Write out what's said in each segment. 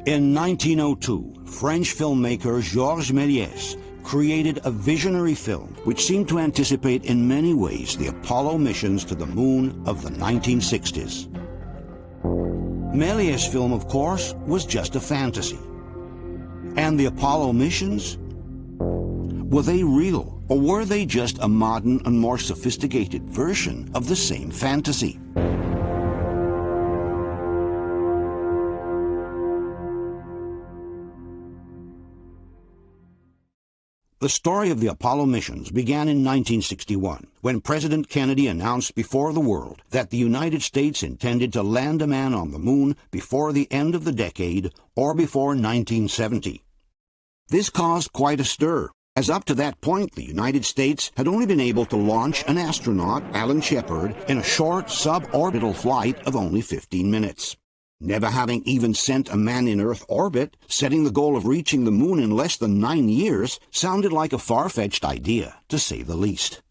In 1902, French filmmaker Georges Méliès created a visionary film which seemed to anticipate in many ways the Apollo missions to the moon of the 1960s. Méliès' film, of course, was just a fantasy. And the Apollo missions? Were they real, or were they just a modern and more sophisticated version of the same fantasy? The story of the Apollo missions began in 1961, when President Kennedy announced before the world that the United States intended to land a man on the moon before the end of the decade or before 1970. This caused quite a stir, as up to that point the United States had only been able to launch an astronaut, Alan Shepard, in a short suborbital flight of only 15 minutes. Never having even sent a man in Earth orbit, setting the goal of reaching the moon in less than 9 years sounded like a far-fetched idea, to say the least.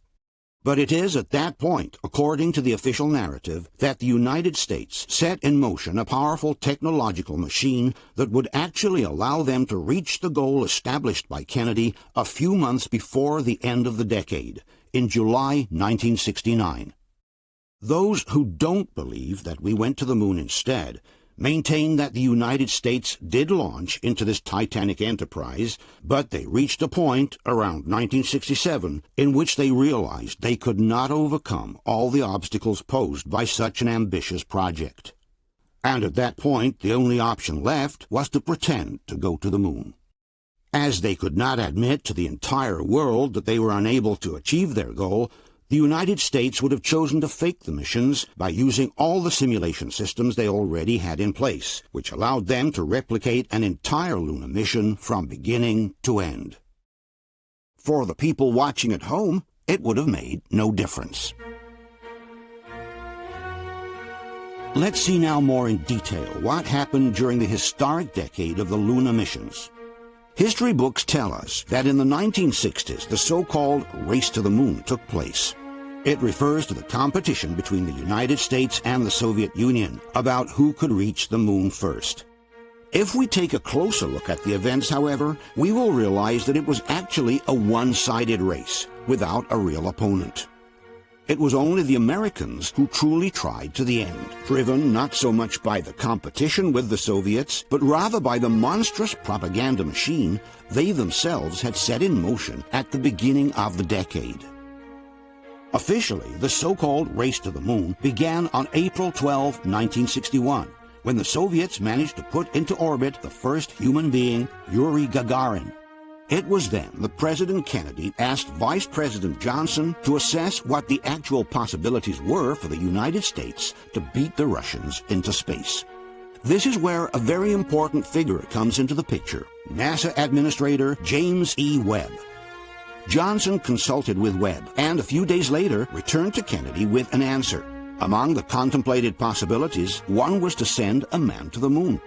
But it is at that point, according to the official narrative, that the United States set in motion a powerful technological machine that would actually allow them to reach the goal established by Kennedy a few months before the end of the decade, in July 1969. Those who don't believe that we went to the moon instead maintain that the United States did launch into this titanic enterprise, but they reached a point around 1967 in which they realized they could not overcome all the obstacles posed by such an ambitious project. And at that point, the only option left was to pretend to go to the moon. As they could not admit to the entire world that they were unable to achieve their goal, the United States would have chosen to fake the missions by using all the simulation systems they already had in place, which allowed them to replicate an entire lunar mission from beginning to end. For the people watching at home, it would have made no difference. Let's see now more in detail what happened during the historic decade of the lunar missions. History books tell us that in the 1960s, the so-called race to the moon took place. It refers to the competition between the United States and the Soviet Union about who could reach the moon first. If we take a closer look at the events, however, we will realize that it was actually a one-sided race, without a real opponent. It was only the Americans who truly tried to the end, driven not so much by the competition with the Soviets, but rather by the monstrous propaganda machine they themselves had set in motion at the beginning of the decade. Officially, the so-called race to the moon began on April 12, 1961, when the Soviets managed to put into orbit the first human being, Yuri Gagarin. It was then that President Kennedy asked Vice President Johnson to assess what the actual possibilities were for the United States to beat the Russians into space. This is where a very important figure comes into the picture, NASA Administrator James E. Webb. Johnson consulted with Webb and a few days later returned to Kennedy with an answer. Among the contemplated possibilities, one was to send a man to the moon.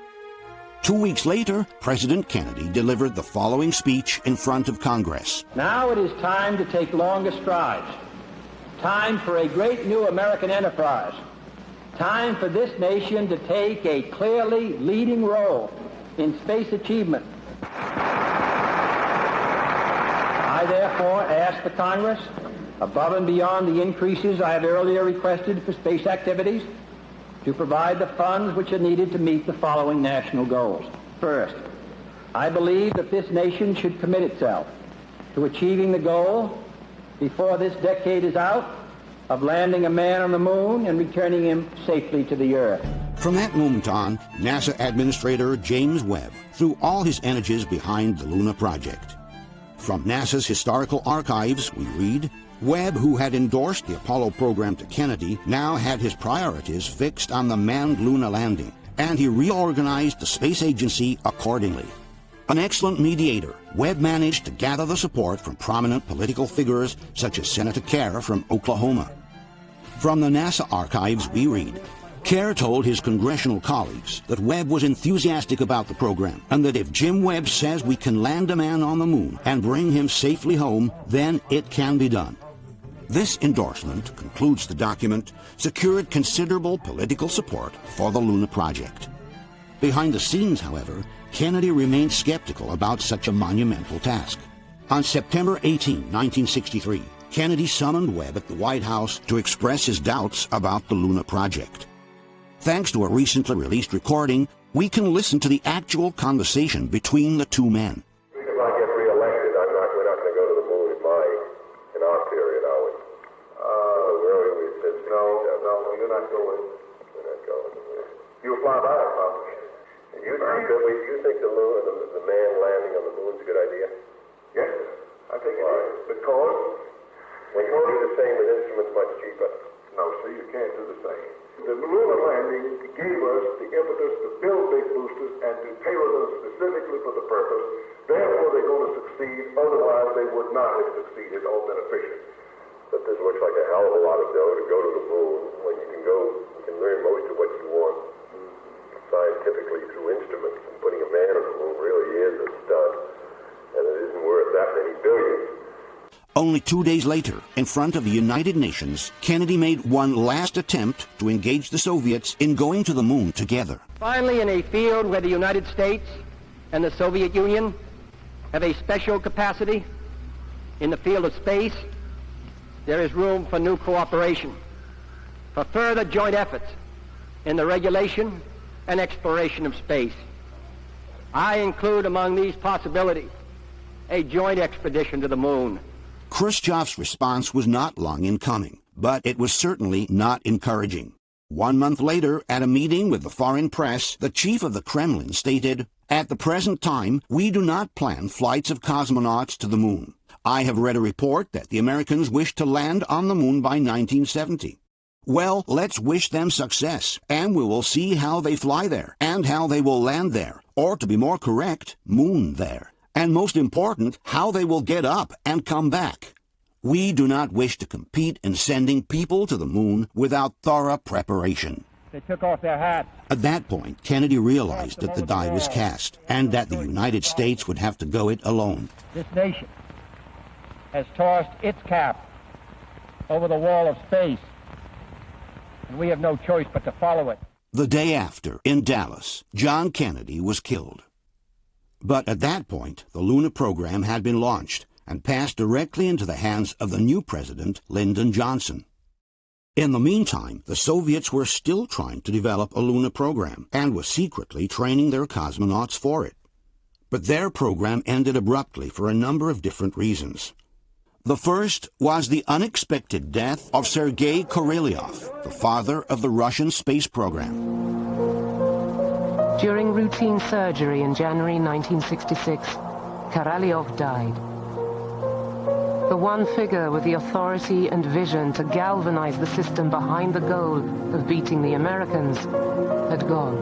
2 weeks later, President Kennedy delivered the following speech in front of Congress. Now it is time to take longer strides. Time for a great new American enterprise. Time for this nation to take a clearly leading role in space achievement. I therefore ask the Congress, above and beyond the increases I have earlier requested for space activities, to provide the funds which are needed to meet the following national goals. First, I believe that this nation should commit itself to achieving the goal, before this decade is out, of landing a man on the moon and returning him safely to the Earth. From that moment on, NASA Administrator James Webb threw all his energies behind the Luna project. From NASA's historical archives, we read, Webb, who had endorsed the Apollo program to Kennedy, now had his priorities fixed on the manned lunar landing, and he reorganized the space agency accordingly. An excellent mediator, Webb managed to gather the support from prominent political figures such as Senator Kerr from Oklahoma. From the NASA archives, we read, Kerr told his congressional colleagues that Webb was enthusiastic about the program and that if Jim Webb says we can land a man on the moon and bring him safely home, then it can be done. This endorsement, concludes the document, secured considerable political support for the Luna project. Behind the scenes, however, Kennedy remained skeptical about such a monumental task. On September 18, 1963, Kennedy summoned Webb at the White House to express his doubts about the Luna project. Thanks to a recently released recording, we can listen to the actual conversation between the two men. If I get reelected, we're not going to go to the moon in our period, are we? Earlier we said, no, you're not going. We're not going. You fly by it, probably. You think the man landing on the moon is a good idea? Yes, I think it is. Because when you do the same with instruments much cheaper. No, see, you can't do the same. The lunar landing gave us the impetus to build big boosters and to tailor them specifically for the purpose. Therefore, they're going to succeed. Otherwise, they would not have succeeded or been efficient. But this looks like a hell of a lot of dough to go to the moon when you can learn most of what you want scientifically through instruments. And putting a man on the moon really is a stunt, and it isn't worth that many billions. Only 2 days later, in front of the United Nations, Kennedy made one last attempt to engage the Soviets in going to the moon together. Finally, in a field where the United States and the Soviet Union have a special capacity in the field of space, there is room for new cooperation, for further joint efforts in the regulation and exploration of space. I include among these possibilities a joint expedition to the moon. Khrushchev's response was not long in coming, but it was certainly not encouraging. 1 month later, at a meeting with the foreign press, the chief of the Kremlin stated, "At the present time, we do not plan flights of cosmonauts to the moon. I have read a report that the Americans wish to land on the moon by 1970. Well, let's wish them success, and we will see how they fly there, and how they will land there, or to be more correct, moon there. And most important, how they will get up and come back. We do not wish to compete in sending people to the moon without thorough preparation." They took off their hats. At that point, Kennedy realized that the die was cast, and that the United States would have to go it alone. This nation has tossed its cap over the wall of space, and we have no choice but to follow it. The day after, in Dallas, John Kennedy was killed. But at that point, the Luna program had been launched and passed directly into the hands of the new president, Lyndon Johnson. In the meantime, the Soviets were still trying to develop a Luna program and were secretly training their cosmonauts for it. But their program ended abruptly for a number of different reasons. The first was the unexpected death of Sergei Korolev, the father of the Russian space program. During routine surgery in January 1966, Korolev died. The one figure with the authority and vision to galvanize the system behind the goal of beating the Americans had gone.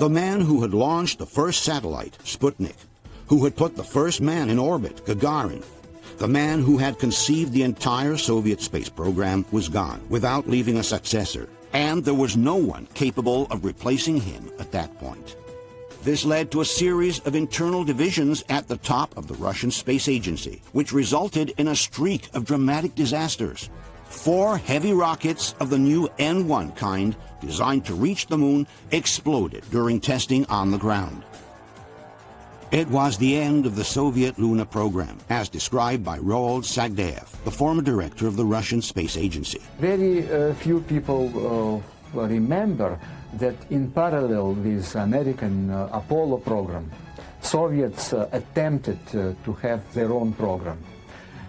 The man who had launched the first satellite, Sputnik, who had put the first man in orbit, Gagarin, the man who had conceived the entire Soviet space program, was gone without leaving a successor. And there was no one capable of replacing him at that point. This led to a series of internal divisions at the top of the Russian Space Agency, which resulted in a streak of dramatic disasters. 4 heavy rockets of the new N-1 kind, designed to reach the moon, exploded during testing on the ground. It was the end of the Soviet Luna program, as described by Roald Sagdayev, the former director of the Russian Space Agency. Very few people remember that in parallel with American Apollo program, Soviets attempted to have their own program.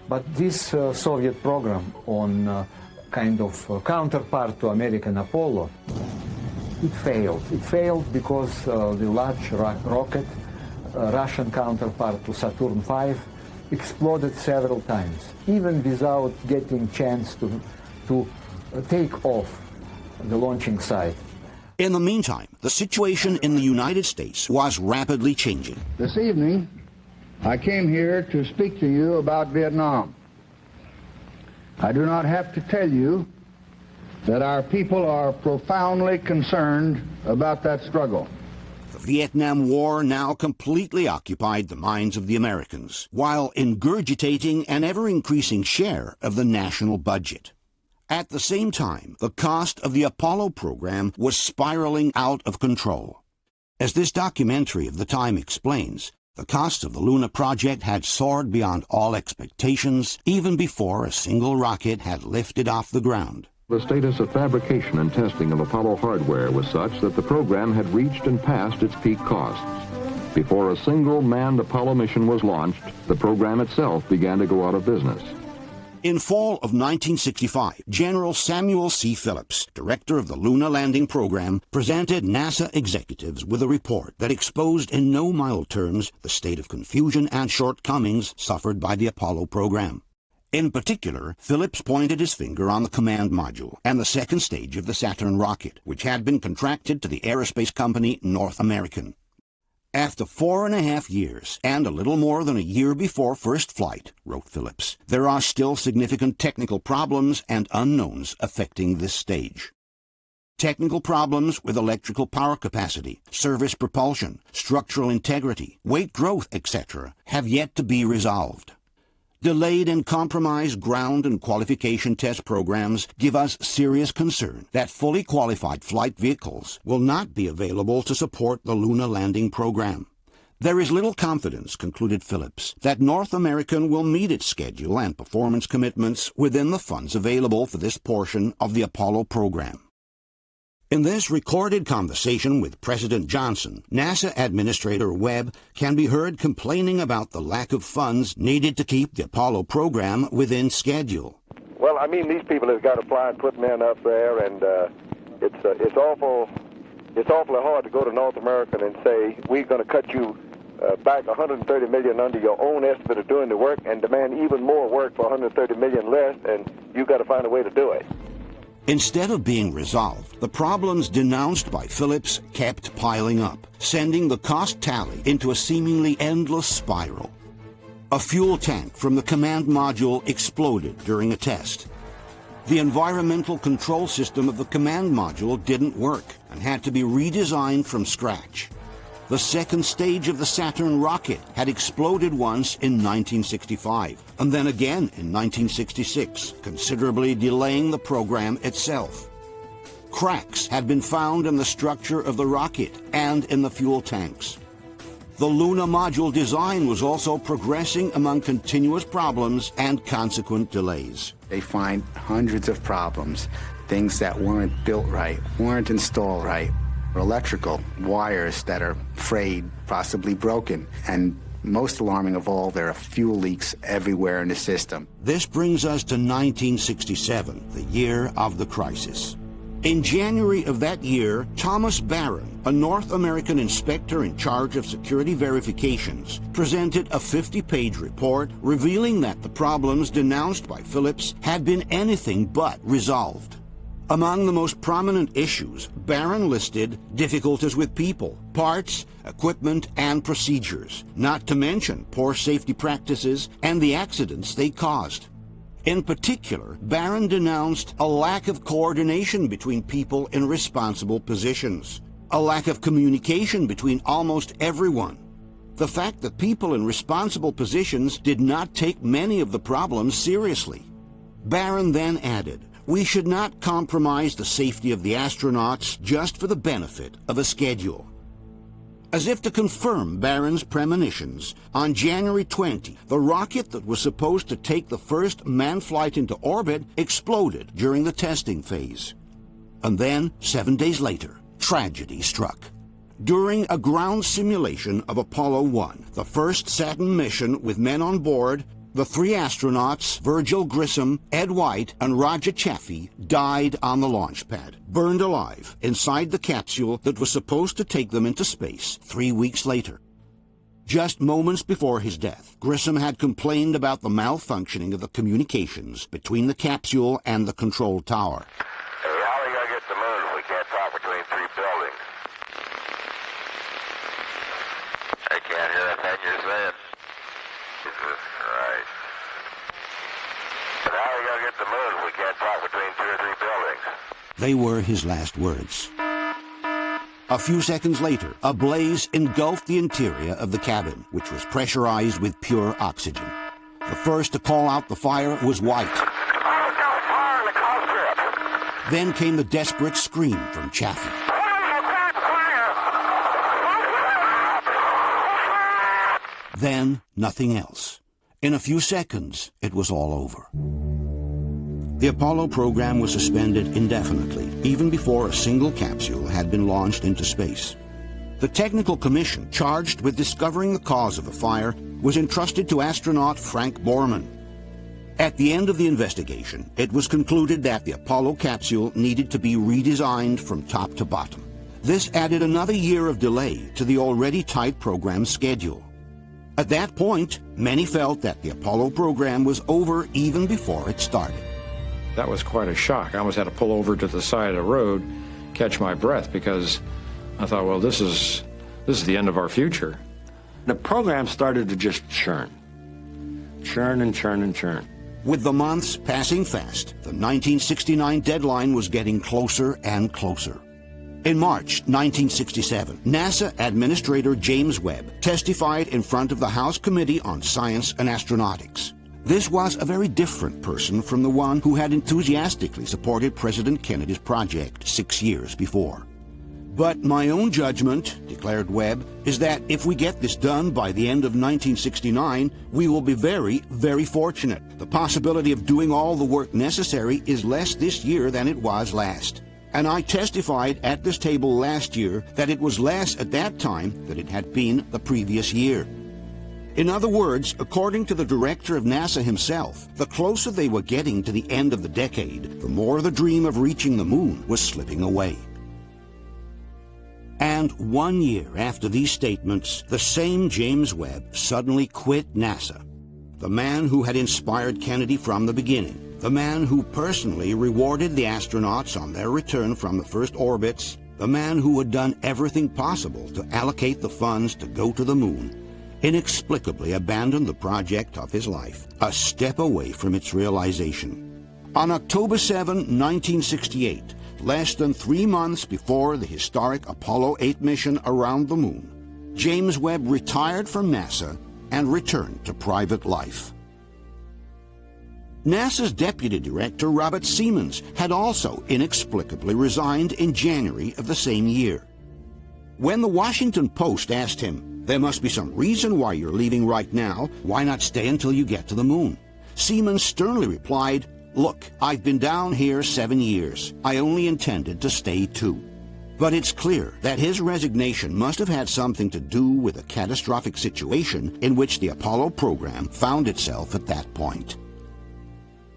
But this Soviet program on kind of counterpart to American Apollo, it failed. It failed because the large rocket, Russian counterpart to Saturn V, exploded several times, even without getting chance to take off the launching site. In the meantime, the situation in the United States was rapidly changing. This evening, I came here to speak to you about Vietnam. I do not have to tell you that our people are profoundly concerned about that struggle. The Vietnam War now completely occupied the minds of the Americans, while ingurgitating an ever-increasing share of the national budget. At the same time, the cost of the Apollo program was spiraling out of control. As this documentary of the time explains, the cost of the Luna project had soared beyond all expectations even before a single rocket had lifted off the ground. The status of fabrication and testing of Apollo hardware was such that the program had reached and passed its peak costs. Before a single manned Apollo mission was launched, the program itself began to go out of business. In fall of 1965, General Samuel C. Phillips, director of the Luna landing program, presented NASA executives with a report that exposed in no mild terms the state of confusion and shortcomings suffered by the Apollo program. In particular, Phillips pointed his finger on the command module and the second stage of the Saturn rocket, which had been contracted to the aerospace company North American. After 4.5 years, and a little more than a year before first flight, wrote Phillips, there are still significant technical problems and unknowns affecting this stage. Technical problems with electrical power capacity, service propulsion, structural integrity, weight growth, etc., have yet to be resolved. Delayed and compromised ground and qualification test programs give us serious concern that fully qualified flight vehicles will not be available to support the Luna landing program. There is little confidence, concluded Phillips, that North American will meet its schedule and performance commitments within the funds available for this portion of the Apollo program. In this recorded conversation with President Johnson, NASA Administrator Webb can be heard complaining about the lack of funds needed to keep the Apollo program within schedule. Well, I mean, these people have got to fly and put men up there, and it's awfully hard to go to North American and say, we're going to cut you back $130 million under your own estimate of doing the work and demand even more work for $130 million less, and you've got to find a way to do it. Instead of being resolved, the problems denounced by Phillips kept piling up, sending the cost tally into a seemingly endless spiral. A fuel tank from the command module exploded during a test. The environmental control system of the command module didn't work and had to be redesigned from scratch. The second stage of the Saturn rocket had exploded once in 1965, and then again in 1966, considerably delaying the program itself. Cracks had been found in the structure of the rocket and in the fuel tanks. The Luna module design was also progressing among continuous problems and consequent delays. They find hundreds of problems, things that weren't built right, weren't installed right, electrical wires that are frayed, possibly broken, and most alarming of all, there are fuel leaks everywhere in the system. This brings us to 1967, the year of the crisis. In January of that year, Thomas Barron, a North American inspector in charge of security verifications, presented a 50-page report revealing that the problems denounced by Phillips had been anything but resolved. Among the most prominent issues, Barron listed difficulties with people, parts, equipment, and procedures, not to mention poor safety practices and the accidents they caused. In particular, Barron denounced a lack of coordination between people in responsible positions, a lack of communication between almost everyone, the fact that people in responsible positions did not take many of the problems seriously. Barron then added, "We should not compromise the safety of the astronauts just for the benefit of a schedule." As if to confirm Barron's premonitions, on January 20, the rocket that was supposed to take the first manned flight into orbit exploded during the testing phase. And then, 7 days later, tragedy struck. During a ground simulation of Apollo 1, the first Saturn mission with men on board, the three astronauts, Virgil Grissom, Ed White, and Roger Chaffee, died on the launch pad, burned alive inside the capsule that was supposed to take them into space 3 weeks later. Just moments before his death, Grissom had complained about the malfunctioning of the communications between the capsule and the control tower. Hey, how are we going to get to the moon if we can't talk between three buildings? I can't hear a thing you're saying. Jesus Christ. But how are we going to get to the moon if we can't talk between two or three buildings? They were his last words. A few seconds later, a blaze engulfed the interior of the cabin, which was pressurized with pure oxygen. The first to call out the fire was White. Oh, no, fire in the coal strip. Then came the desperate scream from Chaffee. Then, nothing else. In a few seconds, it was all over. The Apollo program was suspended indefinitely, even before a single capsule had been launched into space. The technical commission charged with discovering the cause of the fire was entrusted to astronaut Frank Borman. At the end of the investigation, it was concluded that the Apollo capsule needed to be redesigned from top to bottom. This added another year of delay to the already tight program schedule. At that point, many felt that the Apollo program was over even before it started. That was quite a shock. I almost had to pull over to the side of the road, catch my breath, because I thought, well, this is the end of our future. The program started to just churn. Churn and churn and churn. With the months passing fast, the 1969 deadline was getting closer and closer. In March 1967, NASA Administrator James Webb testified in front of the House Committee on Science and Astronautics. This was a very different person from the one who had enthusiastically supported President Kennedy's project 6 years before. But my own judgment, declared Webb, is that if we get this done by the end of 1969, we will be very, very fortunate. The possibility of doing all the work necessary is less this year than it was last. And I testified at this table last year that it was less at that time than it had been the previous year. In other words, according to the director of NASA himself, the closer they were getting to the end of the decade, the more the dream of reaching the moon was slipping away. And 1 year after these statements, the same James Webb suddenly quit NASA. The man who had inspired Kennedy from the beginning, the man who personally rewarded the astronauts on their return from the first orbits, the man who had done everything possible to allocate the funds to go to the moon, inexplicably abandoned the project of his life, a step away from its realization. On October 7, 1968, less than 3 months before the historic Apollo 8 mission around the moon, James Webb retired from NASA and returned to private life. NASA's deputy director, Robert Siemens, had also inexplicably resigned in January of the same year. When the Washington Post asked him, "There must be some reason why you're leaving right now. Why not stay until you get to the moon?" Siemens sternly replied, "Look, I've been down here 7 years. I only intended to stay 2. But it's clear that his resignation must have had something to do with the catastrophic situation in which the Apollo program found itself at that point.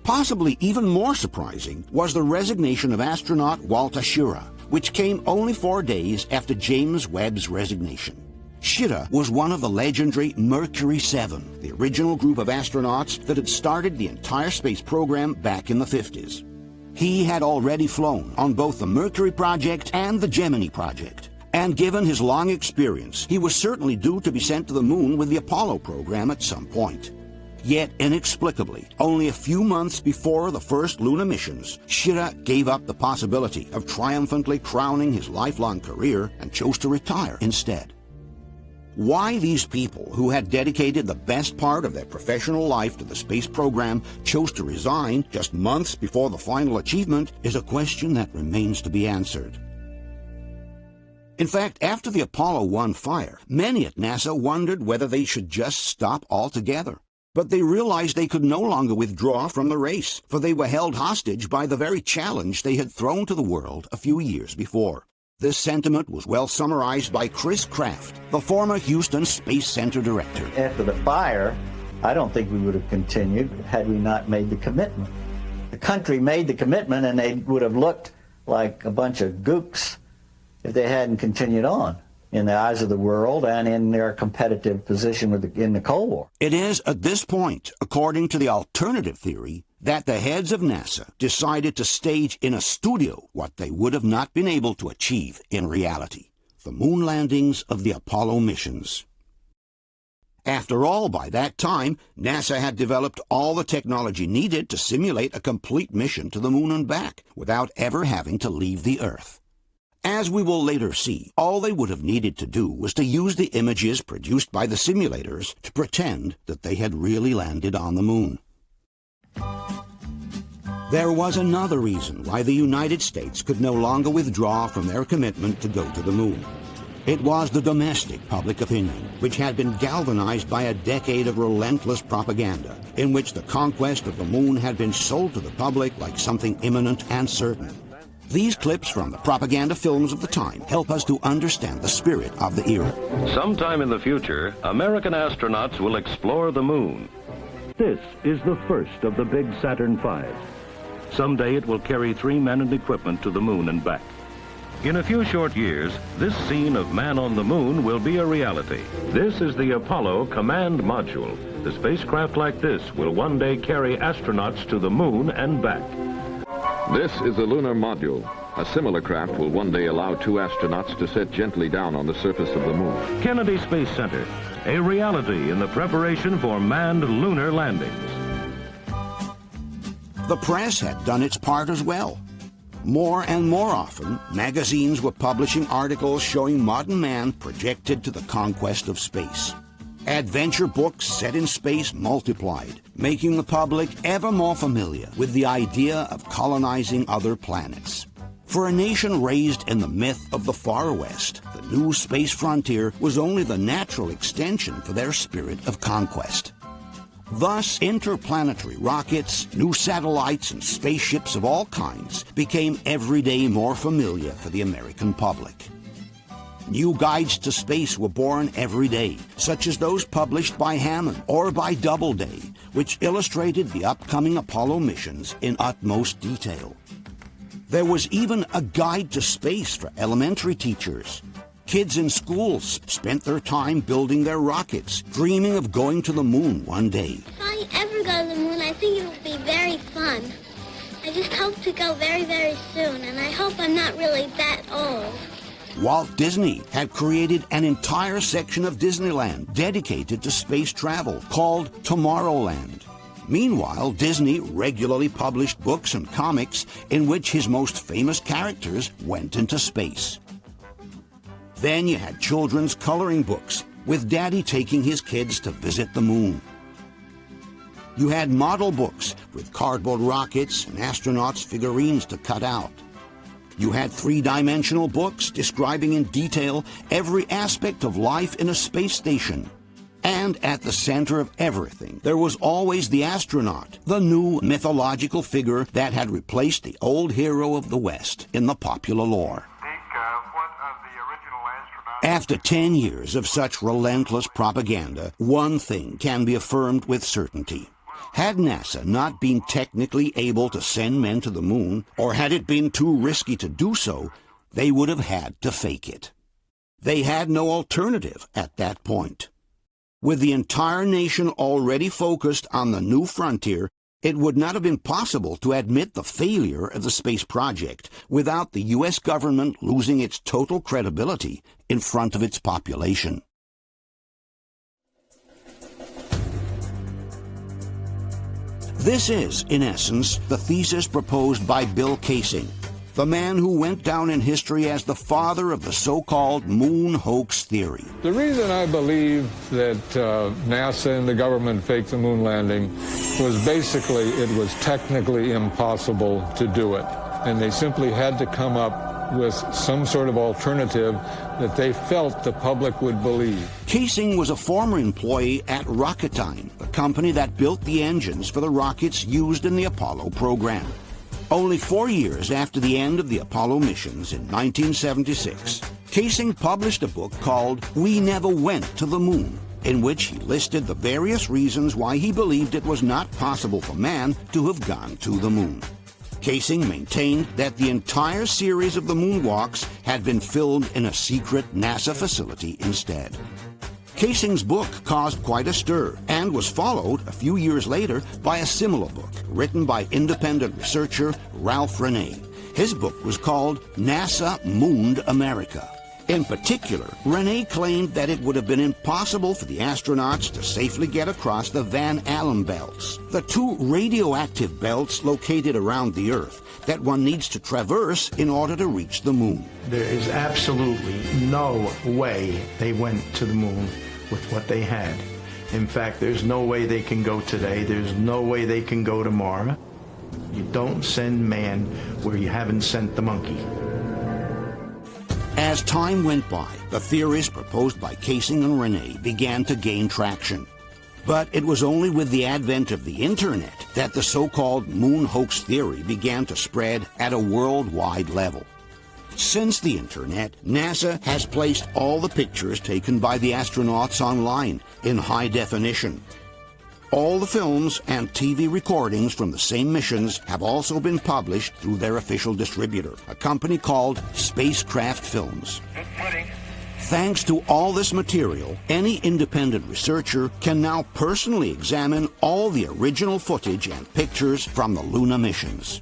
Possibly even more surprising was the resignation of astronaut Walter Schirra, which came only 4 days after James Webb's resignation. Schirra was one of the legendary Mercury 7, the original group of astronauts that had started the entire space program back in the 50s. He had already flown on both the Mercury project and the Gemini project, and given his long experience, he was certainly due to be sent to the moon with the Apollo program at some point. Yet, inexplicably, only a few months before the first lunar missions, Schirra gave up the possibility of triumphantly crowning his lifelong career and chose to retire instead. Why these people, who had dedicated the best part of their professional life to the space program, chose to resign just months before the final achievement is a question that remains to be answered. In fact, after the Apollo 1 fire, many at NASA wondered whether they should just stop altogether. But they realized they could no longer withdraw from the race, for they were held hostage by the very challenge they had thrown to the world a few years before. This sentiment was well summarized by Chris Kraft, the former Houston Space Center director. After the fire, I don't think we would have continued had we not made the commitment. The country made the commitment, and they would have looked like a bunch of gooks if they hadn't continued on in the eyes of the world and in their competitive position in the Cold War. It is at this point, according to the alternative theory, that the heads of NASA decided to stage in a studio what they would have not been able to achieve in reality, the moon landings of the Apollo missions. After all, by that time, NASA had developed all the technology needed to simulate a complete mission to the moon and back without ever having to leave the Earth. As we will later see, all they would have needed to do was to use the images produced by the simulators to pretend that they had really landed on the moon. There was another reason why the United States could no longer withdraw from their commitment to go to the moon. It was the domestic public opinion, which had been galvanized by a decade of relentless propaganda, in which the conquest of the moon had been sold to the public like something imminent and certain. These clips from the propaganda films of the time help us to understand the spirit of the era. Sometime in the future, American astronauts will explore the moon. This is the first of the big Saturn V. Someday it will carry 3 men and equipment to the moon and back. In a few short years, this scene of man on the moon will be a reality. This is the Apollo Command Module. The spacecraft like this will one day carry astronauts to the moon and back. This is the lunar module. A similar craft will one day allow 2 astronauts to set gently down on the surface of the moon. Kennedy Space Center, a reality in the preparation for manned lunar landings. The press had done its part as well. More and more often, magazines were publishing articles showing modern man projected to the conquest of space. Adventure books set in space multiplied, making the public ever more familiar with the idea of colonizing other planets. For a nation raised in the myth of the Far West, the new space frontier was only the natural extension for their spirit of conquest. Thus, interplanetary rockets, new satellites, and spaceships of all kinds became every day more familiar for the American public. New guides to space were born every day, such as those published by Hammond or by Doubleday, which illustrated the upcoming Apollo missions in utmost detail. There was even a guide to space for elementary teachers. Kids in schools spent their time building their rockets, dreaming of going to the moon one day. If I ever go to the moon, I think it will be very fun. I just hope to go very, very soon, and I hope I'm not really that old. Walt Disney had created an entire section of Disneyland dedicated to space travel called Tomorrowland. Meanwhile, Disney regularly published books and comics in which his most famous characters went into space. Then you had children's coloring books, with Daddy taking his kids to visit the moon. You had model books with cardboard rockets and astronauts' figurines to cut out. You had 3-dimensional books describing in detail every aspect of life in a space station. And at the center of everything, there was always the astronaut, the new mythological figure that had replaced the old hero of the West in the popular lore. After 10 years of such relentless propaganda, one thing can be affirmed with certainty. Had NASA not been technically able to send men to the moon, or had it been too risky to do so, they would have had to fake it. They had no alternative at that point. With the entire nation already focused on the new frontier, it would not have been possible to admit the failure of the space project without the U.S. government losing its total credibility in front of its population. This is, in essence, the thesis proposed by Bill Kaysing, the man who went down in history as the father of the so-called moon hoax theory. The reason I believe that NASA and the government faked the moon landing was basically it was technically impossible to do it. And they simply had to come up with some sort of alternative that they felt the public would believe. Casing was a former employee at Rocketdyne, the company that built the engines for the rockets used in the Apollo program. Only 4 years after the end of the Apollo missions in 1976, Casing published a book called We Never Went to the Moon, in which he listed the various reasons why he believed it was not possible for man to have gone to the moon. Casing maintained that the entire series of the moonwalks had been filmed in a secret NASA facility instead. Casing's book caused quite a stir and was followed a few years later by a similar book written by independent researcher Ralph Renee. His book was called NASA Mooned America. In particular, Renee claimed that it would have been impossible for the astronauts to safely get across the Van Allen belts, the two radioactive belts located around the Earth that one needs to traverse in order to reach the moon. There is absolutely no way they went to the moon with what they had. In fact, there's no way they can go today. There's no way they can go tomorrow. You don't send man where you haven't sent the monkey. As time went by, the theories proposed by Casing and Renee began to gain traction. But it was only with the advent of the Internet that the so-called moon hoax theory began to spread at a worldwide level. Since the Internet, NASA has placed all the pictures taken by the astronauts online in high definition. All the films and TV recordings from the same missions have also been published through their official distributor, a company called Spacecraft Films. Thanks to all this material, any independent researcher can now personally examine all the original footage and pictures from the Luna missions.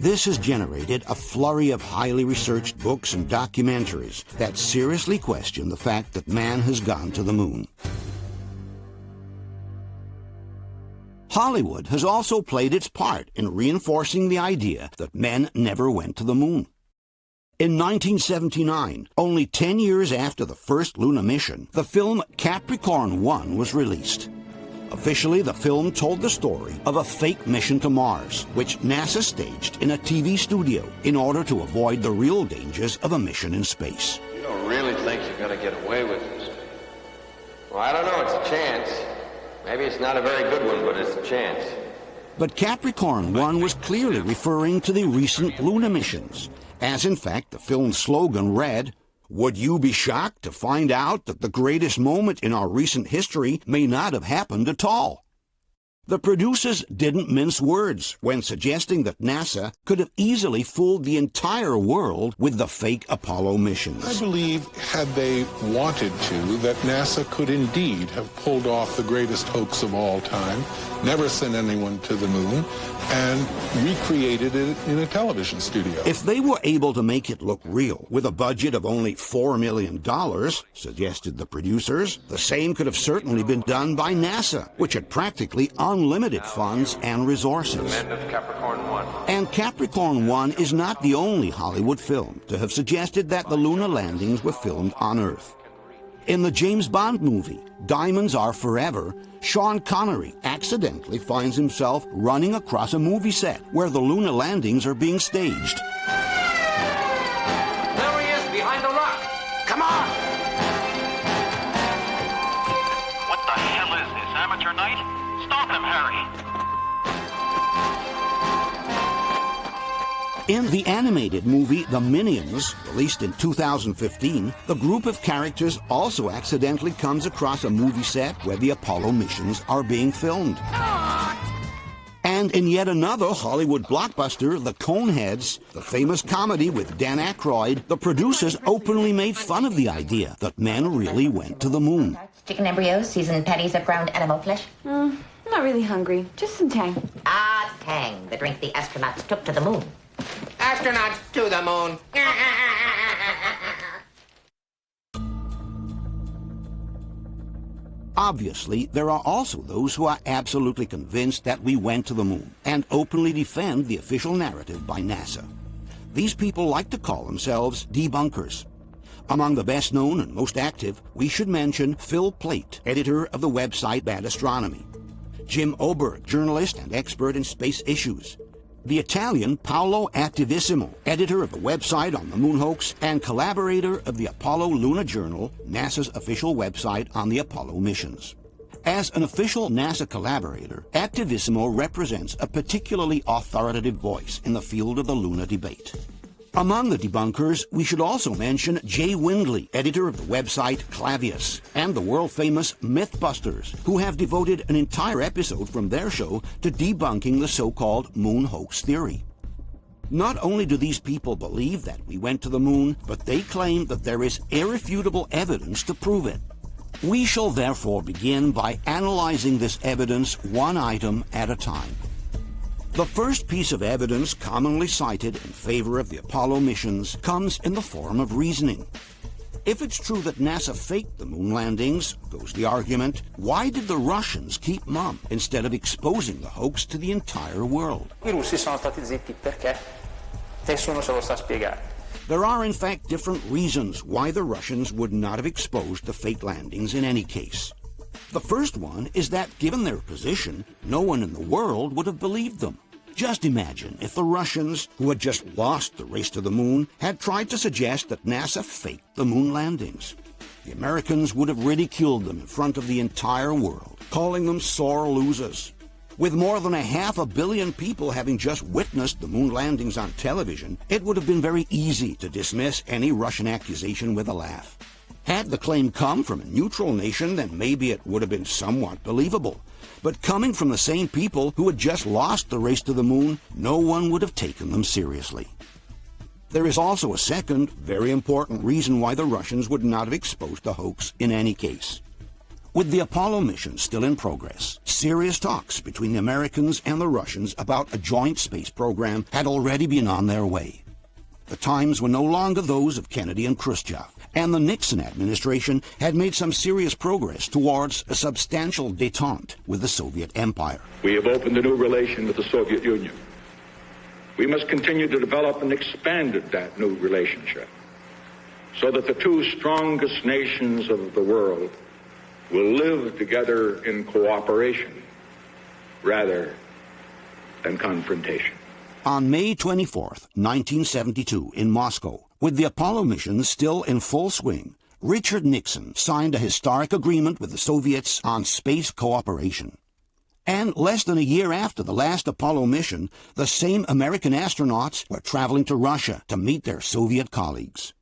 This has generated a flurry of highly researched books and documentaries that seriously question the fact that man has gone to the moon. Hollywood has also played its part in reinforcing the idea that men never went to the moon. In 1979, only 10 years after the first Luna mission, the film Capricorn 1 was released. Officially, the film told the story of a fake mission to Mars, which NASA staged in a TV studio in order to avoid the real dangers of a mission in space. You don't really think you're going to get away with this? Well, I don't know. It's a chance. Maybe it's not a very good one, but it's a chance. But Capricorn 1 was clearly referring to the recent Luna missions, as in fact the film's slogan read, "Would you be shocked to find out that the greatest moment in our recent history may not have happened at all?" The producers didn't mince words when suggesting that NASA could have easily fooled the entire world with the fake Apollo missions. I believe, had they wanted to, that NASA could indeed have pulled off the greatest hoax of all time, never sent anyone to the moon, and recreated it in a television studio. If they were able to make it look real with a budget of only $4 million, suggested the producers, the same could have certainly been done by NASA, which had practically unlimited funds and resources. And Capricorn 1 is not the only Hollywood film to have suggested that the lunar landings were filmed on Earth. In the James Bond movie, Diamonds Are Forever, Sean Connery accidentally finds himself running across a movie set where the lunar landings are being staged. There he is, behind the rock. Come on! What the hell is this, amateur night? Stop him, Harry! In the animated movie The Minions, released in 2015, the group of characters also accidentally comes across a movie set where the Apollo missions are being filmed. And in yet another Hollywood blockbuster, The Coneheads, the famous comedy with Dan Aykroyd, the producers openly made fun of the idea that men really went to the moon. Chicken embryos, seasoned patties of ground animal flesh. I'm not really hungry. Just some Tang. Ah, Tang, the drink the astronauts took to the moon. Astronauts to the moon. Obviously, there are also those who are absolutely convinced that we went to the moon and openly defend the official narrative by NASA. These people like to call themselves debunkers. Among the best known and most active, we should mention Phil Plait, editor of the website Bad Astronomy, Jim Oberg, journalist and expert in space issues, The Italian Paolo Attivissimo, editor of the website on the moon hoax and collaborator of the Apollo Lunar Journal, NASA's official website on the Apollo missions. As an official NASA collaborator, Attivissimo represents a particularly authoritative voice in the field of the lunar debate. Among the debunkers, we should also mention Jay Windley, editor of the website Clavius, and the world-famous Mythbusters, who have devoted an entire episode from their show to debunking the so-called moon hoax theory. Not only do these people believe that we went to the moon, but they claim that there is irrefutable evidence to prove it. We shall therefore begin by analyzing this evidence one item at a time. The first piece of evidence commonly cited in favor of the Apollo missions comes in the form of reasoning. If it's true that NASA faked the moon landings, goes the argument, why did the Russians keep mum instead of exposing the hoax to the entire world? I russi sono stati zitti perché? Nessuno se lo sa spiegare. There are in fact different reasons why the Russians would not have exposed the fake landings in any case. The first one is that, given their position, no one in the world would have believed them. Just imagine if the Russians, who had just lost the race to the moon, had tried to suggest that NASA faked the moon landings. The Americans would have ridiculed them in front of the entire world, calling them sore losers. With more than 500 million people having just witnessed the moon landings on television, it would have been very easy to dismiss any Russian accusation with a laugh. Had the claim come from a neutral nation, then maybe it would have been somewhat believable. But coming from the same people who had just lost the race to the moon, no one would have taken them seriously. There is also a second, very important reason why the Russians would not have exposed the hoax in any case. With the Apollo mission still in progress, serious talks between the Americans and the Russians about a joint space program had already been on their way. The times were no longer those of Kennedy and Khrushchev, and the Nixon administration had made some serious progress towards a substantial détente with the Soviet Empire. We have opened a new relation with the Soviet Union. We must continue to develop and expand that new relationship so that the two strongest nations of the world will live together in cooperation rather than confrontation. On May 24, 1972, in Moscow, with the Apollo mission still in full swing, Richard Nixon signed a historic agreement with the Soviets on space cooperation. And less than a year after the last Apollo mission, the same American astronauts were traveling to Russia to meet their Soviet colleagues.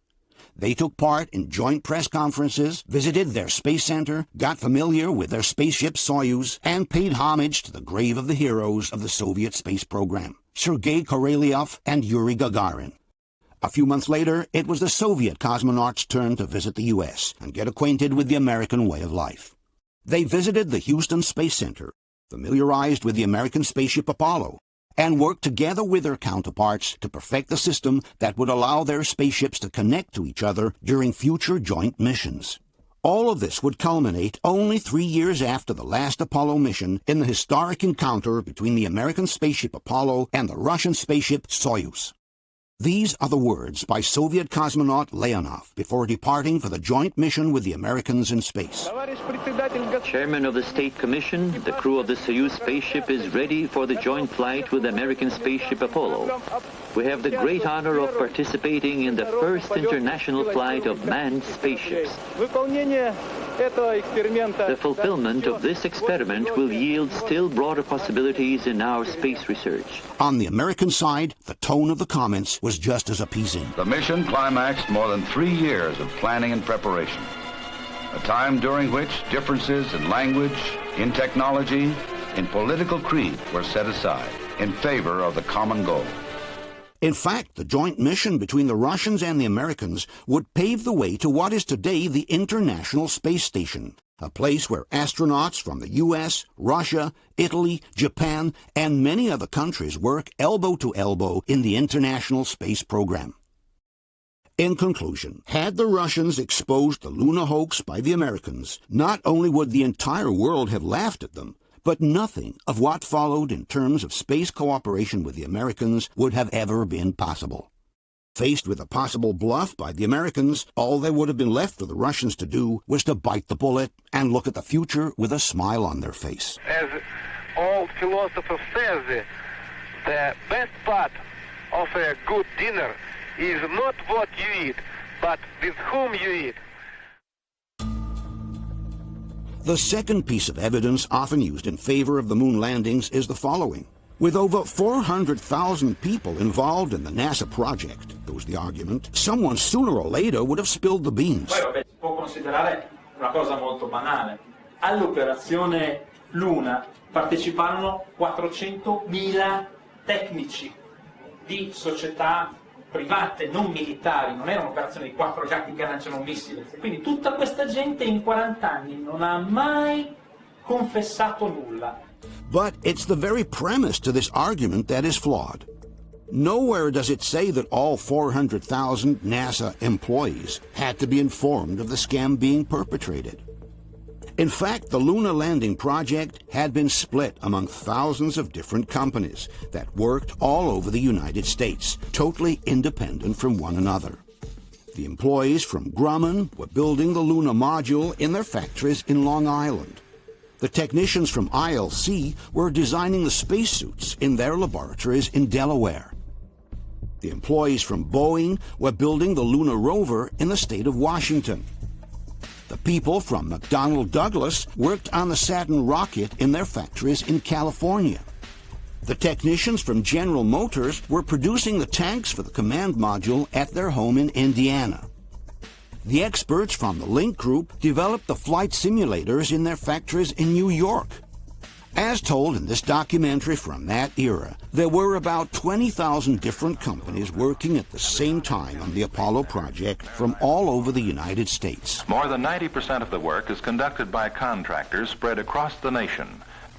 They took part in joint press conferences, visited their space center, got familiar with their spaceship Soyuz, and paid homage to the grave of the heroes of the Soviet space program, Sergei Korolev and Yuri Gagarin. A few months later, it was the Soviet cosmonauts' turn to visit the U.S. and get acquainted with the American way of life. They visited the Houston Space Center, familiarized with the American spaceship Apollo, and worked together with their counterparts to perfect the system that would allow their spaceships to connect to each other during future joint missions. All of this would culminate only 3 years after the last Apollo mission in the historic encounter between the American spaceship Apollo and the Russian spaceship Soyuz. These are the words by Soviet cosmonaut Leonov before departing for the joint mission with the Americans in space. Chairman of the State Commission, the crew of the Soyuz spaceship is ready for the joint flight with the American spaceship Apollo. We have the great honor of participating in the first international flight of manned spaceships. The fulfillment of this experiment will yield still broader possibilities in our space research. On the American side, the tone of the comments was just as appeasing. The mission climaxed more than 3 years of planning and preparation, a time during which differences in language, in technology, in political creed were set aside in favor of the common goal. In fact, the joint mission between the Russians and the Americans would pave the way to what is today the International Space Station, a place where astronauts from the U.S., Russia, Italy, Japan, and many other countries work elbow to elbow in the International Space Program. In conclusion, had the Russians exposed the lunar hoax by the Americans, not only would the entire world have laughed at them, but nothing of what followed in terms of space cooperation with the Americans would have ever been possible. Faced with a possible bluff by the Americans, all there would have been left for the Russians to do was to bite the bullet and look at the future with a smile on their face. As all philosophers say, The best part of a good dinner is not what you eat, but with whom you eat. The second piece of evidence often used in favor of the moon landings is the following. With over 400,000 people involved in the NASA project, goes the argument, someone sooner or later would have spilled the beans. Poi vabbè, si può considerare una cosa molto banale. All'operazione Luna parteciparono 400.000 tecnici di società private, non militari, non era un'operazione di 4 gatti che lanciano un missile. Quindi tutta questa gente in 40 anni non ha mai confessato nulla. But it's the very premise to this argument that is flawed. Nowhere does it say that all 400,000 NASA employees had to be informed of the scam being perpetrated. In fact, the lunar landing project had been split among thousands of different companies that worked all over the United States, totally independent from one another. The employees from Grumman were building the lunar module in their factories in Long Island. The technicians from ILC were designing the spacesuits in their laboratories in Delaware. The employees from Boeing were building the lunar rover in the state of Washington. The people from McDonnell Douglas worked on the Saturn rocket in their factories in California. The technicians from General Motors were producing the tanks for the command module at their home in Indiana. The experts from the Link Group developed the flight simulators in their factories in New York. As told in this documentary from that era, there were about 20,000 different companies working at the same time on the Apollo project from all over the United States. More than 90% of the work is conducted by contractors spread across the nation.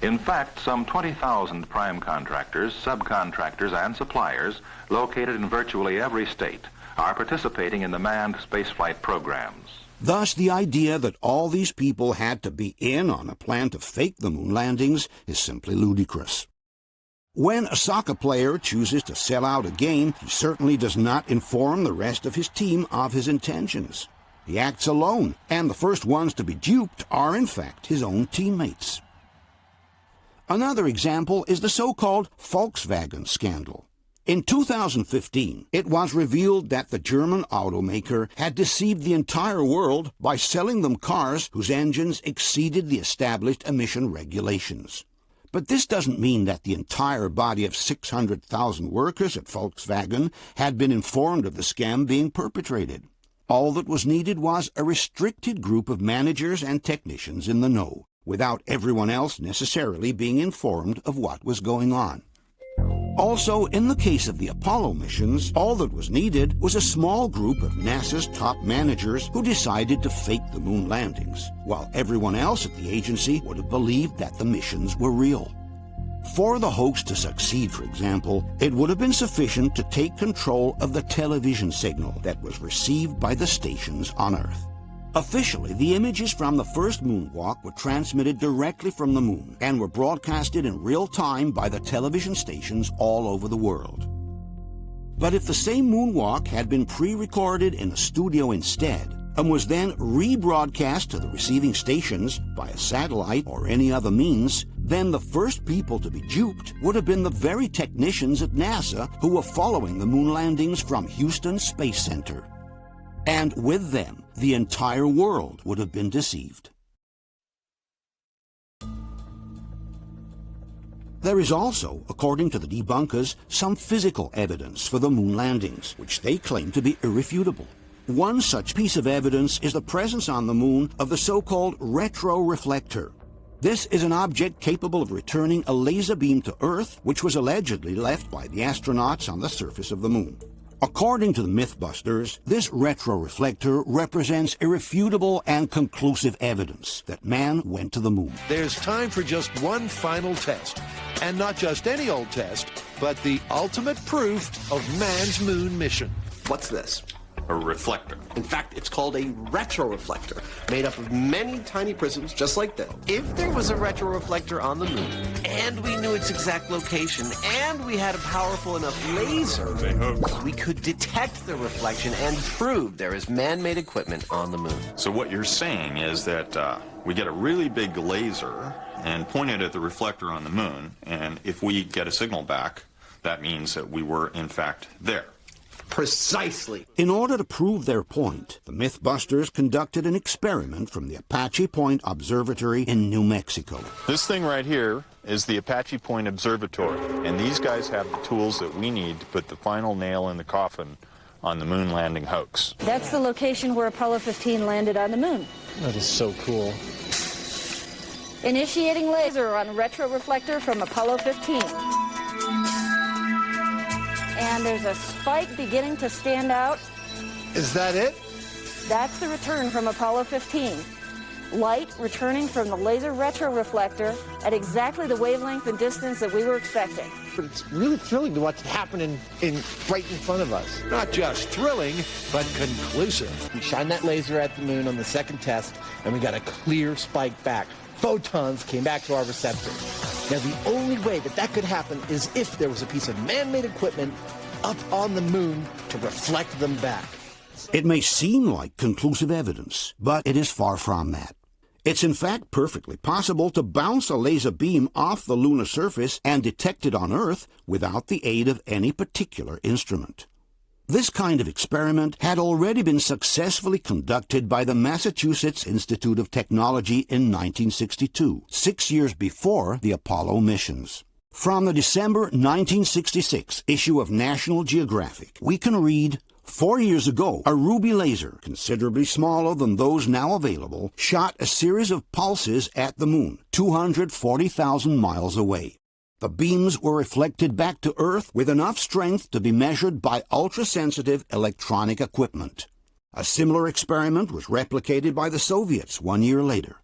In fact, some 20,000 prime contractors, subcontractors, and suppliers located in virtually every state are participating in the manned spaceflight programs. Thus, the idea that all these people had to be in on a plan to fake the moon landings is simply ludicrous. When a soccer player chooses to sell out a game, he certainly does not inform the rest of his team of his intentions. He acts alone, and the first ones to be duped are, in fact, his own teammates. Another example is the so-called Volkswagen scandal. In 2015, it was revealed that the German automaker had deceived the entire world by selling them cars whose engines exceeded the established emission regulations. But this doesn't mean that the entire body of 600,000 workers at Volkswagen had been informed of the scam being perpetrated. All that was needed was a restricted group of managers and technicians in the know, without everyone else necessarily being informed of what was going on. Also, in the case of the Apollo missions, all that was needed was a small group of NASA's top managers who decided to fake the moon landings, while everyone else at the agency would have believed that the missions were real. For the hoax to succeed, for example, it would have been sufficient to take control of the television signal that was received by the stations on Earth. Officially, the images from the first moonwalk were transmitted directly from the moon and were broadcasted in real time by the television stations all over the world. But if the same moonwalk had been pre-recorded in a studio instead and was then rebroadcast to the receiving stations by a satellite or any other means, then the first people to be duped would have been the very technicians at NASA who were following the moon landings from Houston Space Center. And with them, the entire world would have been deceived. There is also, according to the debunkers, some physical evidence for the moon landings, which they claim to be irrefutable. One such piece of evidence is the presence on the moon of the so-called retroreflector. This is an object capable of returning a laser beam to Earth, which was allegedly left by the astronauts on the surface of the moon. According to the Mythbusters, this retroreflector represents irrefutable and conclusive evidence that man went to the moon. There's time for just one final test. And not just any old test, but the ultimate proof of man's moon mission. What's this? A reflector. In fact, it's called a retroreflector, made up of many tiny prisms just like this. If there was a retroreflector on the moon, and we knew its exact location, and we had a powerful enough laser, we could detect the reflection and prove there is man-made equipment on the moon. So what you're saying is that we get a really big laser and point it at the reflector on the moon, and if we get a signal back, that means that we were, in fact, there. Precisely. In order to prove their point, the Mythbusters conducted an experiment from the Apache Point Observatory in New Mexico. This thing right here is the Apache Point Observatory, and these guys have the tools that we need to put the final nail in the coffin on the moon landing hoax. That's the location where Apollo 15 landed on the moon. That is so cool. Initiating laser on retroreflector from Apollo 15. And there's a spike beginning to stand out. Is that it? That's the return from Apollo 15. Light returning from the laser retroreflector at exactly the wavelength and distance that we were expecting. But it's really thrilling to watch it happen right in front of us. Not just thrilling, but conclusive. We shined that laser at the moon on the second test, and we got a clear spike back. Photons came back to our receptor. Now, the only way that could happen is if there was a piece of man-made equipment up on the moon to reflect them back. It may seem like conclusive evidence, but it is far from that. It's in fact perfectly possible to bounce a laser beam off the lunar surface and detect it on Earth without the aid of any particular instrument. This kind of experiment had already been successfully conducted by the Massachusetts Institute of Technology in 1962, 6 years before the Apollo missions. From the December 1966 issue of National Geographic, we can read, 4 years ago, a ruby laser, considerably smaller than those now available, shot a series of pulses at the moon, 240,000 miles away. The beams were reflected back to Earth with enough strength to be measured by ultra-sensitive electronic equipment. A similar experiment was replicated by the Soviets 1 year later.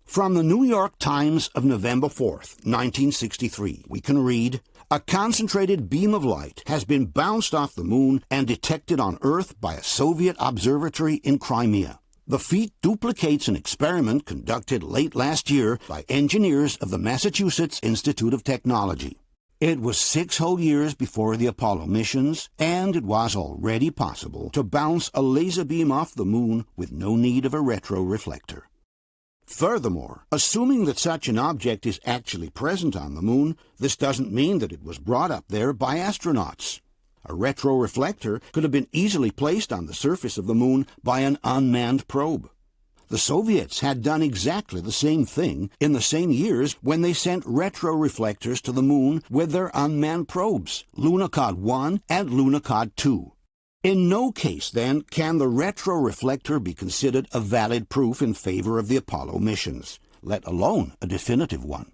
From the New York Times of November 4th, 1963, we can read, a concentrated beam of light has been bounced off the moon and detected on Earth by a Soviet observatory in Crimea. The feat duplicates an experiment conducted late last year by engineers of the Massachusetts Institute of Technology. It was 6 whole years before the Apollo missions, and it was already possible to bounce a laser beam off the moon with no need of a retroreflector. Furthermore, assuming that such an object is actually present on the moon, this doesn't mean that it was brought up there by astronauts. A retroreflector could have been easily placed on the surface of the moon by an unmanned probe. The Soviets had done exactly the same thing in the same years when they sent retroreflectors to the moon with their unmanned probes, Lunokhod 1 and Lunokhod 2. In no case, then, can the retroreflector be considered a valid proof in favor of the Apollo missions, let alone a definitive one.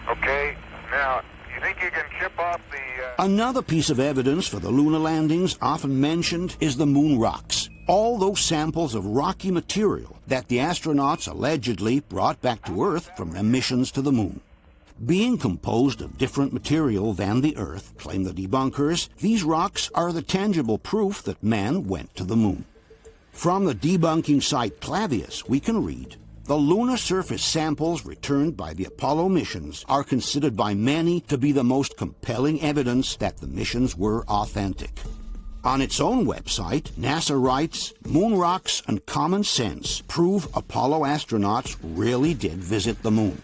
Okay, now, you think you can chip off the... Another piece of evidence for the lunar landings often mentioned is the moon rocks, all those samples of rocky material that the astronauts allegedly brought back to Earth from their missions to the moon. Being composed of different material than the Earth, claim the debunkers, these rocks are the tangible proof that man went to the moon. From the debunking site Clavius, we can read, the lunar surface samples returned by the Apollo missions are considered by many to be the most compelling evidence that the missions were authentic. On its own website, NASA writes, moon rocks and common sense prove Apollo astronauts really did visit the moon.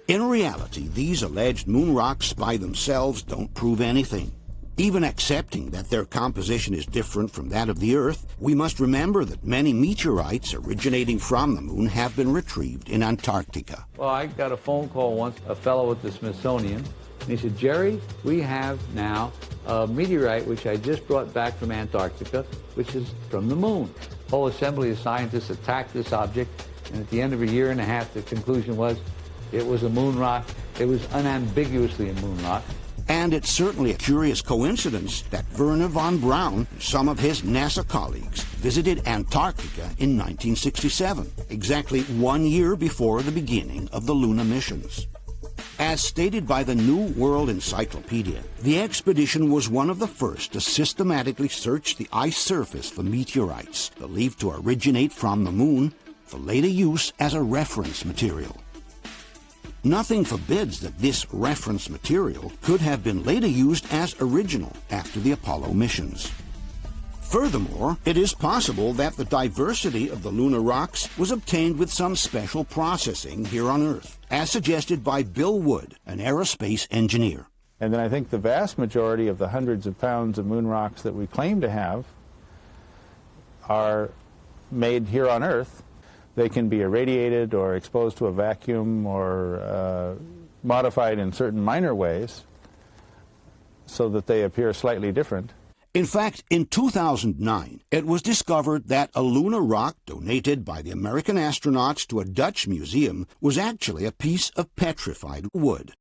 In reality, these alleged moon rocks by themselves don't prove anything. Even accepting that their composition is different from that of the Earth, we must remember that many meteorites originating from the moon have been retrieved in Antarctica. Well, I got a phone call once, a fellow at the Smithsonian, and he said, Jerry, we have now a meteorite which I just brought back from Antarctica, which is from the moon. The whole assembly of scientists attacked this object, and at the end of a year and a half, the conclusion was it was a moon rock. It was unambiguously a moon rock. And it's certainly a curious coincidence that Wernher von Braun and some of his NASA colleagues visited Antarctica in 1967, exactly 1 year before the beginning of the lunar missions. As stated by the New World Encyclopedia, the expedition was one of the first to systematically search the ice surface for meteorites believed to originate from the moon for later use as a reference material. Nothing forbids that this reference material could have been later used as original after the Apollo missions. Furthermore, it is possible that the diversity of the lunar rocks was obtained with some special processing here on Earth, as suggested by Bill Wood, an aerospace engineer. And then I think the vast majority of the hundreds of pounds of moon rocks that we claim to have are made here on Earth. They can be irradiated or exposed to a vacuum or modified in certain minor ways so that they appear slightly different. In fact, in 2009, it was discovered that a lunar rock donated by the American astronauts to a Dutch museum was actually a piece of petrified wood,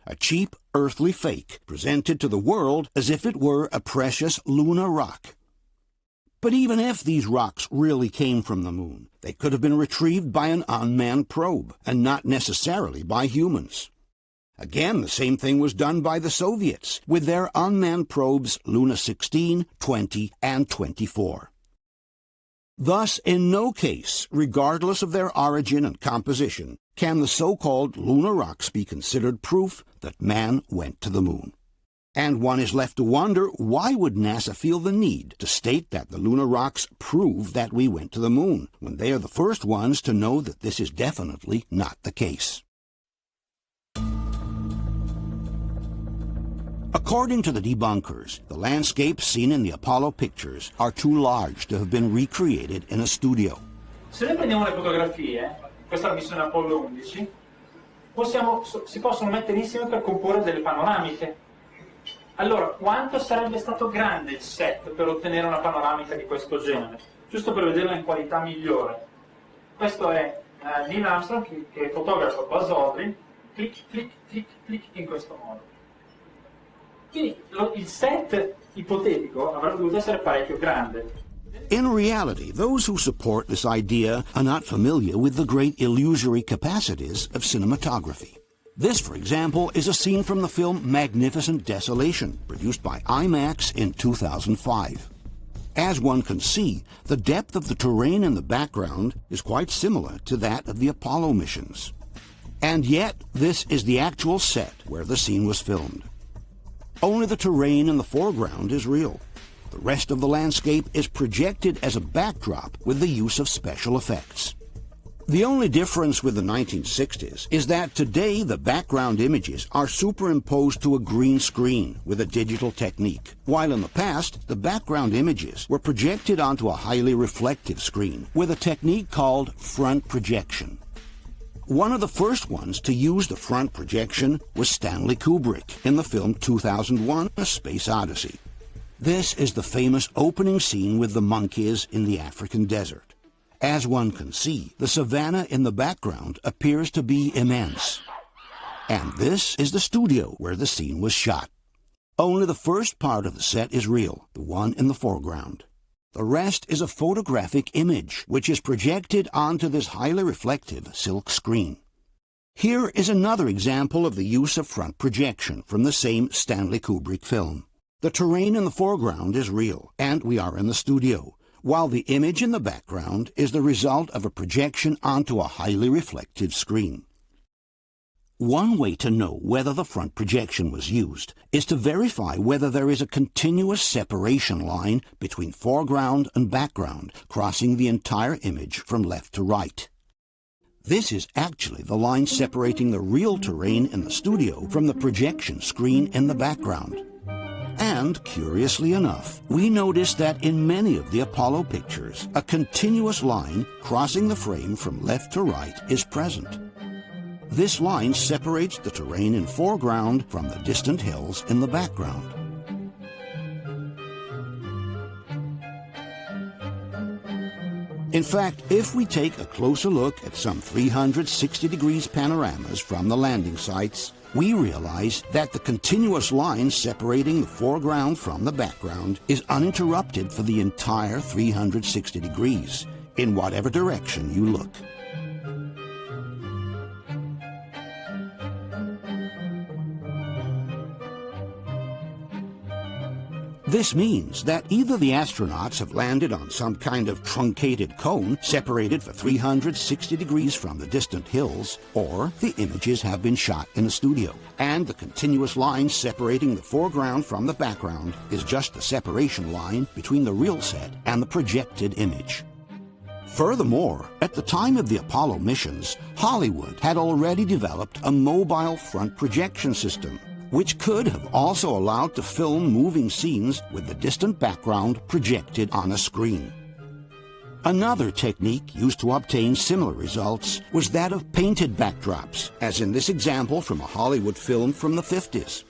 a cheap earthly fake presented to the world as if it were a precious lunar rock. But even if these rocks really came from the moon, they could have been retrieved by an unmanned probe, and not necessarily by humans. Again, the same thing was done by the Soviets with their unmanned probes Luna 16, 20, and 24. Thus, in no case, regardless of their origin and composition, can the so-called lunar rocks be considered proof that man went to the moon. And one is left to wonder, why would NASA feel the need to state that the lunar rocks prove that we went to the moon, when they are the first ones to know that this is definitely not the case? According to the debunkers, the landscapes seen in the Apollo pictures are too large to have been recreated in a studio. Se noi prendiamo le fotografie, questa è la missione Apollo 11, si possono mettere insieme per comporre delle panoramiche. Allora, quanto sarebbe stato grande il set per ottenere una panoramica di questo genere? Giusto per vederla in qualità migliore. Questo è Neil Armstrong che fotografa Buzz Aldrin, clic, clic, clic, clic, in questo modo. Quindi il set ipotetico avrebbe dovuto essere parecchio grande. In reality, those who support this idea are not familiar with the great illusory capacities of cinematography. This, for example, is a scene from the film Magnificent Desolation, produced by IMAX in 2005. As one can see, the depth of the terrain in the background is quite similar to that of the Apollo missions. And yet, this is the actual set where the scene was filmed. Only the terrain in the foreground is real. The rest of the landscape is projected as a backdrop with the use of special effects. The only difference with the 1960s is that today the background images are superimposed to a green screen with a digital technique, while in the past the background images were projected onto a highly reflective screen with a technique called front projection. One of the first ones to use the front projection was Stanley Kubrick in the film 2001: A Space Odyssey. This is the famous opening scene with the monkeys in the African desert. As one can see, the savanna in the background appears to be immense. And this is the studio where the scene was shot. Only the first part of the set is real, the one in the foreground. The rest is a photographic image, which is projected onto this highly reflective silk screen. Here is another example of the use of front projection from the same Stanley Kubrick film. The terrain in the foreground is real, and we are in the studio, while the image in the background is the result of a projection onto a highly reflective screen. One way to know whether the front projection was used is to verify whether there is a continuous separation line between foreground and background crossing the entire image from left to right. This is actually the line separating the real terrain in the studio from the projection screen in the background. And, curiously enough, we notice that in many of the Apollo pictures, a continuous line crossing the frame from left to right is present. This line separates the terrain in foreground from the distant hills in the background. In fact, if we take a closer look at some 360 degrees panoramas from the landing sites, we realize that the continuous line separating the foreground from the background is uninterrupted for the entire 360 degrees, in whatever direction you look. This means that either the astronauts have landed on some kind of truncated cone separated for 360 degrees from the distant hills, or the images have been shot in a studio, and the continuous line separating the foreground from the background is just the separation line between the real set and the projected image. Furthermore, at the time of the Apollo missions, Hollywood had already developed a mobile front projection system, which could have also allowed to film moving scenes with the distant background projected on a screen. Another technique used to obtain similar results was that of painted backdrops, as in this example from a Hollywood film from the 50s.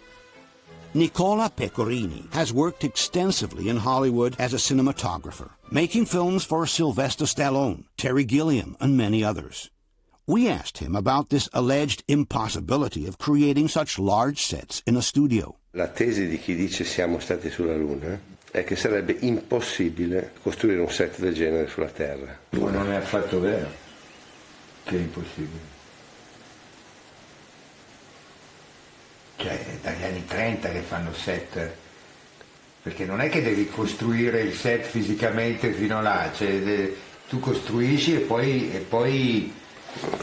Nicola Pecorini has worked extensively in Hollywood as a cinematographer, making films for Sylvester Stallone, Terry Gilliam, and many others. We asked him about this alleged impossibility of creating such large sets in a studio. La tesi di chi dice siamo stati sulla Luna è che sarebbe impossibile costruire un set del genere sulla Terra. Ma non è affatto vero che è impossibile. Cioè, è dagli anni 30 che fanno set, perché non è che devi costruire il set fisicamente fino là, cioè, tu costruisci e poi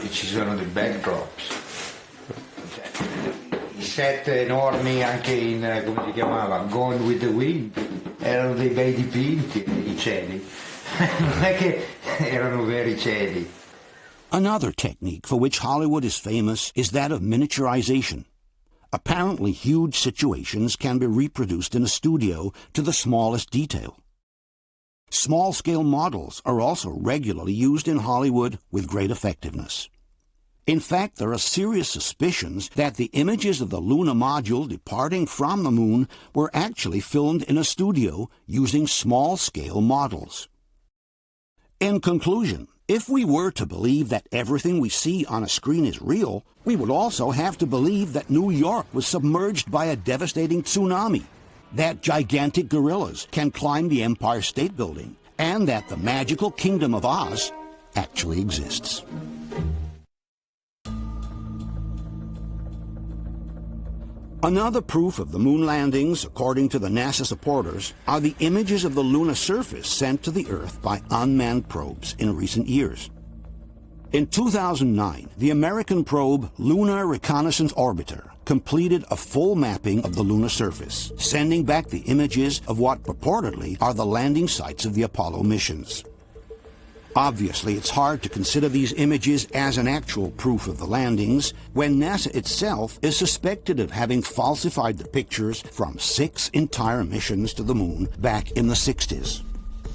ci sono dei backdrops, cioè, i set enormi anche in, come si chiamava, Gone with the Wind, erano dei bei dipinti, i cieli, non è che erano veri cieli. Another technique for which Hollywood is famous is that of miniaturization. Apparently huge situations can be reproduced in a studio to the smallest detail. Small-scale models are also regularly used in Hollywood with great effectiveness. In fact, there are serious suspicions that the images of the lunar module departing from the moon were actually filmed in a studio using small-scale models. In conclusion, if we were to believe that everything we see on a screen is real, we would also have to believe that New York was submerged by a devastating tsunami, that gigantic gorillas can climb the Empire State Building, and that the magical Kingdom of Oz actually exists. Another proof of the moon landings, according to the NASA supporters, are the images of the lunar surface sent to the Earth by unmanned probes in recent years. In 2009, the American probe Lunar Reconnaissance Orbiter completed a full mapping of the lunar surface, sending back the images of what purportedly are the landing sites of the Apollo missions. Obviously, it's hard to consider these images as an actual proof of the landings when NASA itself is suspected of having falsified the pictures from 6 entire missions to the moon back in the 60s.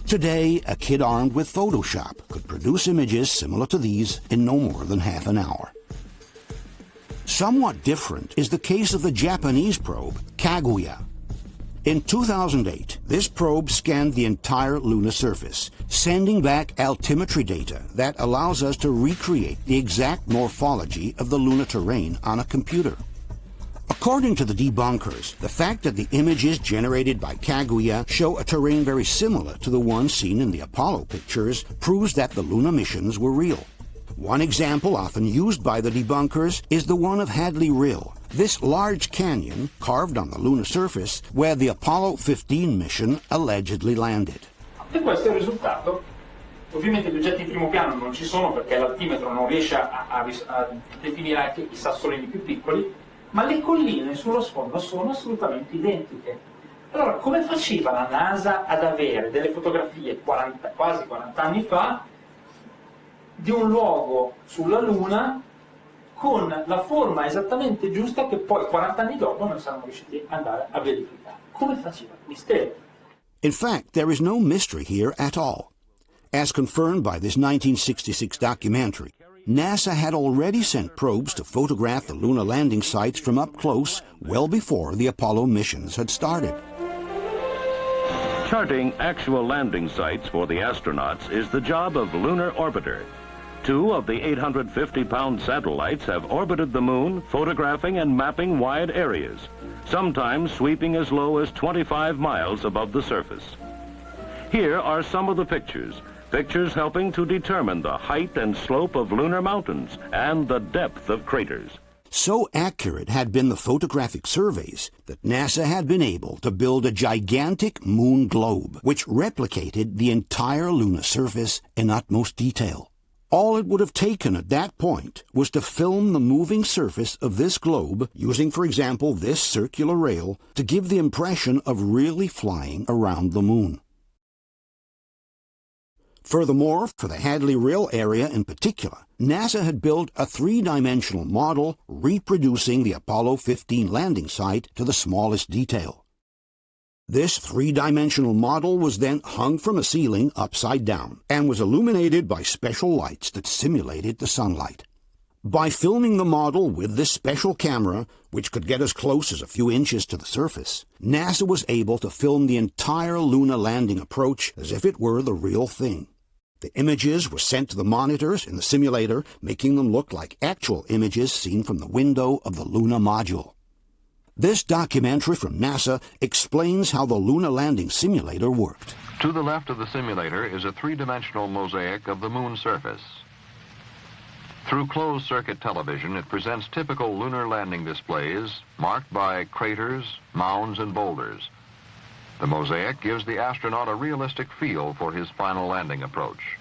Today, a kid armed with Photoshop could produce images similar to these in no more than half an hour. Somewhat different is the case of the Japanese probe, Kaguya. In 2008, this probe scanned the entire lunar surface, sending back altimetry data that allows us to recreate the exact morphology of the lunar terrain on a computer. According to the debunkers, the fact that the images generated by Kaguya show a terrain very similar to the one seen in the Apollo pictures proves that the lunar missions were real. One example often used by the debunkers is the one of Hadley Rill, this large canyon carved on the lunar surface where the Apollo 15 mission allegedly landed. E questo è il risultato. Ovviamente gli oggetti in primo piano non ci sono perché l'altimetro non riesce a definire anche i sassolini più piccoli, ma le colline sullo sfondo sono assolutamente identiche. Allora, come faceva la NASA ad avere delle fotografie quasi 40 anni fa di un luogo sulla Luna con la forma esattamente giusta che poi 40 anni dopo noi siamo riusciti ad andare a verificare? Come faceva? Mistero. In fact, there is no mystery here at all. As confirmed by this 1966 documentary, NASA had already sent probes to photograph the lunar landing sites from up close well before the Apollo missions had started. Charting actual landing sites for the astronauts is the job of Lunar Orbiter. 2 of the 850-pound satellites have orbited the moon, photographing and mapping wide areas, sometimes sweeping as low as 25 miles above the surface. Here are some of the pictures helping to determine the height and slope of lunar mountains and the depth of craters. So accurate had been the photographic surveys that NASA had been able to build a gigantic moon globe which replicated the entire lunar surface in utmost detail. All it would have taken at that point was to film the moving surface of this globe using, for example, this circular rail to give the impression of really flying around the moon. Furthermore, for the Hadley Rail area in particular, NASA had built a three-dimensional model reproducing the Apollo 15 landing site to the smallest detail. This three-dimensional model was then hung from a ceiling upside down and was illuminated by special lights that simulated the sunlight. By filming the model with this special camera, which could get as close as a few inches to the surface, NASA was able to film the entire lunar landing approach as if it were the real thing. The images were sent to the monitors in the simulator, making them look like actual images seen from the window of the lunar module. This documentary from NASA explains how the lunar landing simulator worked. To the left of the simulator is a three-dimensional mosaic of the moon surface. Through closed-circuit television, it presents typical lunar landing displays marked by craters, mounds, and boulders. The mosaic gives the astronaut a realistic feel for his final landing approach.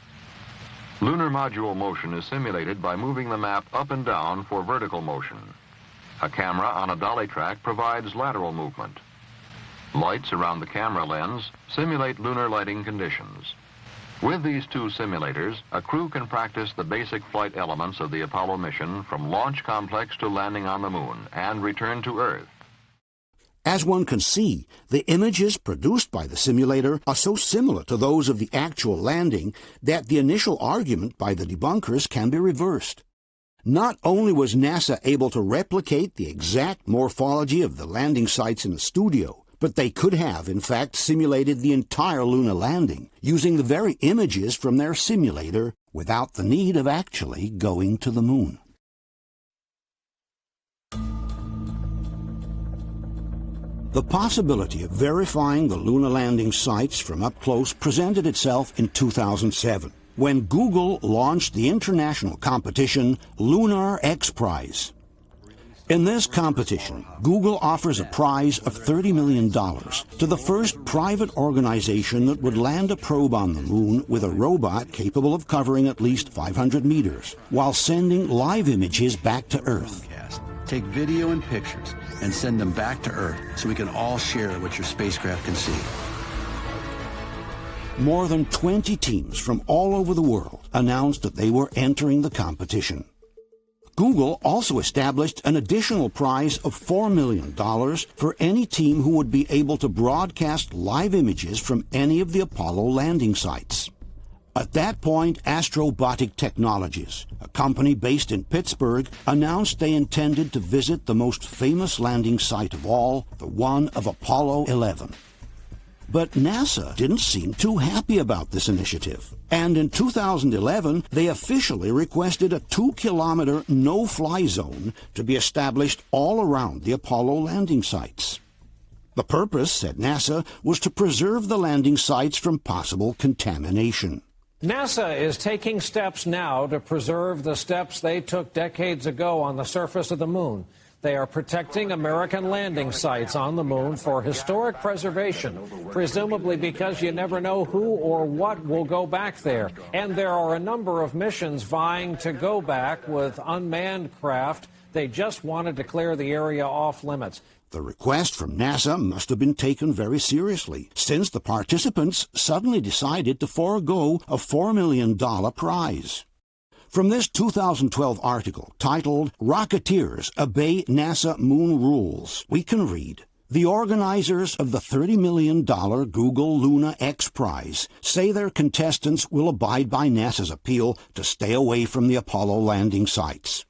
Lunar module motion is simulated by moving the map up and down for vertical motion. A camera on a dolly track provides lateral movement. Lights around the camera lens simulate lunar lighting conditions. With these two simulators, a crew can practice the basic flight elements of the Apollo mission from launch complex to landing on the moon and return to Earth. As one can see, the images produced by the simulator are so similar to those of the actual landing that the initial argument by the debunkers can be reversed. Not only was NASA able to replicate the exact morphology of the landing sites in the studio, but they could have, in fact, simulated the entire lunar landing using the very images from their simulator without the need of actually going to the moon. The possibility of verifying the lunar landing sites from up close presented itself in 2007, when Google launched the international competition Lunar X Prize. In this competition, Google offers a prize of $30 million to the first private organization that would land a probe on the moon with a robot capable of covering at least 500 meters, while sending live images back to Earth. Take video and pictures and send them back to Earth so we can all share what your spacecraft can see. More than 20 teams from all over the world announced that they were entering the competition. Google also established an additional prize of $4 million for any team who would be able to broadcast live images from any of the Apollo landing sites. At that point, Astrobotic Technologies, a company based in Pittsburgh, announced they intended to visit the most famous landing site of all, the one of Apollo 11. But NASA didn't seem too happy about this initiative, and in 2011 they officially requested a 2-kilometer no-fly zone to be established all around the Apollo landing sites. The purpose, said NASA, was to preserve the landing sites from possible contamination. NASA is taking steps now to preserve the steps they took decades ago on the surface of the moon. They are protecting American landing sites on the moon for historic preservation, presumably because you never know who or what will go back there. And there are a number of missions vying to go back with unmanned craft. They just wanted to clear the area off limits. The request from NASA must have been taken very seriously, since the participants suddenly decided to forego a $4 million prize. From this 2012 article titled "Rocketeers Obey NASA Moon Rules," we can read, "The organizers of the $30 million Google Lunar X Prize say their contestants will abide by NASA's appeal to stay away from the Apollo landing sites."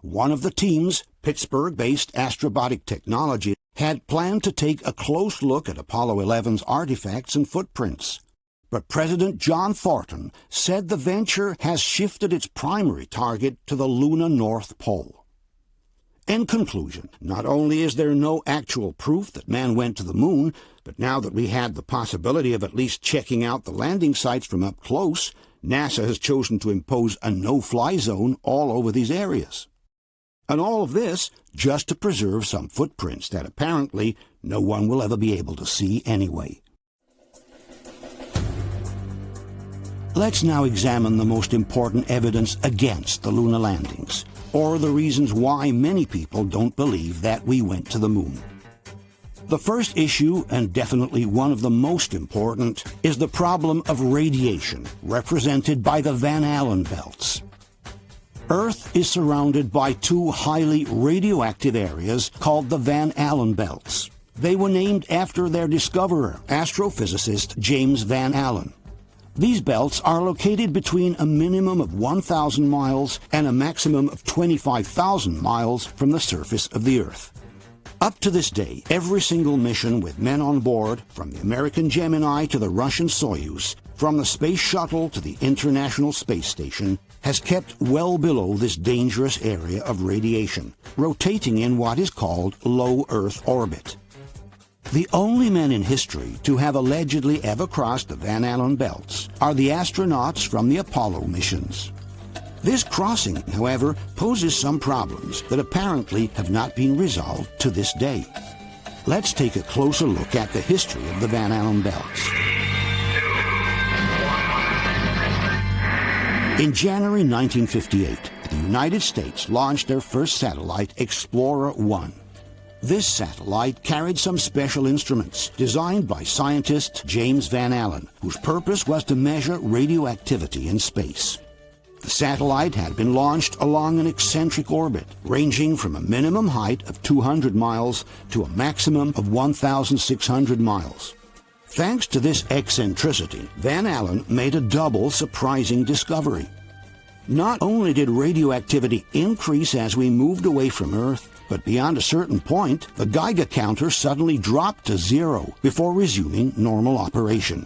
One of the teams, Pittsburgh-based Astrobotic Technology, had planned to take a close look at Apollo 11's artifacts and footprints. But President John Thornton said the venture has shifted its primary target to the lunar North Pole. In conclusion, not only is there no actual proof that man went to the moon, but now that we had the possibility of at least checking out the landing sites from up close, NASA has chosen to impose a no-fly zone all over these areas. And all of this just to preserve some footprints that apparently no one will ever be able to see anyway. Let's now examine the most important evidence against the lunar landings, or the reasons why many people don't believe that we went to the moon. The first issue, and definitely one of the most important, is the problem of radiation, represented by the Van Allen belts. Earth is surrounded by two highly radioactive areas called the Van Allen belts. They were named after their discoverer, astrophysicist James Van Allen. These belts are located between a minimum of 1,000 miles and a maximum of 25,000 miles from the surface of the Earth. Up to this day, every single mission with men on board, from the American Gemini to the Russian Soyuz, from the Space Shuttle to the International Space Station, has kept well below this dangerous area of radiation, rotating in what is called low Earth orbit. The only men in history to have allegedly ever crossed the Van Allen belts are the astronauts from the Apollo missions. This crossing, however, poses some problems that apparently have not been resolved to this day. Let's take a closer look at the history of the Van Allen belts. In January 1958, the United States launched their first satellite, Explorer 1. This satellite carried some special instruments designed by scientist James Van Allen, whose purpose was to measure radioactivity in space. The satellite had been launched along an eccentric orbit, ranging from a minimum height of 200 miles to a maximum of 1,600 miles. Thanks to this eccentricity, Van Allen made a double surprising discovery. Not only did radioactivity increase as we moved away from Earth, but beyond a certain point, the Geiger counter suddenly dropped to zero before resuming normal operation.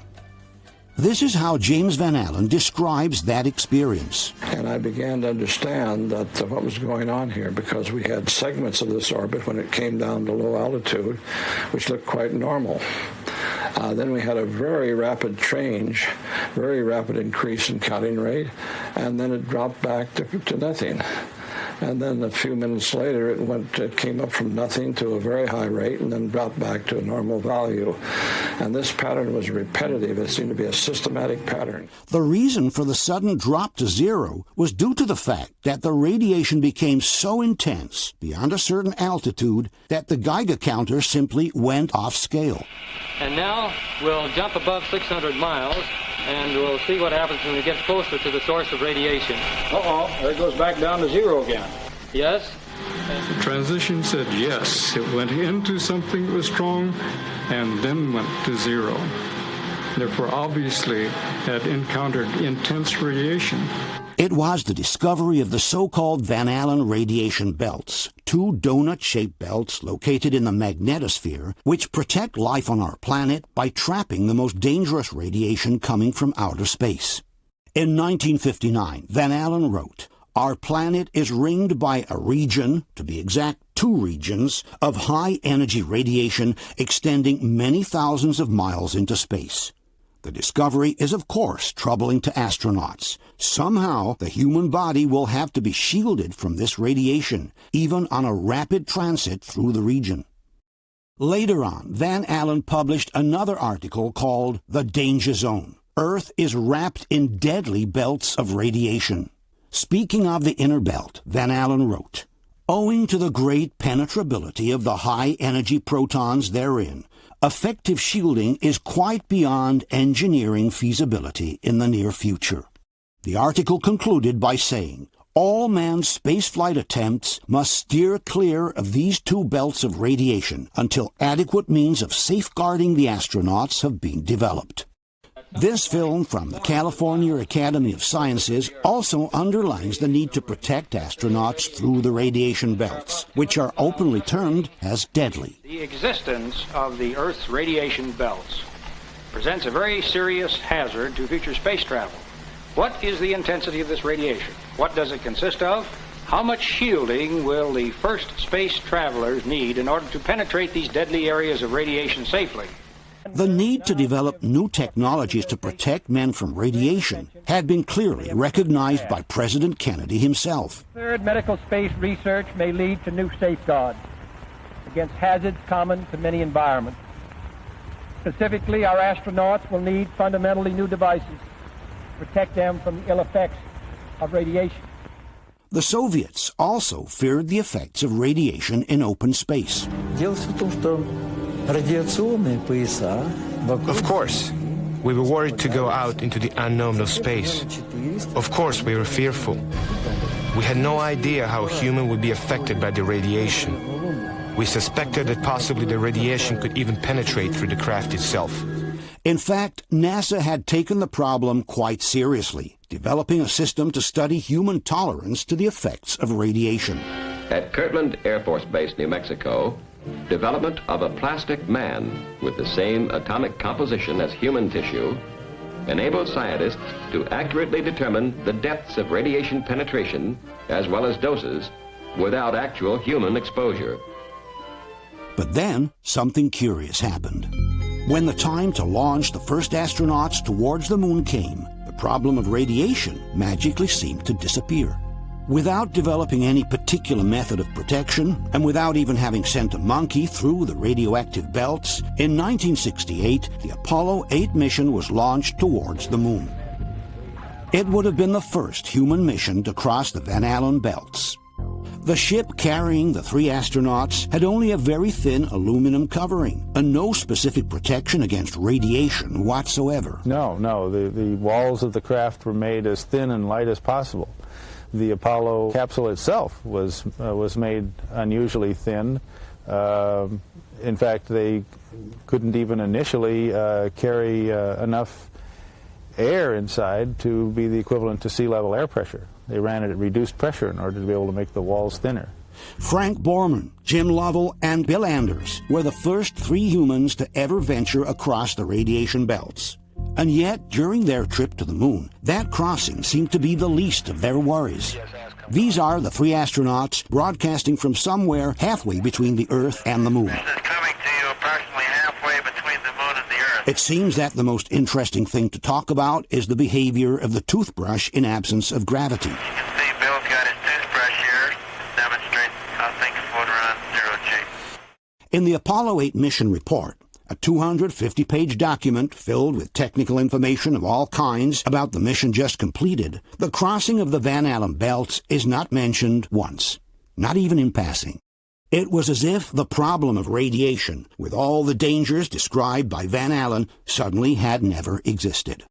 This is how James Van Allen describes that experience. And I began to understand that what was going on here, because we had segments of this orbit when it came down to low altitude, which looked quite normal. Then we had a very rapid change, very rapid increase in cutting rate, and then it dropped back to nothing. And then a few minutes later, it came up from nothing to a very high rate and then dropped back to a normal value. And this pattern was repetitive. It seemed to be a systematic pattern. The reason for the sudden drop to zero was due to the fact that the radiation became so intense beyond a certain altitude that the Geiger counter simply went off scale. And now we'll jump above 600 miles, and we'll see what happens when we get closer to the source of radiation. Uh-oh, there it goes back down to zero again. Yes? The transition said yes. It went into something that was strong and then went to zero. Therefore, obviously, had encountered intense radiation. It was the discovery of the so-called Van Allen radiation belts, two donut-shaped belts located in the magnetosphere, which protect life on our planet by trapping the most dangerous radiation coming from outer space. In 1959, Van Allen wrote, "Our planet is ringed by a region, to be exact, two regions, of high-energy radiation extending many thousands of miles into space. The discovery is, of course, troubling to astronauts. Somehow, the human body will have to be shielded from this radiation, even on a rapid transit through the region." Later on, Van Allen published another article called "The Danger Zone. Earth is wrapped in deadly belts of radiation." Speaking of the inner belt, Van Allen wrote, "Owing to the great penetrability of the high-energy protons therein, effective shielding is quite beyond engineering feasibility in the near future." The article concluded by saying, "All manned spaceflight attempts must steer clear of these two belts of radiation until adequate means of safeguarding the astronauts have been developed." This film from the California Academy of Sciences also underlines the need to protect astronauts through the radiation belts, which are openly termed as deadly. The existence of the Earth's radiation belts presents a very serious hazard to future space travel. What is the intensity of this radiation? What does it consist of? How much shielding will the first space travelers need in order to penetrate these deadly areas of radiation safely? The need to develop new technologies to protect men from radiation had been clearly recognized by President Kennedy himself. Third, medical space research may lead to new safeguards against hazards common to many environments. Specifically, our astronauts will need fundamentally new devices to protect them from the ill effects of radiation. The Soviets also feared the effects of radiation in open space. Of course, we were worried to go out into the unknown of space. Of course, we were fearful. We had no idea how a human would be affected by the radiation. We suspected that possibly the radiation could even penetrate through the craft itself. In fact, NASA had taken the problem quite seriously, developing a system to study human tolerance to the effects of radiation. At Kirtland Air Force Base, New Mexico, development of a plastic man with the same atomic composition as human tissue enabled scientists to accurately determine the depths of radiation penetration as well as doses without actual human exposure. But then something curious happened. When the time to launch the first astronauts towards the moon came, the problem of radiation magically seemed to disappear. Without developing any particular method of protection, and without even having sent a monkey through the radioactive belts, in 1968, the Apollo 8 mission was launched towards the moon. It would have been the first human mission to cross the Van Allen belts. The ship carrying the 3 astronauts had only a very thin aluminum covering and no specific protection against radiation whatsoever. No, the walls of the craft were made as thin and light as possible. The Apollo capsule itself was made unusually thin. In fact, they couldn't even initially carry enough air inside to be the equivalent to sea level air pressure. They ran it at reduced pressure in order to be able to make the walls thinner. Frank Borman, Jim Lovell, and Bill Anders were the first 3 humans to ever venture across the radiation belts. And yet, during their trip to the moon, that crossing seemed to be the least of their worries. These are the 3 astronauts broadcasting from somewhere halfway between the Earth and the moon. It seems that the most interesting thing to talk about is the behavior of the toothbrush in absence of gravity. You can see Bill's got his toothbrush here to demonstrate how things float around zero G. In the Apollo 8 mission report, a 250-page document filled with technical information of all kinds about the mission just completed, the crossing of the Van Allen belts is not mentioned once, not even in passing. It was as if the problem of radiation, with all the dangers described by Van Allen, suddenly had never existed.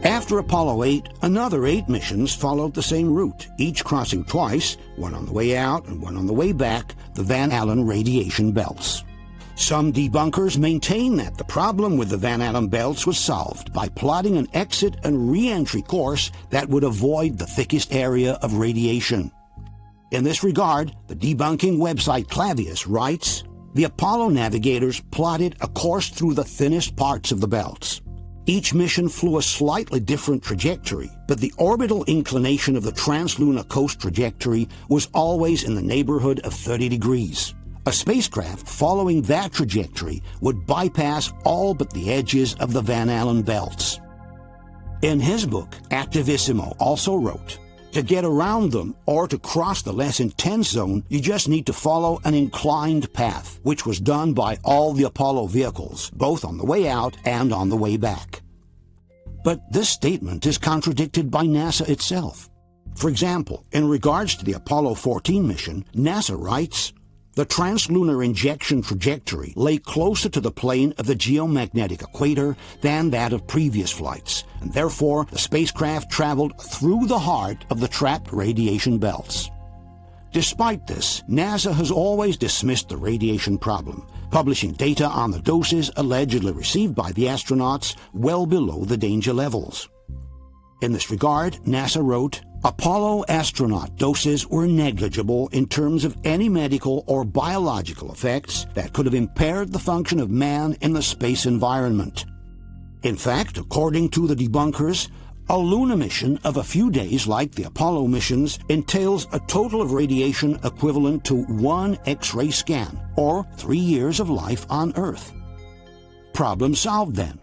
After Apollo 8, another 8 missions followed the same route, each crossing twice, one on the way out and one on the way back, the Van Allen radiation belts. Some debunkers maintain that the problem with the Van Allen belts was solved by plotting an exit and re-entry course that would avoid the thickest area of radiation. In this regard, the debunking website Clavius writes, the Apollo navigators plotted a course through the thinnest parts of the belts. Each mission flew a slightly different trajectory, but the orbital inclination of the translunar coast trajectory was always in the neighborhood of 30 degrees. A spacecraft following that trajectory would bypass all but the edges of the Van Allen belts. In his book, Activissimo also wrote, to get around them or to cross the less intense zone, you just need to follow an inclined path, which was done by all the Apollo vehicles, both on the way out and on the way back. But this statement is contradicted by NASA itself. For example, in regards to the Apollo 14 mission, NASA writes, the translunar injection trajectory lay closer to the plane of the geomagnetic equator than that of previous flights, and therefore the spacecraft traveled through the heart of the trapped radiation belts. Despite this, NASA has always dismissed the radiation problem, publishing data on the doses allegedly received by the astronauts well below the danger levels. In this regard, NASA wrote, Apollo astronaut doses were negligible in terms of any medical or biological effects that could have impaired the function of man in the space environment. In fact, according to the debunkers, a lunar mission of a few days like the Apollo missions entails a total of radiation equivalent to 1 X-ray scan, or 3 years of life on Earth. Problem solved then.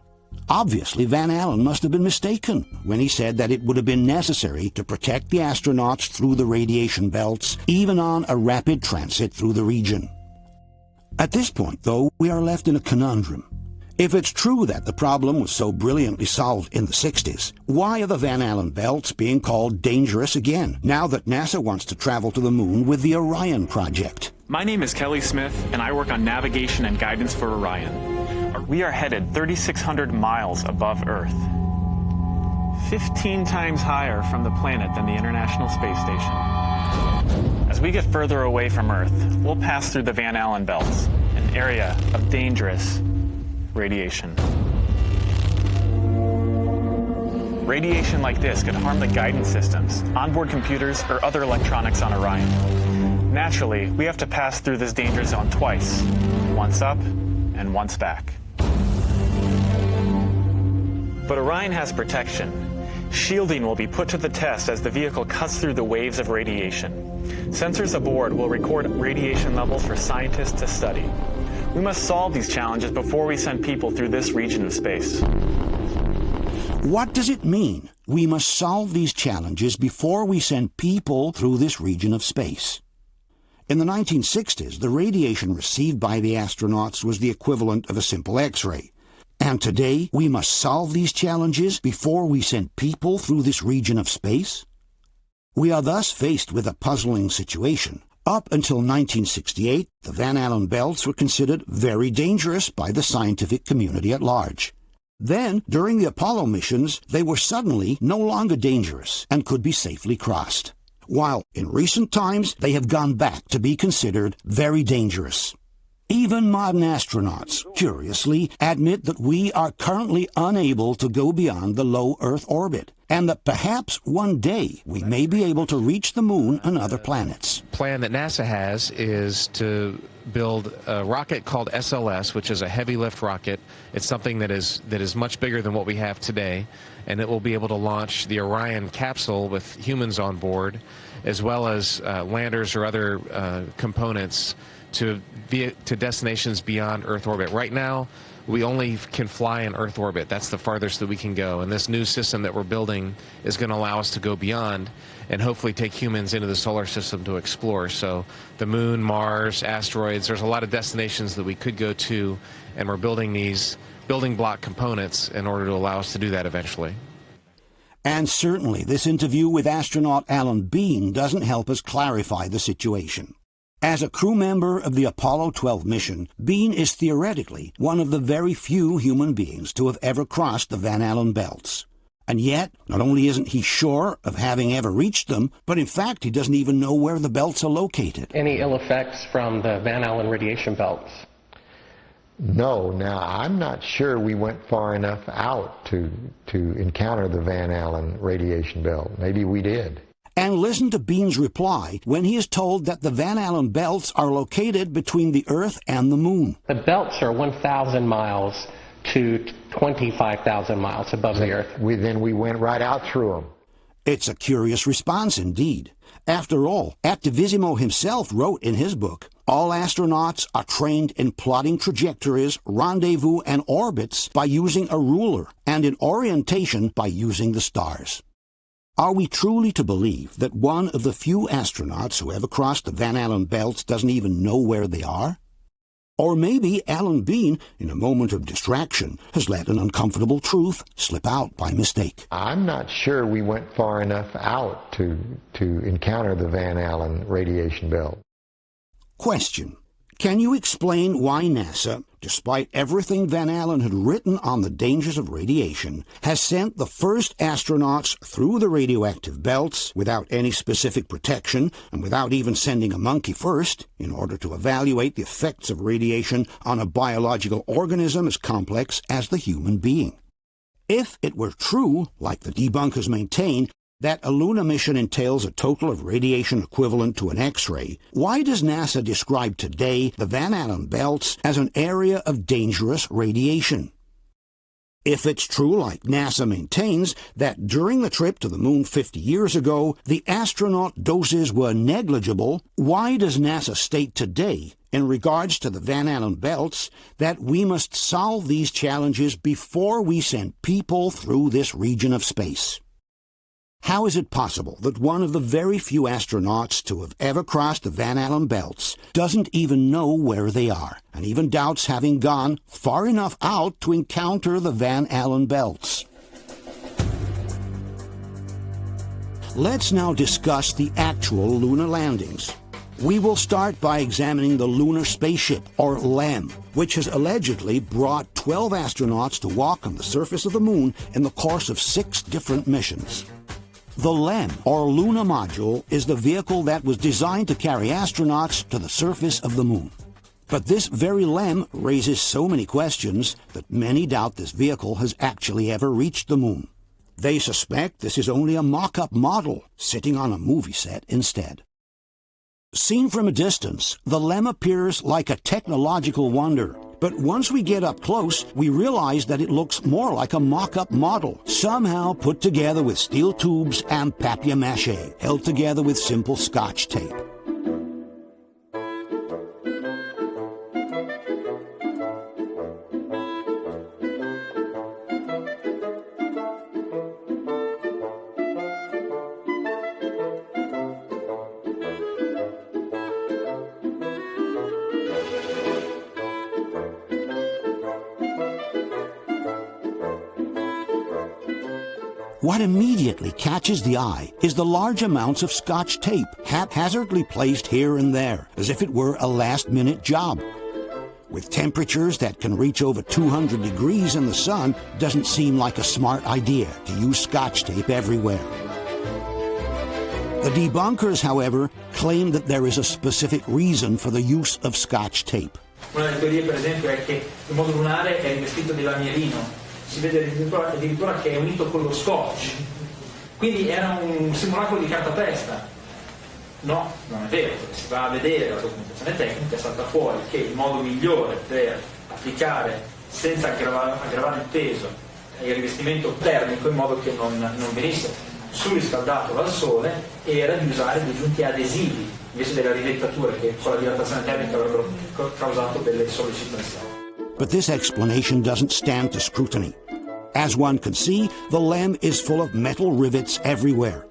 Obviously, Van Allen must have been mistaken when he said that it would have been necessary to protect the astronauts through the radiation belts, even on a rapid transit through the region. At this point, though, we are left in a conundrum. If it's true that the problem was so brilliantly solved in the 60s, why are the Van Allen belts being called dangerous again, now that NASA wants to travel to the moon with the Orion project? My name is Kelly Smith, and I work on navigation and guidance for Orion. We are headed 3,600 miles above Earth, 15 times higher from the planet than the International Space Station. As we get further away from Earth, we'll pass through the Van Allen belts, an area of dangerous radiation. Radiation like this could harm the guidance systems, onboard computers, or other electronics on Orion. Naturally, we have to pass through this danger zone twice, once up and once back. But Orion has protection. Shielding will be put to the test as the vehicle cuts through the waves of radiation. Sensors aboard will record radiation levels for scientists to study. We must solve these challenges before we send people through this region of space. What does it mean, we must solve these challenges before we send people through this region of space? In the 1960s, the radiation received by the astronauts was the equivalent of a simple X-ray. And today, we must solve these challenges before we send people through this region of space? We are thus faced with a puzzling situation. Up until 1968, the Van Allen belts were considered very dangerous by the scientific community at large. Then, during the Apollo missions, they were suddenly no longer dangerous and could be safely crossed. While in recent times, they have gone back to be considered very dangerous. Even modern astronauts, curiously, admit that we are currently unable to go beyond the low Earth orbit, and that perhaps one day we may be able to reach the moon and other planets. The plan that NASA has is to build a rocket called SLS, which is a heavy lift rocket. It's something that is much bigger than what we have today, and it will be able to launch the Orion capsule with humans on board, as well as landers or other components to destinations beyond Earth orbit. Right now, we only can fly in Earth orbit. That's the farthest that we can go. And this new system that we're building is going to allow us to go beyond and hopefully take humans into the solar system to explore. So the moon, Mars, asteroids, there's a lot of destinations that we could go to, and we're building these building block components in order to allow us to do that eventually. And certainly this interview with astronaut Alan Bean doesn't help us clarify the situation. As a crew member of the Apollo 12 mission, Bean is theoretically one of the very few human beings to have ever crossed the Van Allen belts. And yet, not only isn't he sure of having ever reached them, but in fact he doesn't even know where the belts are located. Any ill effects from the Van Allen radiation belts? No. Now, I'm not sure we went far enough out to encounter the Van Allen radiation belt. Maybe we did. And listen to Bean's reply when he is told that the Van Allen belts are located between the Earth and the Moon. The belts are 1,000 miles to 25,000 miles above the Earth. Then we went right out through them. It's a curious response indeed. After all, Activisimo himself wrote in his book, all astronauts are trained in plotting trajectories, rendezvous, and orbits by using a ruler, and in orientation by using the stars. Are we truly to believe that one of the few astronauts who ever crossed the Van Allen belts doesn't even know where they are? Or maybe Alan Bean, in a moment of distraction, has let an uncomfortable truth slip out by mistake. I'm not sure we went far enough out to encounter the Van Allen radiation belt. Question. Can you explain why NASA, despite everything Van Allen had written on the dangers of radiation, has sent the first astronauts through the radioactive belts without any specific protection and without even sending a monkey first in order to evaluate the effects of radiation on a biological organism as complex as the human being? If it were true, like the debunkers maintain, that a Luna mission entails a total of radiation equivalent to an X-ray, why does NASA describe today the Van Allen belts as an area of dangerous radiation? If it's true, like NASA maintains, that during the trip to the moon 50 years ago, the astronaut doses were negligible, why does NASA state today, in regards to the Van Allen belts, that we must solve these challenges before we send people through this region of space? How is it possible that one of the very few astronauts to have ever crossed the Van Allen belts doesn't even know where they are, and even doubts having gone far enough out to encounter the Van Allen belts? Let's now discuss the actual lunar landings. We will start by examining the Lunar Spaceship, or LEM, which has allegedly brought 12 astronauts to walk on the surface of the moon in the course of 6 different missions. The LEM, or Lunar Module, is the vehicle that was designed to carry astronauts to the surface of the moon. But this very LEM raises so many questions that many doubt this vehicle has actually ever reached the moon. They suspect this is only a mock-up model sitting on a movie set instead. Seen from a distance, the LEM appears like a technological wonder. But once we get up close, we realize that it looks more like a mock-up model, somehow put together with steel tubes and papier-mâché, held together with simple Scotch tape. What immediately catches the eye is the large amounts of Scotch tape haphazardly placed here and there, as if it were a last-minute job. With temperatures that can reach over 200 degrees in the sun, doesn't seem like a smart idea to use Scotch tape everywhere. The debunkers, however, claim that there is a specific reason for the use of Scotch tape. Una delle teorie, per esempio, è che il mondo lunare è rivestito di lamierino. Si vede addirittura che è unito con lo scotch, quindi era un simulacro di cartapesta. No, non è vero, si va a vedere la documentazione tecnica, salta fuori che il modo migliore per applicare senza aggravare il peso il rivestimento termico in modo che non venisse surriscaldato dal sole era di usare dei giunti adesivi invece della rivettatura che con la dilatazione termica avrebbero causato delle sollecitazioni. But this explanation doesn't stand to scrutiny. As one can see, the LEM is full of metal rivets everywhere.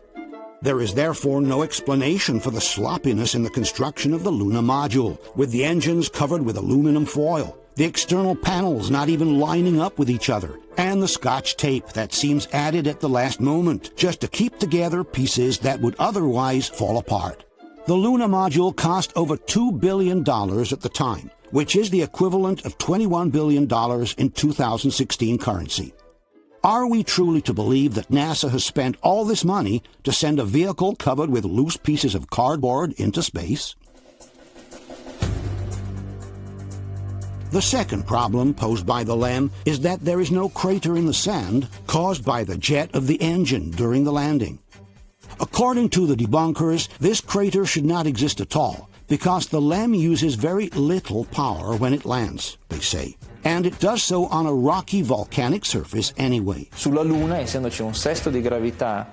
There is therefore no explanation for the sloppiness in the construction of the lunar module, with the engines covered with aluminum foil, the external panels not even lining up with each other, and the Scotch tape that seems added at the last moment, just to keep together pieces that would otherwise fall apart. The lunar module cost over $2 billion at the time, which is the equivalent of $21 billion in 2016 currency. Are we truly to believe that NASA has spent all this money to send a vehicle covered with loose pieces of cardboard into space? The second problem posed by the LEM is that there is no crater in the sand caused by the jet of the engine during the landing. According to the debunkers, this crater should not exist at all, because the LEM uses very little power when it lands, they say. And it does so on a rocky volcanic surface anyway. Sulla Luna, essendoci un sesto di gravità,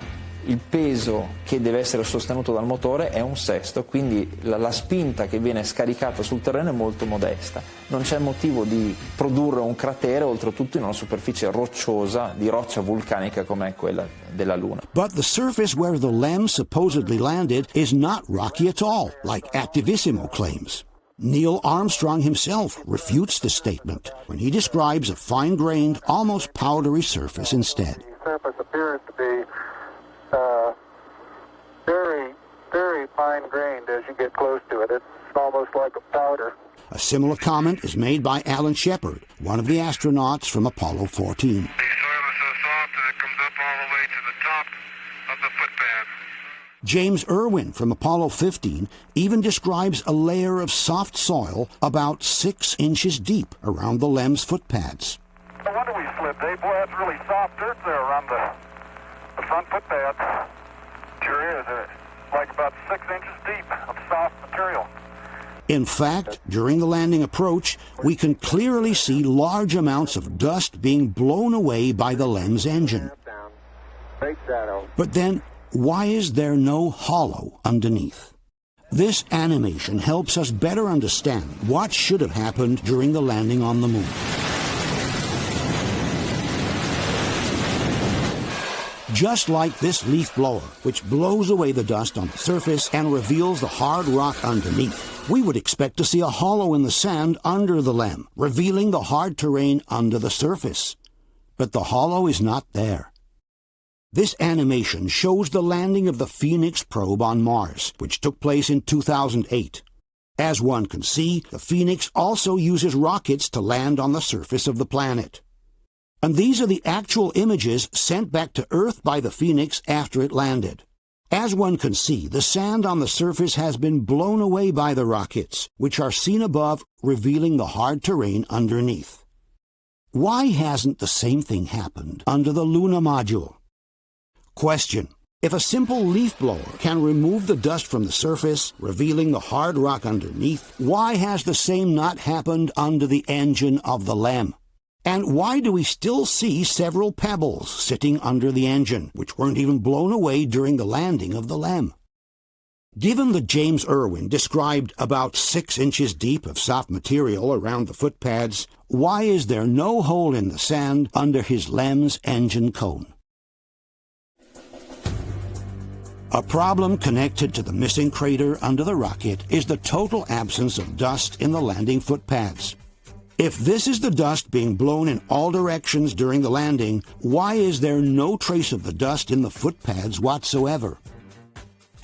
il peso che deve essere sostenuto dal motore è un sesto, quindi la spinta che viene scaricata sul terreno è molto modesta. Non c'è motivo di produrre un cratere, oltretutto in una superficie rocciosa, di roccia vulcanica come è quella della Luna. But the surface where the LEM supposedly landed is not rocky at all, like Activissimo claims. Neil Armstrong himself refutes this statement when he describes a fine-grained, almost powdery surface instead. The surface appears to be very, very fine-grained as you get close to it. It's almost like a powder. A similar comment is made by Alan Shepard, one of the astronauts from Apollo 14. James Irwin from Apollo 15 even describes a layer of soft soil about 6 inches deep around the LEM's footpads. No wonder we slipped, eh? Boy, that's really soft dirt there around the front footpads. Sure is. Like about 6 inches deep of soft material. In fact, during the landing approach, we can clearly see large amounts of dust being blown away by the LEM's engine. But then, why is there no hollow underneath? This animation helps us better understand what should have happened during the landing on the moon. Just like this leaf blower, which blows away the dust on the surface and reveals the hard rock underneath, we would expect to see a hollow in the sand under the LEM, revealing the hard terrain under the surface. But the hollow is not there. This animation shows the landing of the Phoenix probe on Mars, which took place in 2008. As one can see, the Phoenix also uses rockets to land on the surface of the planet. And these are the actual images sent back to Earth by the Phoenix after it landed. As one can see, the sand on the surface has been blown away by the rockets, which are seen above, revealing the hard terrain underneath. Why hasn't the same thing happened under the Luna module? Question: if a simple leaf blower can remove the dust from the surface, revealing the hard rock underneath, why has the same not happened under the engine of the LEM? And why do we still see several pebbles sitting under the engine, which weren't even blown away during the landing of the LEM? Given that James Irwin described about 6 inches deep of soft material around the footpads, why is there no hole in the sand under his LEM's engine cone? A problem connected to the missing crater under the rocket is the total absence of dust in the landing footpads. If this is the dust being blown in all directions during the landing, why is there no trace of the dust in the footpads whatsoever?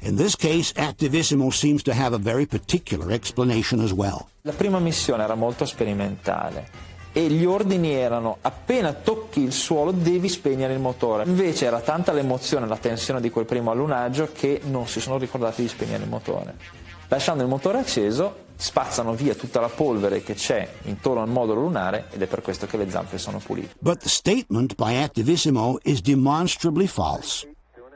In this case, Activissimo seems to have a very particular explanation as well. La prima missione era molto sperimentale e gli ordini erano: appena tocchi il suolo devi spegnere il motore. Invece era tanta l'emozione e la tensione di quel primo allunaggio che non si sono ricordati di spegnere il motore. Lasciando il motore acceso, spazzano via tutta la polvere che c'è intorno al modulo lunare ed è per questo che le zampe sono pulite. But the statement by Activissimo is demonstrably false.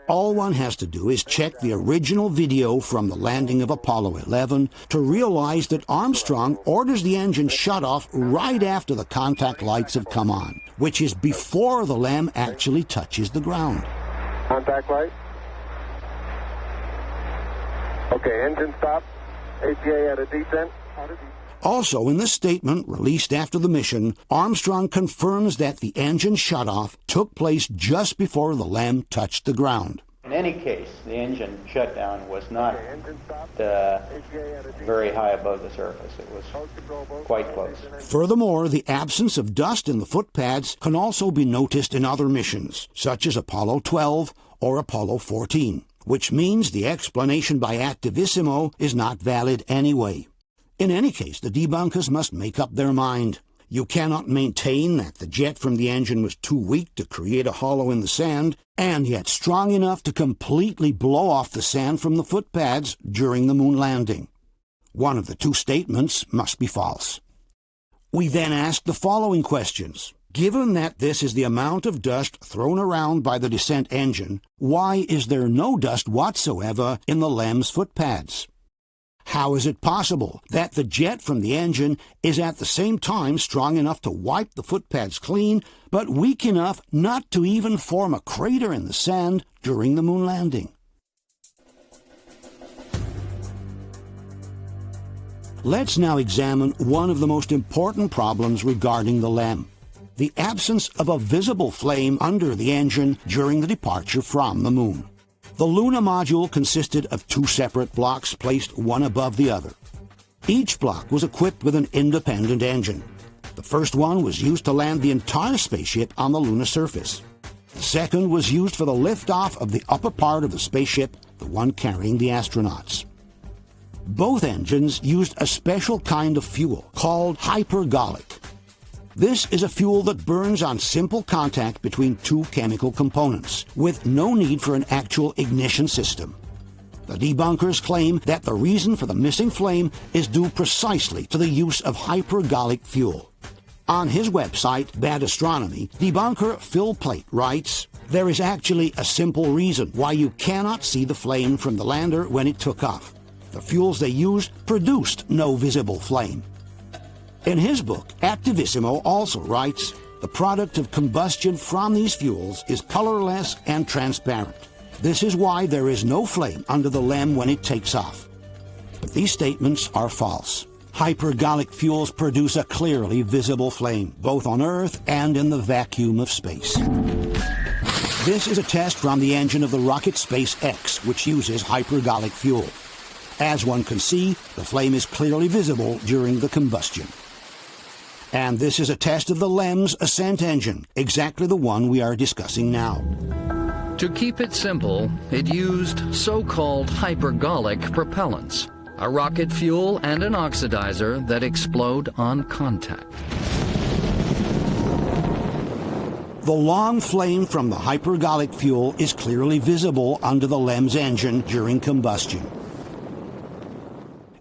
All one has to do is check the original video from the landing of Apollo 11 to realize that Armstrong orders the engine shut off right after the contact lights have come on, which is before the LEM actually touches the ground. Contact light. Okay, engine stop. APA at a descent. Also, in the statement released after the mission, Armstrong confirms that the engine shutoff took place just before the LEM touched the ground. In any case, the engine shutdown was not very high above the surface. It was quite close. Furthermore, the absence of dust in the footpads can also be noticed in other missions, such as Apollo 12 or Apollo 14, which means the explanation by Activissimo is not valid anyway. In any case, the debunkers must make up their mind. You cannot maintain that the jet from the engine was too weak to create a hollow in the sand, and yet strong enough to completely blow off the sand from the footpads during the moon landing. One of the two statements must be false. We then ask the following questions. Given that this is the amount of dust thrown around by the descent engine, why is there no dust whatsoever in the LEM's footpads? How is it possible that the jet from the engine is at the same time strong enough to wipe the footpads clean, but weak enough not to even form a crater in the sand during the moon landing? Let's now examine one of the most important problems regarding the LEM: the absence of a visible flame under the engine during the departure from the moon. The Luna module consisted of 2 separate blocks placed one above the other. Each block was equipped with an independent engine. The first one was used to land the entire spaceship on the lunar surface. The second was used for the liftoff of the upper part of the spaceship, the one carrying the astronauts. Both engines used a special kind of fuel called hypergolic. This is a fuel that burns on simple contact between 2 chemical components, with no need for an actual ignition system. The debunkers claim that the reason for the missing flame is due precisely to the use of hypergolic fuel. On his website, Bad Astronomy, debunker Phil Plait writes, "There is actually a simple reason why you cannot see the flame from the lander when it took off. the fuels they used produced no visible flame. In his book, Attivissimo also writes, the product of combustion from these fuels is colorless and transparent. This is why there is no flame under the LEM when it takes off. But these statements are false. Hypergolic fuels produce a clearly visible flame, both on Earth and in the vacuum of space. This is a test from the engine of the rocket SpaceX, which uses hypergolic fuel. As one can see, the flame is clearly visible during the combustion. And this is a test of the LEM's ascent engine, exactly the one we are discussing now. To keep it simple, it used so-called hypergolic propellants, a rocket fuel and an oxidizer that explode on contact. The long flame from the hypergolic fuel is clearly visible under the LEM's engine during combustion.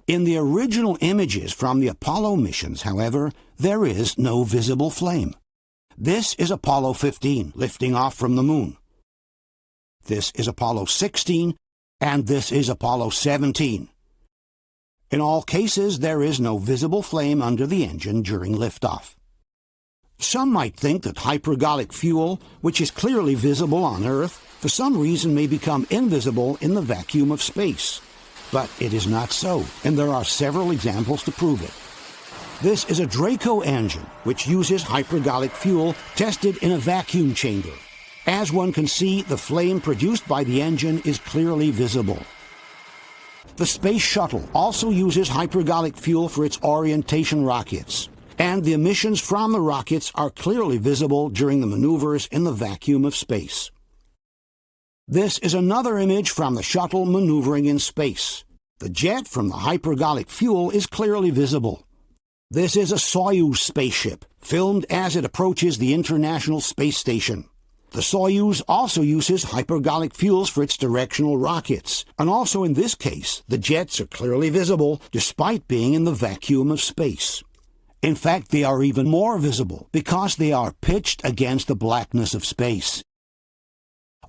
In the original images from the Apollo missions, however, there is no visible flame. This is Apollo 15, lifting off from the moon. This is Apollo 16, and this is Apollo 17. In all cases, there is no visible flame under the engine during liftoff. Some might think that hypergolic fuel, which is clearly visible on Earth, for some reason may become invisible in the vacuum of space. But it is not so, and there are several examples to prove it. This is a Draco engine, which uses hypergolic fuel tested in a vacuum chamber. As one can see, the flame produced by the engine is clearly visible. The Space Shuttle also uses hypergolic fuel for its orientation rockets, and the emissions from the rockets are clearly visible during the maneuvers in the vacuum of space. This is another image from the shuttle maneuvering in space. The jet from the hypergolic fuel is clearly visible. This is a Soyuz spaceship, filmed as it approaches the International Space Station. The Soyuz also uses hypergolic fuels for its directional rockets, and also in this case, the jets are clearly visible despite being in the vacuum of space. In fact, they are even more visible because they are pitched against the blackness of space.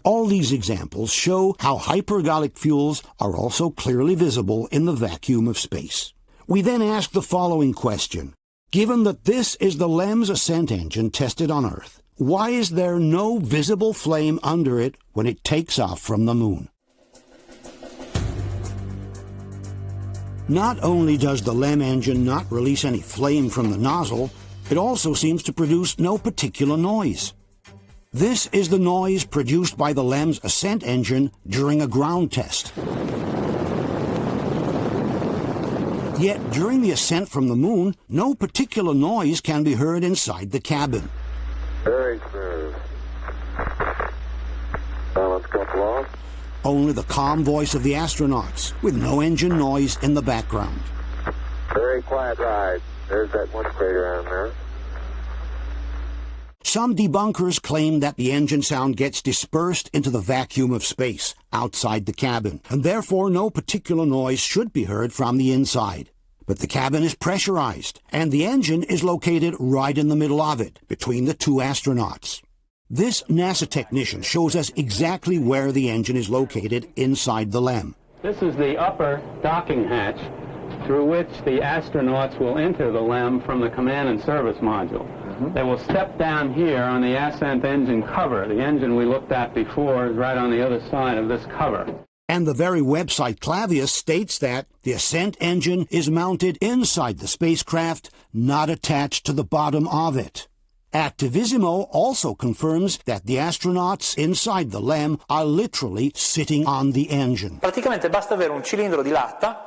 All these examples show how hypergolic fuels are also clearly visible in the vacuum of space. We then ask the following question. Given that this is the LEM's ascent engine tested on Earth, why is there no visible flame under it when it takes off from the moon? Not only does the LEM engine not release any flame from the nozzle, it also seems to produce no particular noise. This is the noise produced by the LEM's ascent engine during a ground test. Yet during the ascent from the moon, no particular noise can be heard inside the cabin. Very smooth. Balance couple off. Only the calm voice of the astronauts, with no engine noise in the background. Very quiet ride. There's that one crater on there. Some debunkers claim that the engine sound gets dispersed into the vacuum of space outside the cabin, and therefore no particular noise should be heard from the inside. But the cabin is pressurized, and the engine is located right in the middle of it, between the two astronauts. This NASA technician shows us exactly where the engine is located inside the LEM. This is the upper docking hatch through which the astronauts will enter the LEM from the command and service module. They will step down here on the ascent engine cover. The engine we looked at before is right on the other side of this cover. And the very website Clavius states that the ascent engine is mounted inside the spacecraft, not attached to the bottom of it. Attivissimo also confirms that the astronauts inside the LEM are literally sitting on the engine. Praticamente basta avere un cilindro di latta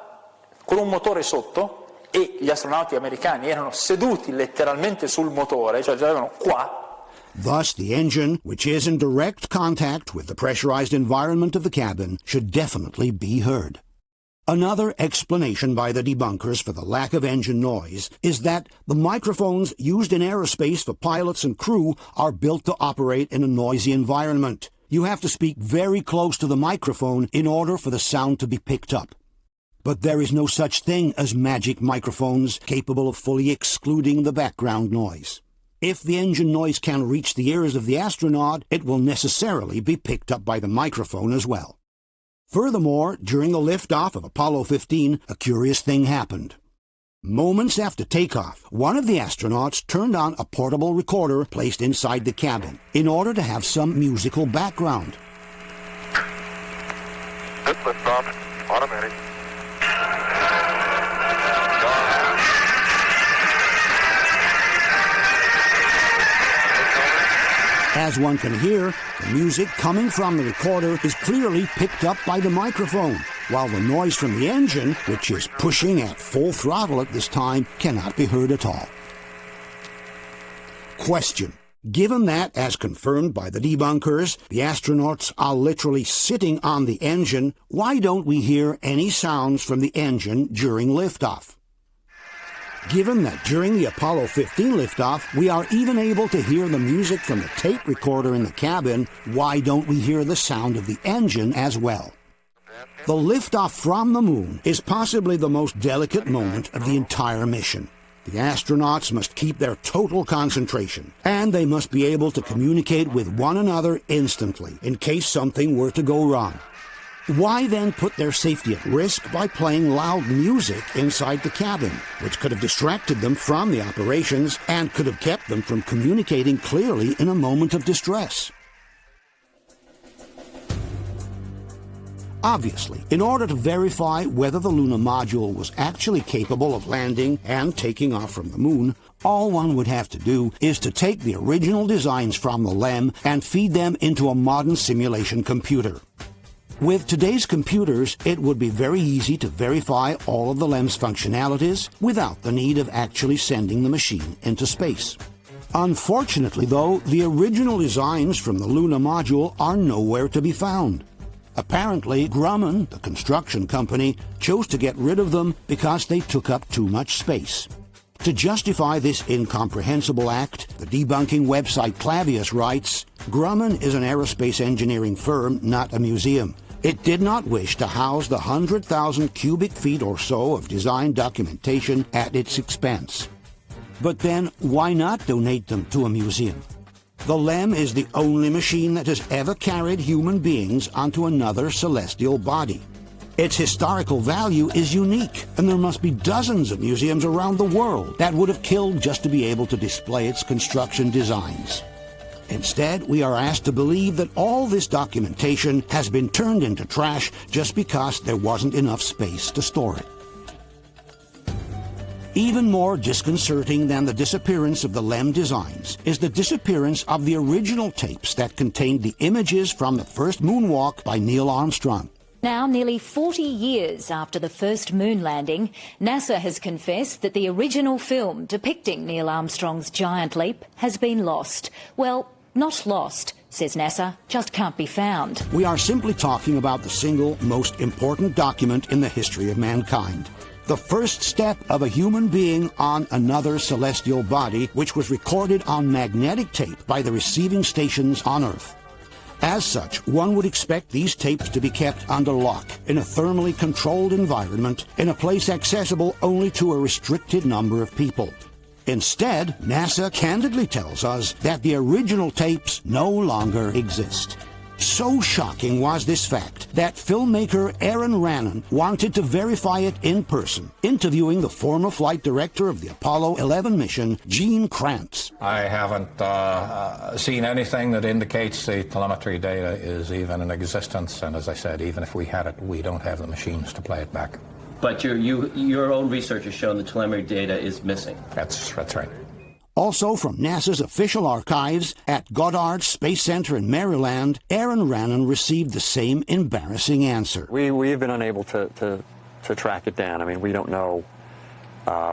con un motore sotto, e gli astronauti americani erano seduti letteralmente sul motore, cioè avevano qua. Thus, the engine, which is in direct contact with the pressurized environment of the cabin, should definitely be heard. Another explanation by the debunkers for the lack of engine noise is that the microphones used in aerospace for pilots and crew are built to operate in a noisy environment. You have to speak very close to the microphone in order for the sound to be picked up. But there is no such thing as magic microphones capable of fully excluding the background noise. If the engine noise can reach the ears of the astronaut, it will necessarily be picked up by the microphone as well. Furthermore, during the liftoff of Apollo 15, a curious thing happened. Moments after takeoff, one of the astronauts turned on a portable recorder placed inside the cabin in order to have some musical background. Good liftoff. Automatic. As one can hear, the music coming from the recorder is clearly picked up by the microphone, while the noise from the engine, which is pushing at full throttle at this time, cannot be heard at all. Question. Given that, as confirmed by the debunkers, the astronauts are literally sitting on the engine, why don't we hear any sounds from the engine during liftoff? Given that during the Apollo 15 liftoff, we are even able to hear the music from the tape recorder in the cabin, why don't we hear the sound of the engine as well? The liftoff from the moon is possibly the most delicate moment of the entire mission. The astronauts must keep their total concentration, and they must be able to communicate with one another instantly in case something were to go wrong. Why then put their safety at risk by playing loud music inside the cabin, which could have distracted them from the operations and could have kept them from communicating clearly in a moment of distress? Obviously, in order to verify whether the lunar module was actually capable of landing and taking off from the moon, all one would have to do is to take the original designs from the LEM and feed them into a modern simulation computer. With today's computers, it would be very easy to verify all of the LEM's functionalities without the need of actually sending the machine into space. Unfortunately, though, the original designs from the lunar module are nowhere to be found. Apparently, Grumman, the construction company, chose to get rid of them because they took up too much space. To justify this incomprehensible act, the debunking website Clavius writes, Grumman is an aerospace engineering firm, not a museum. It did not wish to house the 100,000 cubic feet or so of design documentation at its expense. But then, why not donate them to a museum? The LEM is the only machine that has ever carried human beings onto another celestial body. Its historical value is unique, and there must be dozens of museums around the world that would have killed just to be able to display its construction designs. Instead, we are asked to believe that all this documentation has been turned into trash just because there wasn't enough space to store it. Even more disconcerting than the disappearance of the LEM designs is the disappearance of the original tapes that contained the images from the first moonwalk by Neil Armstrong. Now, nearly 40 years after the first moon landing, NASA has confessed that the original film depicting Neil Armstrong's giant leap has been lost. Well, not lost, says NASA, just can't be found. We are simply talking about the single most important document in the history of mankind. The first step of a human being on another celestial body, which was recorded on magnetic tape by the receiving stations on Earth. As such, one would expect these tapes to be kept under lock, in a thermally controlled environment, in a place accessible only to a restricted number of people. Instead, NASA candidly tells us that the original tapes no longer exist. So shocking was this fact that filmmaker Aaron Rannon wanted to verify it in person, interviewing the former flight director of the Apollo 11 mission, Gene Kranz. I haven't seen anything that indicates the telemetry data is even in existence, and as I said, even if we had it, we don't have the machines to play it back. But your own research has shown the telemetry data is missing. That's right. Also from NASA's official archives at Goddard Space Center in Maryland, Aaron Rannon received the same embarrassing answer. We've been unable to track it down. I mean, we don't know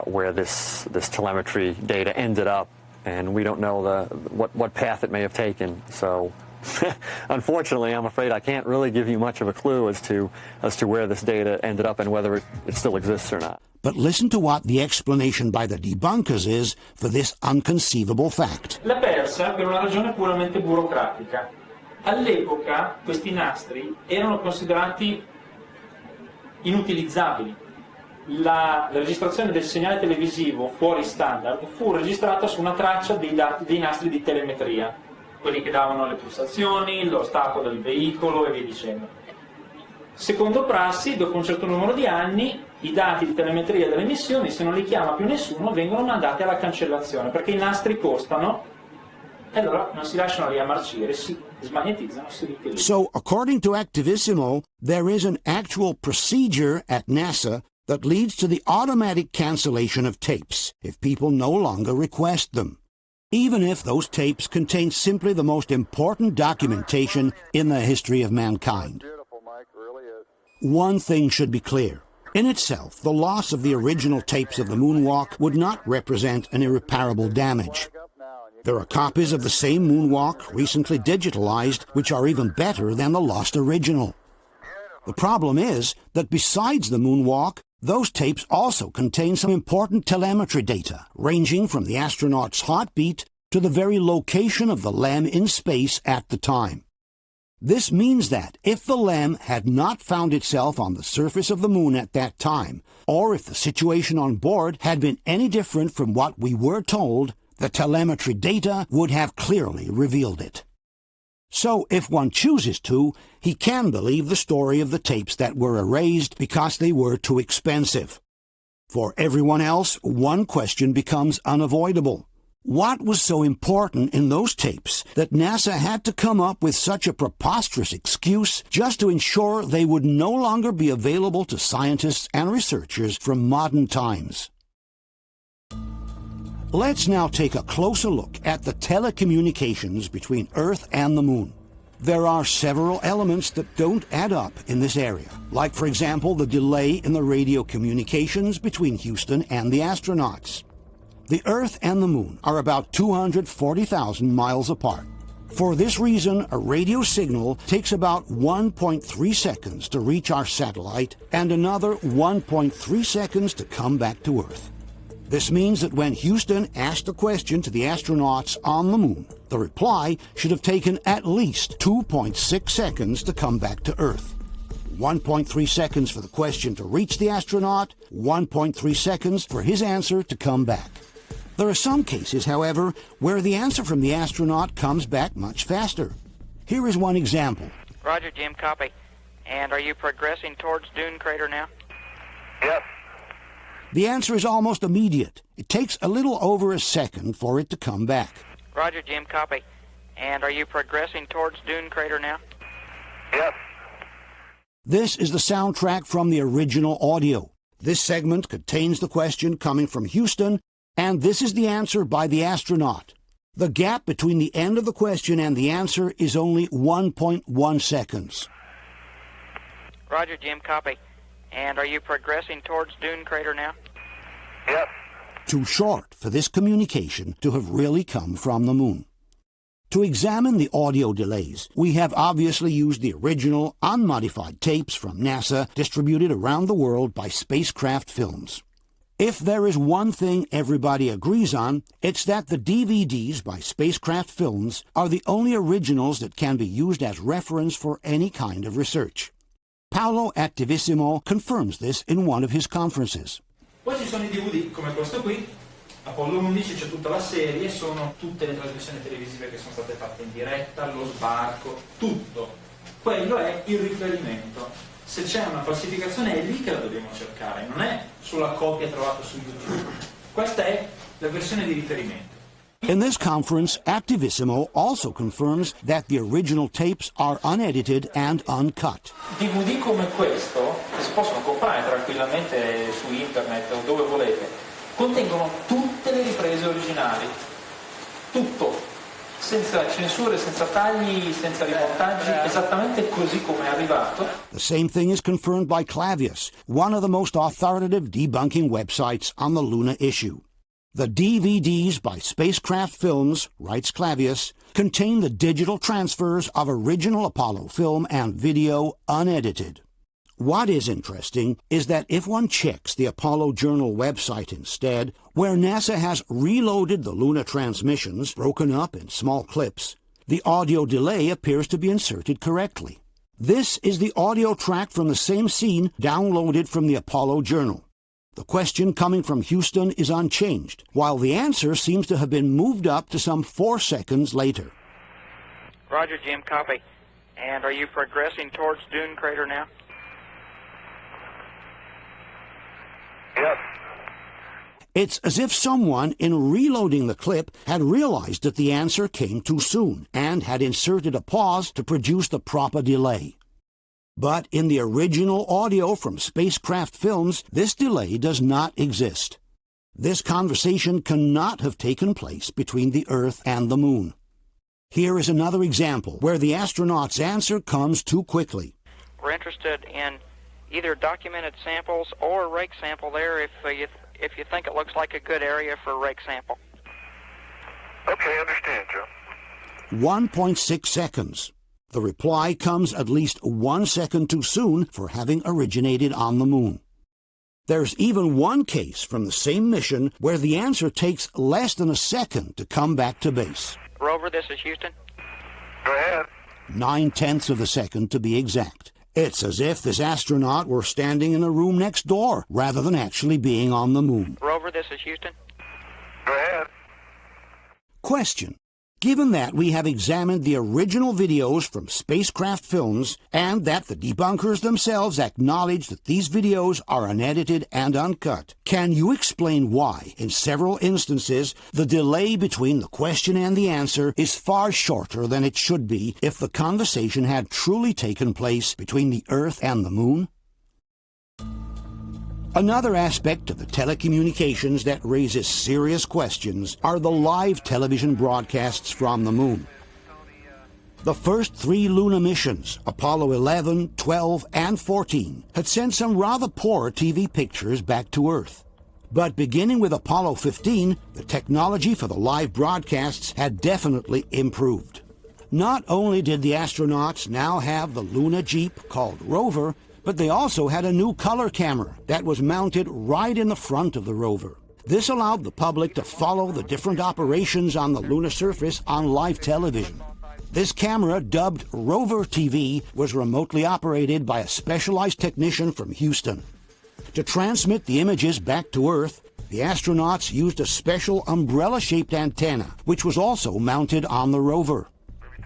where this telemetry data ended up, and we don't know what path it may have taken. So, unfortunately, I'm afraid I can't really give you much of a clue as to where this data ended up and whether it still exists or not. But listen to what the explanation by the debunkers is for this inconceivable fact. L'ha persa per una ragione puramente burocratica. All'epoca questi nastri erano considerati inutilizzabili. La registrazione del segnale televisivo fuori standard fu registrata su una traccia dei nastri di telemetria, quelli che davano le pulsazioni, lo stato del veicolo e via dicendo. Secondo prassi, dopo un certo numero di anni, i dati di telemetria delle missioni, se non li chiama più nessuno, vengono mandati alla cancellazione, perché i nastri costano e allora non si lasciano lì a marcire, si smagnetizzano, si riutilizzano. So, according to Activissimo, there is an actual procedure at NASA that leads to the automatic cancellation of tapes if people no longer request them, even if those tapes contain simply the most important documentation in the history of mankind. One thing should be clear. In itself, the loss of the original tapes of the moonwalk would not represent an irreparable damage. There are copies of the same moonwalk recently digitalized which are even better than the lost original. The problem is that besides the moonwalk, those tapes also contain some important telemetry data, ranging from the astronaut's heartbeat to the very location of the LEM in space at the time. This means that if the LEM had not found itself on the surface of the moon at that time, or if the situation on board had been any different from what we were told, the telemetry data would have clearly revealed it. So, if one chooses to, he can believe the story of the tapes that were erased because they were too expensive. For everyone else, one question becomes unavoidable. What was so important in those tapes that NASA had to come up with such a preposterous excuse just to ensure they would no longer be available to scientists and researchers from modern times? Let's now take a closer look at the telecommunications between Earth and the Moon. There are several elements that don't add up in this area, like, for example, the delay in the radio communications between Houston and the astronauts. The Earth and the Moon are about 240,000 miles apart. For this reason, a radio signal takes about 1.3 seconds to reach our satellite and another 1.3 seconds to come back to Earth. This means that when Houston asked a question to the astronauts on the Moon, the reply should have taken at least 2.6 seconds to come back to Earth. 1.3 seconds for the question to reach the astronaut, 1.3 seconds for his answer to come back. There are some cases, however, where the answer from the astronaut comes back much faster. Here is one example. Roger, Jim, copy. And are you progressing towards Dune Crater now? Yes. The answer is almost immediate. It takes a little over a second for it to come back. Roger, Jim, copy. And are you progressing towards Dune Crater now? Yes. This is the soundtrack from the original audio. This segment contains the question coming from Houston, and this is the answer by the astronaut. The gap between the end of the question and the answer is only 1.1 seconds. Roger, Jim, copy. And are you progressing towards Dune Crater now? Yes. Too short for this communication to have really come from the Moon. To examine the audio delays, we have obviously used the original, unmodified tapes from NASA distributed around the world by Spacecraft Films. If there is one thing everybody agrees on, it's that the DVDs by Spacecraft Films are the only originals that can be used as reference for any kind of research. Paolo Activissimo confirms this in one of his conferences. Poi ci sono i DVD come questo qui, Apollo 11, c'è tutta la serie, sono tutte le trasmissioni televisive che sono state fatte in diretta, lo sbarco, tutto. Quello è il riferimento. Se c'è una falsificazione è lì che la dobbiamo cercare, non è sulla copia trovata su YouTube. Questa è la versione di riferimento. In this conference, Activissimo also confirms that the original tapes are unedited and uncut. DVD come questo, che si possono comprare tranquillamente su internet o dove volete, contengono tutte le riprese originali. Tutto. Senza censure, senza tagli, senza rimontaggi, esattamente così come è arrivato. The same thing is confirmed by Clavius, one of the most authoritative debunking websites on the Luna issue. The DVDs by Spacecraft Films, writes Clavius, contain the digital transfers of original Apollo film and video unedited. What is interesting is that if one checks the Apollo Journal website instead, where NASA has reloaded the Luna transmissions broken up in small clips, the audio delay appears to be inserted correctly. This is the audio track from the same scene downloaded from the Apollo Journal. The question coming from Houston is unchanged, while the answer seems to have been moved up to some 4 seconds later. Roger, Jim, copy. And are you progressing towards Dune Crater now? Yep. It's as if someone, in reloading the clip, had realized that the answer came too soon and had inserted a pause to produce the proper delay. But in the original audio from spacecraft films, this delay does not exist. This conversation cannot have taken place between the Earth and the Moon. Here is another example where the astronaut's answer comes too quickly. We're interested in either documented samples or a rake sample there if you think it looks like a good area for a rake sample. Okay, understand, Joe. 1.6 seconds. The reply comes at least 1 second too soon for having originated on the Moon. There's even one case from the same mission where the answer takes less than a second to come back to base. Rover, this is Houston. Go ahead. 9/10 of a second to be exact. It's as if this astronaut were standing in a room next door rather than actually being on the Moon. Rover, this is Houston. Go ahead. Question. Given that we have examined the original videos from spacecraft films and that the debunkers themselves acknowledge that these videos are unedited and uncut, can you explain why, in several instances, the delay between the question and the answer is far shorter than it should be if the conversation had truly taken place between the Earth and the Moon? Another aspect of the telecommunications that raises serious questions are the live television broadcasts from the Moon. The first 3 lunar missions, Apollo 11, 12, and 14, had sent some rather poor TV pictures back to Earth. But beginning with Apollo 15, the technology for the live broadcasts had definitely improved. Not only did the astronauts now have the lunar Jeep called Rover, but they also had a new color camera that was mounted right in the front of the rover. This allowed the public to follow the different operations on the lunar surface on live television. This camera, dubbed Rover TV, was remotely operated by a specialized technician from Houston. To transmit the images back to Earth, the astronauts used a special umbrella-shaped antenna, which was also mounted on the rover.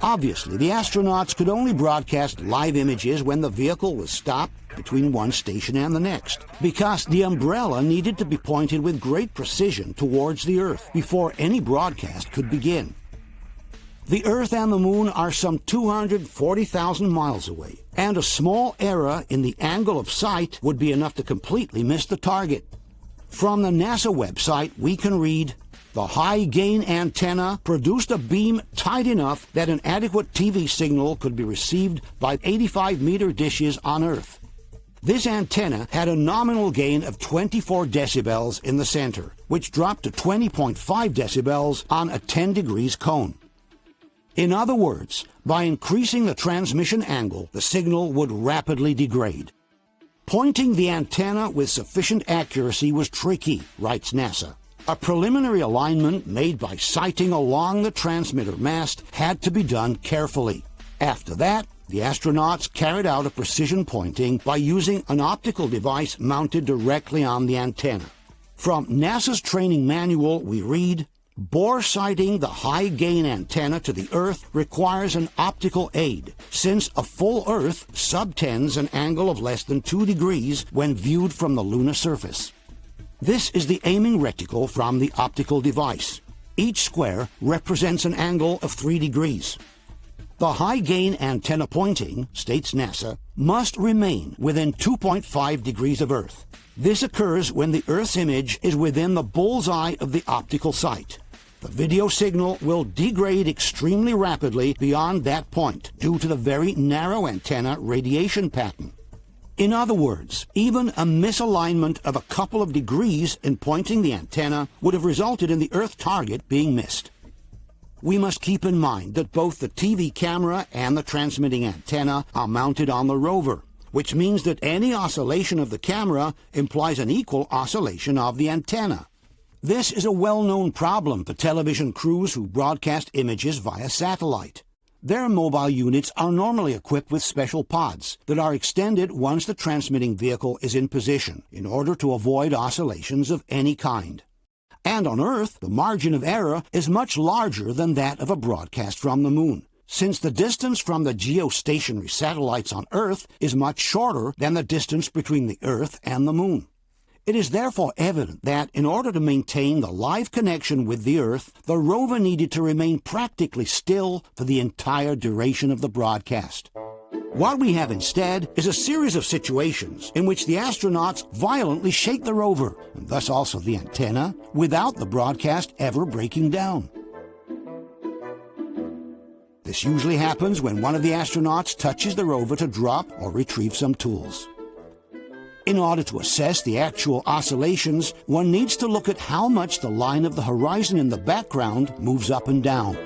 Obviously, the astronauts could only broadcast live images when the vehicle was stopped between one station and the next, because the umbrella needed to be pointed with great precision towards the Earth before any broadcast could begin. The Earth and the Moon are some 240,000 miles away, and a small error in the angle of sight would be enough to completely miss the target. From the NASA website, we can read, "The high-gain antenna produced a beam tight enough that an adequate TV signal could be received by 85-meter dishes on Earth. This antenna had a nominal gain of 24 decibels in the center, which dropped to 20.5 decibels on a 10 degrees cone." In other words, by increasing the transmission angle, the signal would rapidly degrade. Pointing the antenna with sufficient accuracy was tricky, writes NASA. A preliminary alignment made by sighting along the transmitter mast had to be done carefully. After that, the astronauts carried out a precision pointing by using an optical device mounted directly on the antenna. From NASA's training manual, we read, "Bore sighting the high-gain antenna to the Earth requires an optical aid, since a full Earth subtends an angle of less than 2 degrees when viewed from the lunar surface." This is the aiming reticle from the optical device. Each square represents an angle of 3 degrees. The high-gain antenna pointing, states NASA, must remain within 2.5 degrees of Earth. This occurs when the Earth's image is within the bullseye of the optical sight. The video signal will degrade extremely rapidly beyond that point due to the very narrow antenna radiation pattern. In other words, even a misalignment of a couple of degrees in pointing the antenna would have resulted in the Earth target being missed. We must keep in mind that both the TV camera and the transmitting antenna are mounted on the rover, which means that any oscillation of the camera implies an equal oscillation of the antenna. This is a well-known problem for television crews who broadcast images via satellite. Their mobile units are normally equipped with special pods that are extended once the transmitting vehicle is in position in order to avoid oscillations of any kind. And on Earth, the margin of error is much larger than that of a broadcast from the Moon, since the distance from the geostationary satellites on Earth is much shorter than the distance between the Earth and the Moon. It is therefore evident that in order to maintain the live connection with the Earth, the rover needed to remain practically still for the entire duration of the broadcast. What we have instead is a series of situations in which the astronauts violently shake the rover, and thus also the antenna, without the broadcast ever breaking down. This usually happens when one of the astronauts touches the rover to drop or retrieve some tools. In order to assess the actual oscillations, one needs to look at how much the line of the horizon in the background moves up and down.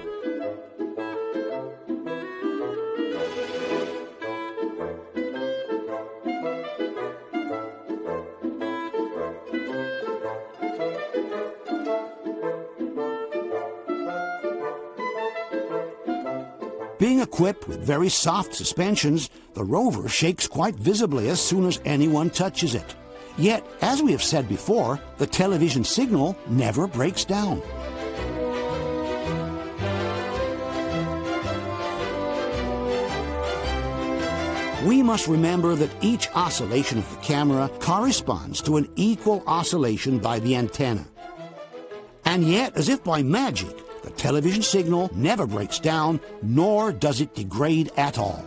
Being equipped with very soft suspensions, the rover shakes quite visibly as soon as anyone touches it. Yet, as we have said before, the television signal never breaks down. We must remember that each oscillation of the camera corresponds to an equal oscillation by the antenna. And yet, as if by magic, the television signal never breaks down, nor does it degrade at all.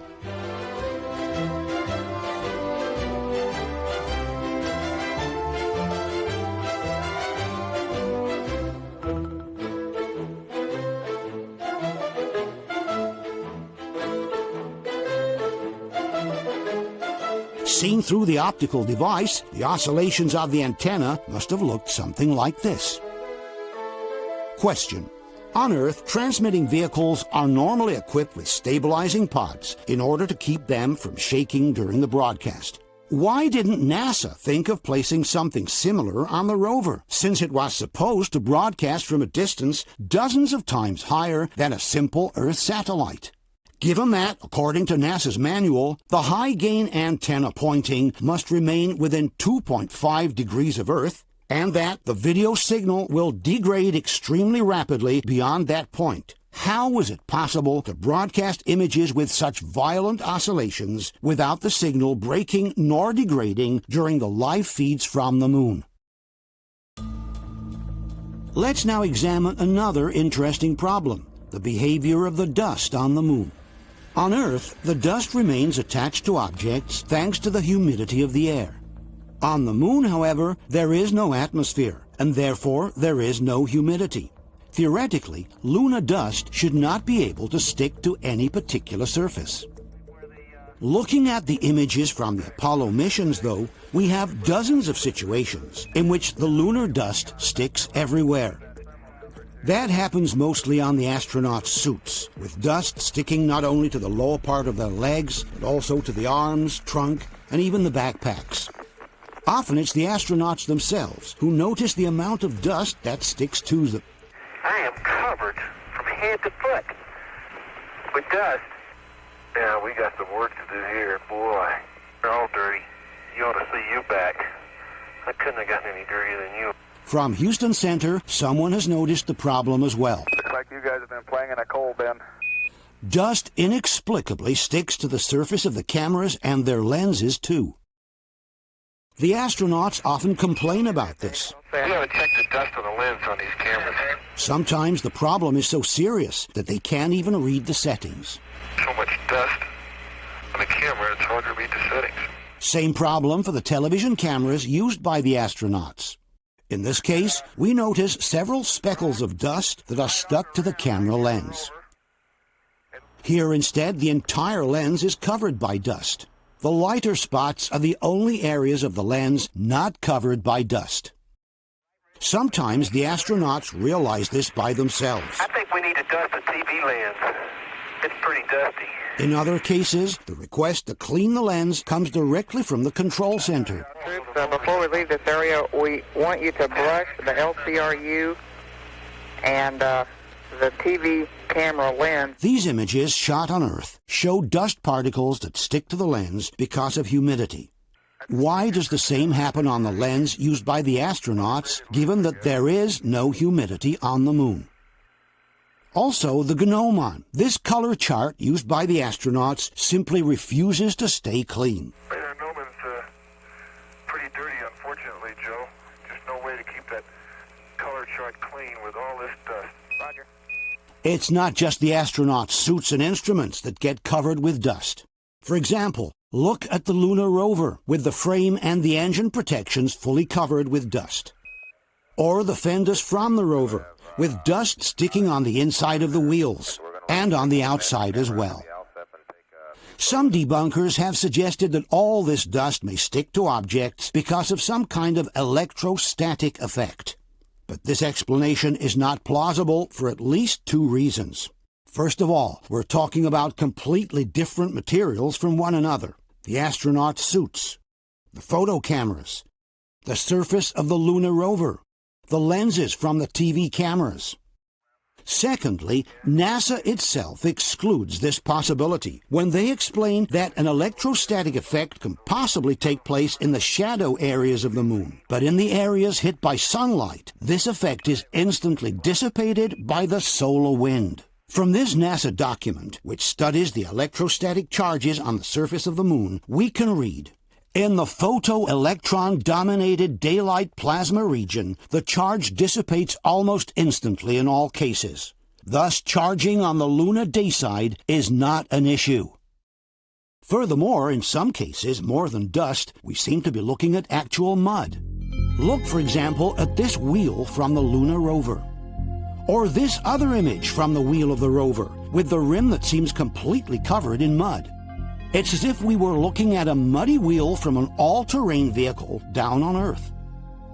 Seen through the optical device, the oscillations of the antenna must have looked something like this. Question. On Earth, transmitting vehicles are normally equipped with stabilizing pods in order to keep them from shaking during the broadcast. Why didn't NASA think of placing something similar on the rover, since it was supposed to broadcast from a distance dozens of times higher than a simple Earth satellite? Given that, according to NASA's manual, the high-gain antenna pointing must remain within 2.5 degrees of Earth, and that the video signal will degrade extremely rapidly beyond that point, how was it possible to broadcast images with such violent oscillations without the signal breaking nor degrading during the live feeds from the moon? Let's now examine another interesting problem, the behavior of the dust on the moon. On Earth, the dust remains attached to objects thanks to the humidity of the air. On the moon, however, there is no atmosphere, and therefore there is no humidity. Theoretically, lunar dust should not be able to stick to any particular surface. Looking at the images from the Apollo missions, though, we have dozens of situations in which the lunar dust sticks everywhere. That happens mostly on the astronauts' suits, with dust sticking not only to the lower part of their legs, but also to the arms, trunk, and even the backpacks. Often it's the astronauts themselves who notice the amount of dust that sticks to them. I am covered from head to foot with dust. Yeah, we got some work to do here, boy. They're all dirty. You ought to see you back. I couldn't have gotten any dirtier than you. From Houston Center, someone has noticed the problem as well. Looks like you guys have been playing in a coal bin. Dust inexplicably sticks to the surface of the cameras and their lenses, too. The astronauts often complain about this. We haven't checked the dust on the lens on these cameras. Sometimes the problem is so serious that they can't even read the settings. So much dust on the camera, it's hard to read the settings. Same problem for the television cameras used by the astronauts. In this case, we notice several speckles of dust that are stuck to the camera lens. Here instead, the entire lens is covered by dust. The lighter spots are the only areas of the lens not covered by dust. Sometimes the astronauts realize this by themselves. I think we need to dust the TV lens. It's pretty dusty. In other cases, the request to clean the lens comes directly from the control center. Troops, before we leave this area, we want you to brush the LCRU and the TV camera lens. These images, shot on Earth, show dust particles that stick to the lens because of humidity. Why does the same happen on the lens used by the astronauts, given that there is no humidity on the moon? Also, the gnomon. This color chart used by the astronauts simply refuses to stay clean. Radar gnomon's pretty dirty, unfortunately, Joe. all this dust. Roger. It's not just the astronauts' suits and instruments that get covered with dust. For example, look at the lunar rover with the frame and the engine protections fully covered with dust. Or the fenders from the rover, with dust sticking on the inside of the wheels and on the outside as well. Some debunkers have suggested that all this dust may stick to objects because of some kind of electrostatic effect. But this explanation is not plausible for at least two reasons. First of all, we're talking about completely different materials from one another. The astronaut suits, the photo cameras, the surface of the lunar rover, the lenses from the TV cameras. Secondly, NASA itself excludes this possibility when they explain that an electrostatic effect can possibly take place in the shadow areas of the moon. But in the areas hit by sunlight, this effect is instantly dissipated by the solar wind. From this NASA document, which studies the electrostatic charges on the surface of the moon, we can read, in the photoelectron-dominated daylight plasma region, the charge dissipates almost instantly in all cases. Thus, charging on the lunar day side is not an issue. Furthermore, in some cases, more than dust, we seem to be looking at actual mud. Look, for example, at this wheel from the lunar rover. Or this other image from the wheel of the rover, with the rim that seems completely covered in mud. It's as if we were looking at a muddy wheel from an all-terrain vehicle down on Earth.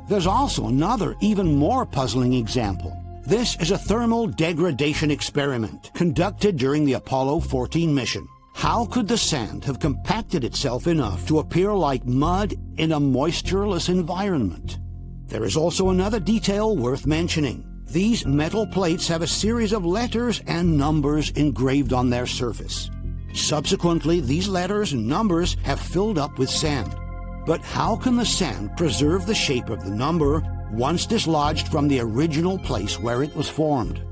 There's also another, even more puzzling example. This is a thermal degradation experiment conducted during the Apollo 14 mission. How could the sand have compacted itself enough to appear like mud in a moistureless environment? There is also another detail worth mentioning. These metal plates have a series of letters and numbers engraved on their surface. Subsequently, these letters and numbers have filled up with sand. But how can the sand preserve the shape of the number once dislodged from the original place where it was formed?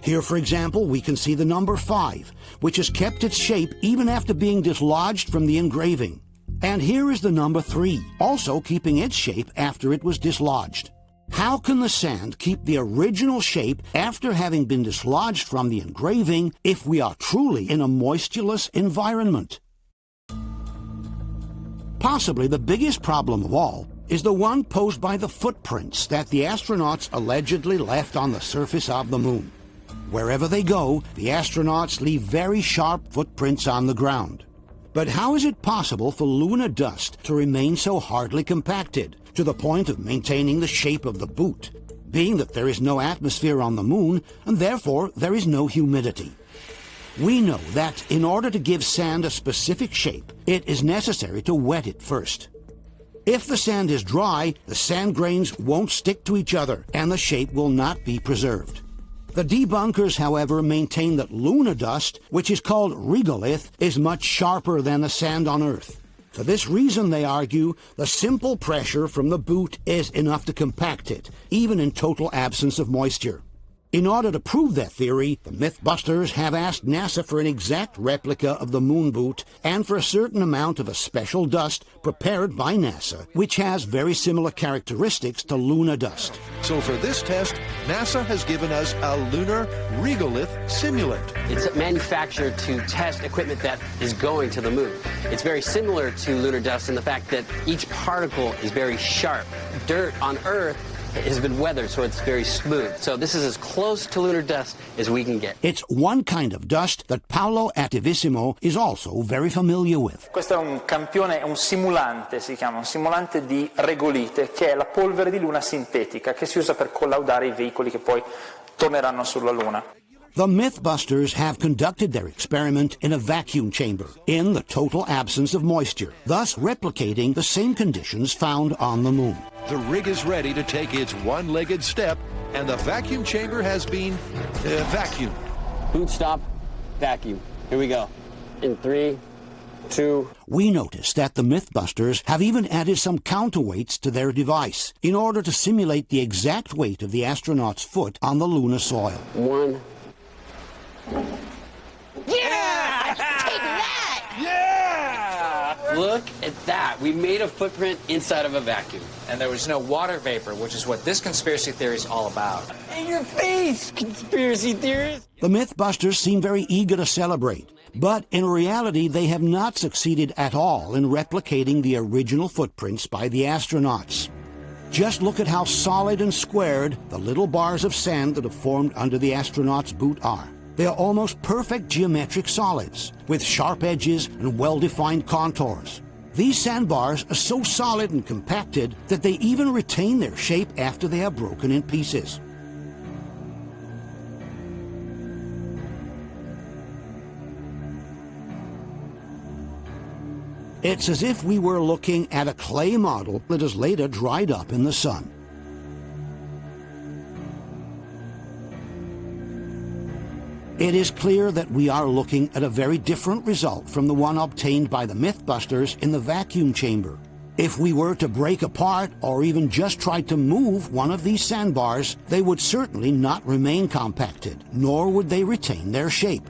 Here, for example, we can see the number 5, which has kept its shape even after being dislodged from the engraving. And here is the number 3, also keeping its shape after it was dislodged. How can the sand keep the original shape after having been dislodged from the engraving if we are truly in a moistureless environment? Possibly the biggest problem of all is the one posed by the footprints that the astronauts allegedly left on the surface of the moon. Wherever they go, the astronauts leave very sharp footprints on the ground. But how is it possible for lunar dust to remain so hardly compacted, to the point of maintaining the shape of the boot, being that there is no atmosphere on the moon, and therefore there is no humidity? We know that in order to give sand a specific shape, it is necessary to wet it first. If the sand is dry, the sand grains won't stick to each other, and the shape will not be preserved. The debunkers, however, maintain that lunar dust, which is called regolith, is much sharper than the sand on Earth. For this reason, they argue, the simple pressure from the boot is enough to compact it, even in total absence of moisture. In order to prove their theory, the Mythbusters have asked NASA for an exact replica of the moon boot and for a certain amount of a special dust prepared by NASA, which has very similar characteristics to lunar dust. So for this test, NASA has given us a lunar regolith simulant. It's manufactured to test equipment that is going to the moon. It's very similar to lunar dust in the fact that each particle is very sharp. Dirt on Earth has been weathered, so it's very smooth. So this is as close to lunar dust as we can get. It's one kind of dust that Paolo Attivissimo is also very familiar with. Questo è un campione, un simulante, si chiama, un simulante di regolite, che è la polvere di luna sintetica che si usa per collaudare i veicoli che poi torneranno sulla Luna. The Mythbusters have conducted their experiment in a vacuum chamber, in the total absence of moisture, thus replicating the same conditions found on the moon. The rig is ready to take its one-legged step, and the vacuum chamber has been vacuumed. Boot stop, vacuum. Here we go. In 3, 2... We notice that the Mythbusters have even added some counterweights to their device in order to simulate the exact weight of the astronaut's foot on the lunar soil. 1... Yeah! Take that! Yeah! Look at that. We made a footprint inside of a vacuum. And there was no water vapor, which is what this conspiracy theory is all about. In your face, conspiracy theorists! The Mythbusters seem very eager to celebrate, but in reality they have not succeeded at all in replicating the original footprints by the astronauts. Just look at how solid and squared the little bars of sand that have formed under the astronauts' boot are. They are almost perfect geometric solids, with sharp edges and well-defined contours. These sandbars are so solid and compacted that they even retain their shape after they are broken in pieces. It's as if we were looking at a clay model that has later dried up in the sun. It is clear that we are looking at a very different result from the one obtained by the Mythbusters in the vacuum chamber. If we were to break apart or even just try to move one of these sandbars, they would certainly not remain compacted, nor would they retain their shape.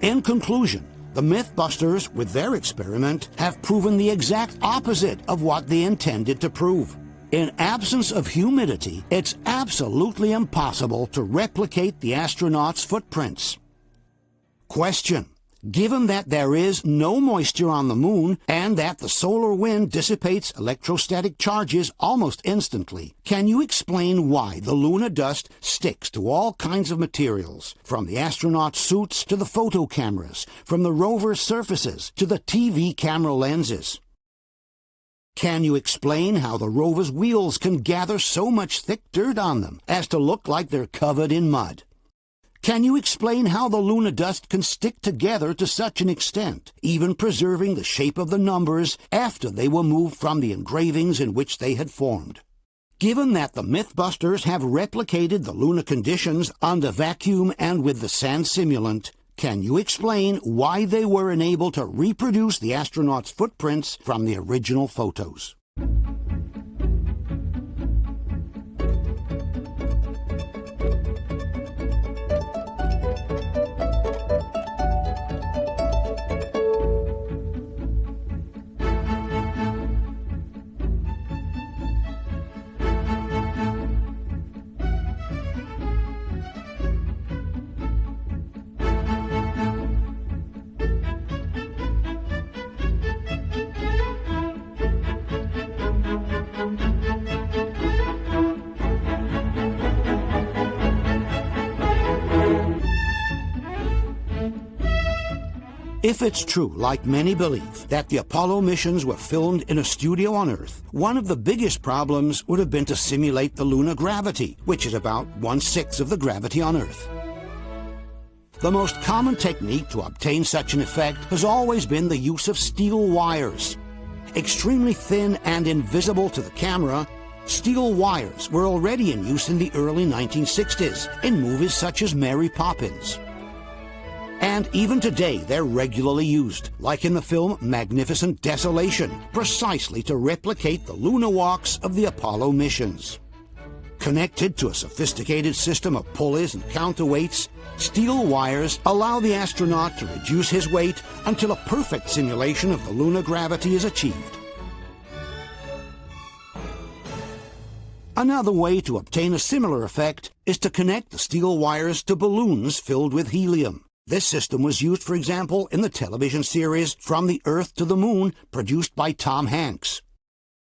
In conclusion, the Mythbusters, with their experiment, have proven the exact opposite of what they intended to prove. In absence of humidity, it's absolutely impossible to replicate the astronauts' footprints. Question: given that there is no moisture on the moon and that the solar wind dissipates electrostatic charges almost instantly, can you explain why the lunar dust sticks to all kinds of materials, from the astronaut suits to the photo cameras, from the rover's surfaces to the TV camera lenses? Can you explain how the rover's wheels can gather so much thick dirt on them as to look like they're covered in mud? Can you explain how the lunar dust can stick together to such an extent, even preserving the shape of the numbers after they were moved from the engravings in which they had formed? Given that the Mythbusters have replicated the lunar conditions under vacuum and with the sand simulant, can you explain why they were unable to reproduce the astronauts' footprints from the original photos? If it's true, like many believe, that the Apollo missions were filmed in a studio on Earth, one of the biggest problems would have been to simulate the lunar gravity, which is about 1/6 of the gravity on Earth. The most common technique to obtain such an effect has always been the use of steel wires. Extremely thin and invisible to the camera, steel wires were already in use in the early 1960s in movies such as Mary Poppins. And even today, they're regularly used, like in the film Magnificent Desolation, precisely to replicate the lunar walks of the Apollo missions. Connected to a sophisticated system of pulleys and counterweights, steel wires allow the astronaut to reduce his weight until a perfect simulation of the lunar gravity is achieved. Another way to obtain a similar effect is to connect the steel wires to balloons filled with helium. This system was used, for example, in the television series From the Earth to the Moon, produced by Tom Hanks.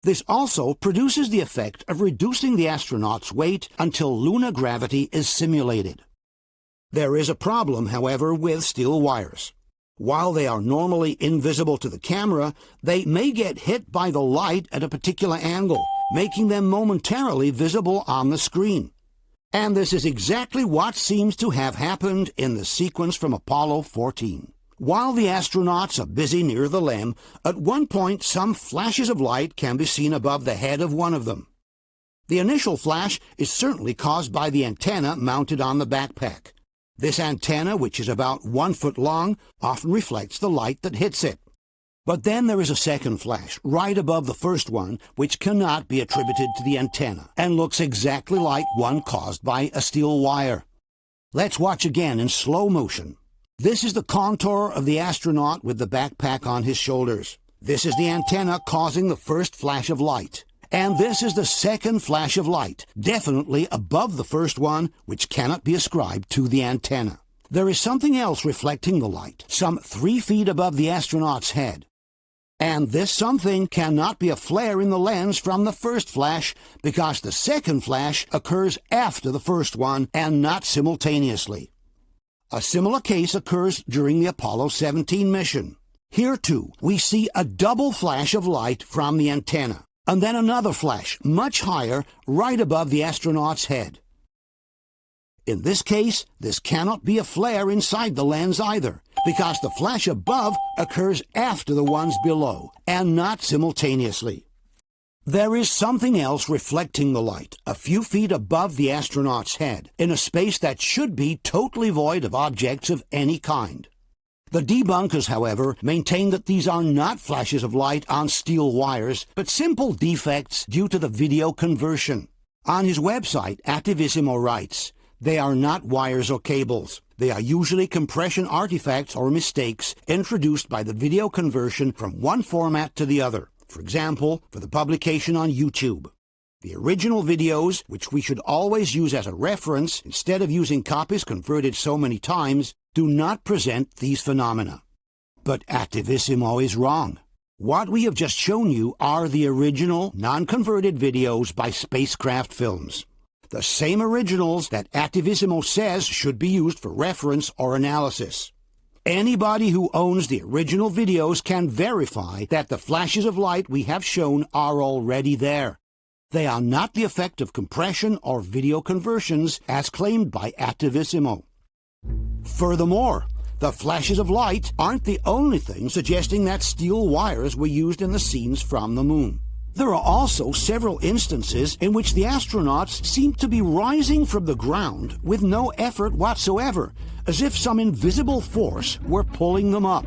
This also produces the effect of reducing the astronaut's weight until lunar gravity is simulated. There is a problem, however, with steel wires. While they are normally invisible to the camera, they may get hit by the light at a particular angle, making them momentarily visible on the screen. And this is exactly what seems to have happened in the sequence from Apollo 14. While the astronauts are busy near the LEM, at one point some flashes of light can be seen above the head of one of them. The initial flash is certainly caused by the antenna mounted on the backpack. This antenna, which is about 1 foot long, often reflects the light that hits it. But then there is a second flash, right above the first one, which cannot be attributed to the antenna, and looks exactly like one caused by a steel wire. Let's watch again in slow motion. This is the contour of the astronaut with the backpack on his shoulders. This is the antenna causing the first flash of light. And this is the second flash of light, definitely above the first one, which cannot be ascribed to the antenna. There is something else reflecting the light, some 3 feet above the astronaut's head. And this something cannot be a flare in the lens from the first flash, because the second flash occurs after the first one and not simultaneously. A similar case occurs during the Apollo 17 mission. Here, too, we see a double flash of light from the antenna, and then another flash, much higher, right above the astronaut's head. In this case, this cannot be a flare inside the lens either, because the flash above occurs after the ones below, and not simultaneously. There is something else reflecting the light, a few feet above the astronaut's head, in a space that should be totally void of objects of any kind. The debunkers, however, maintain that these are not flashes of light on steel wires, but simple defects due to the video conversion. On his website, Attivissimo writes, "They are not wires or cables. They are usually compression artifacts or mistakes introduced by the video conversion from one format to the other, for example, for the publication on YouTube. The original videos, which we should always use as a reference instead of using copies converted so many times, do not present these phenomena." But Attivissimo is wrong. What we have just shown you are the original, non-converted videos by Spacecraft Films. The same originals that Attivissimo says should be used for reference or analysis. Anybody who owns the original videos can verify that the flashes of light we have shown are already there. They are not the effect of compression or video conversions as claimed by Attivissimo. Furthermore, the flashes of light aren't the only thing suggesting that steel wires were used in the scenes from the moon. There are also several instances in which the astronauts seem to be rising from the ground with no effort whatsoever, as if some invisible force were pulling them up.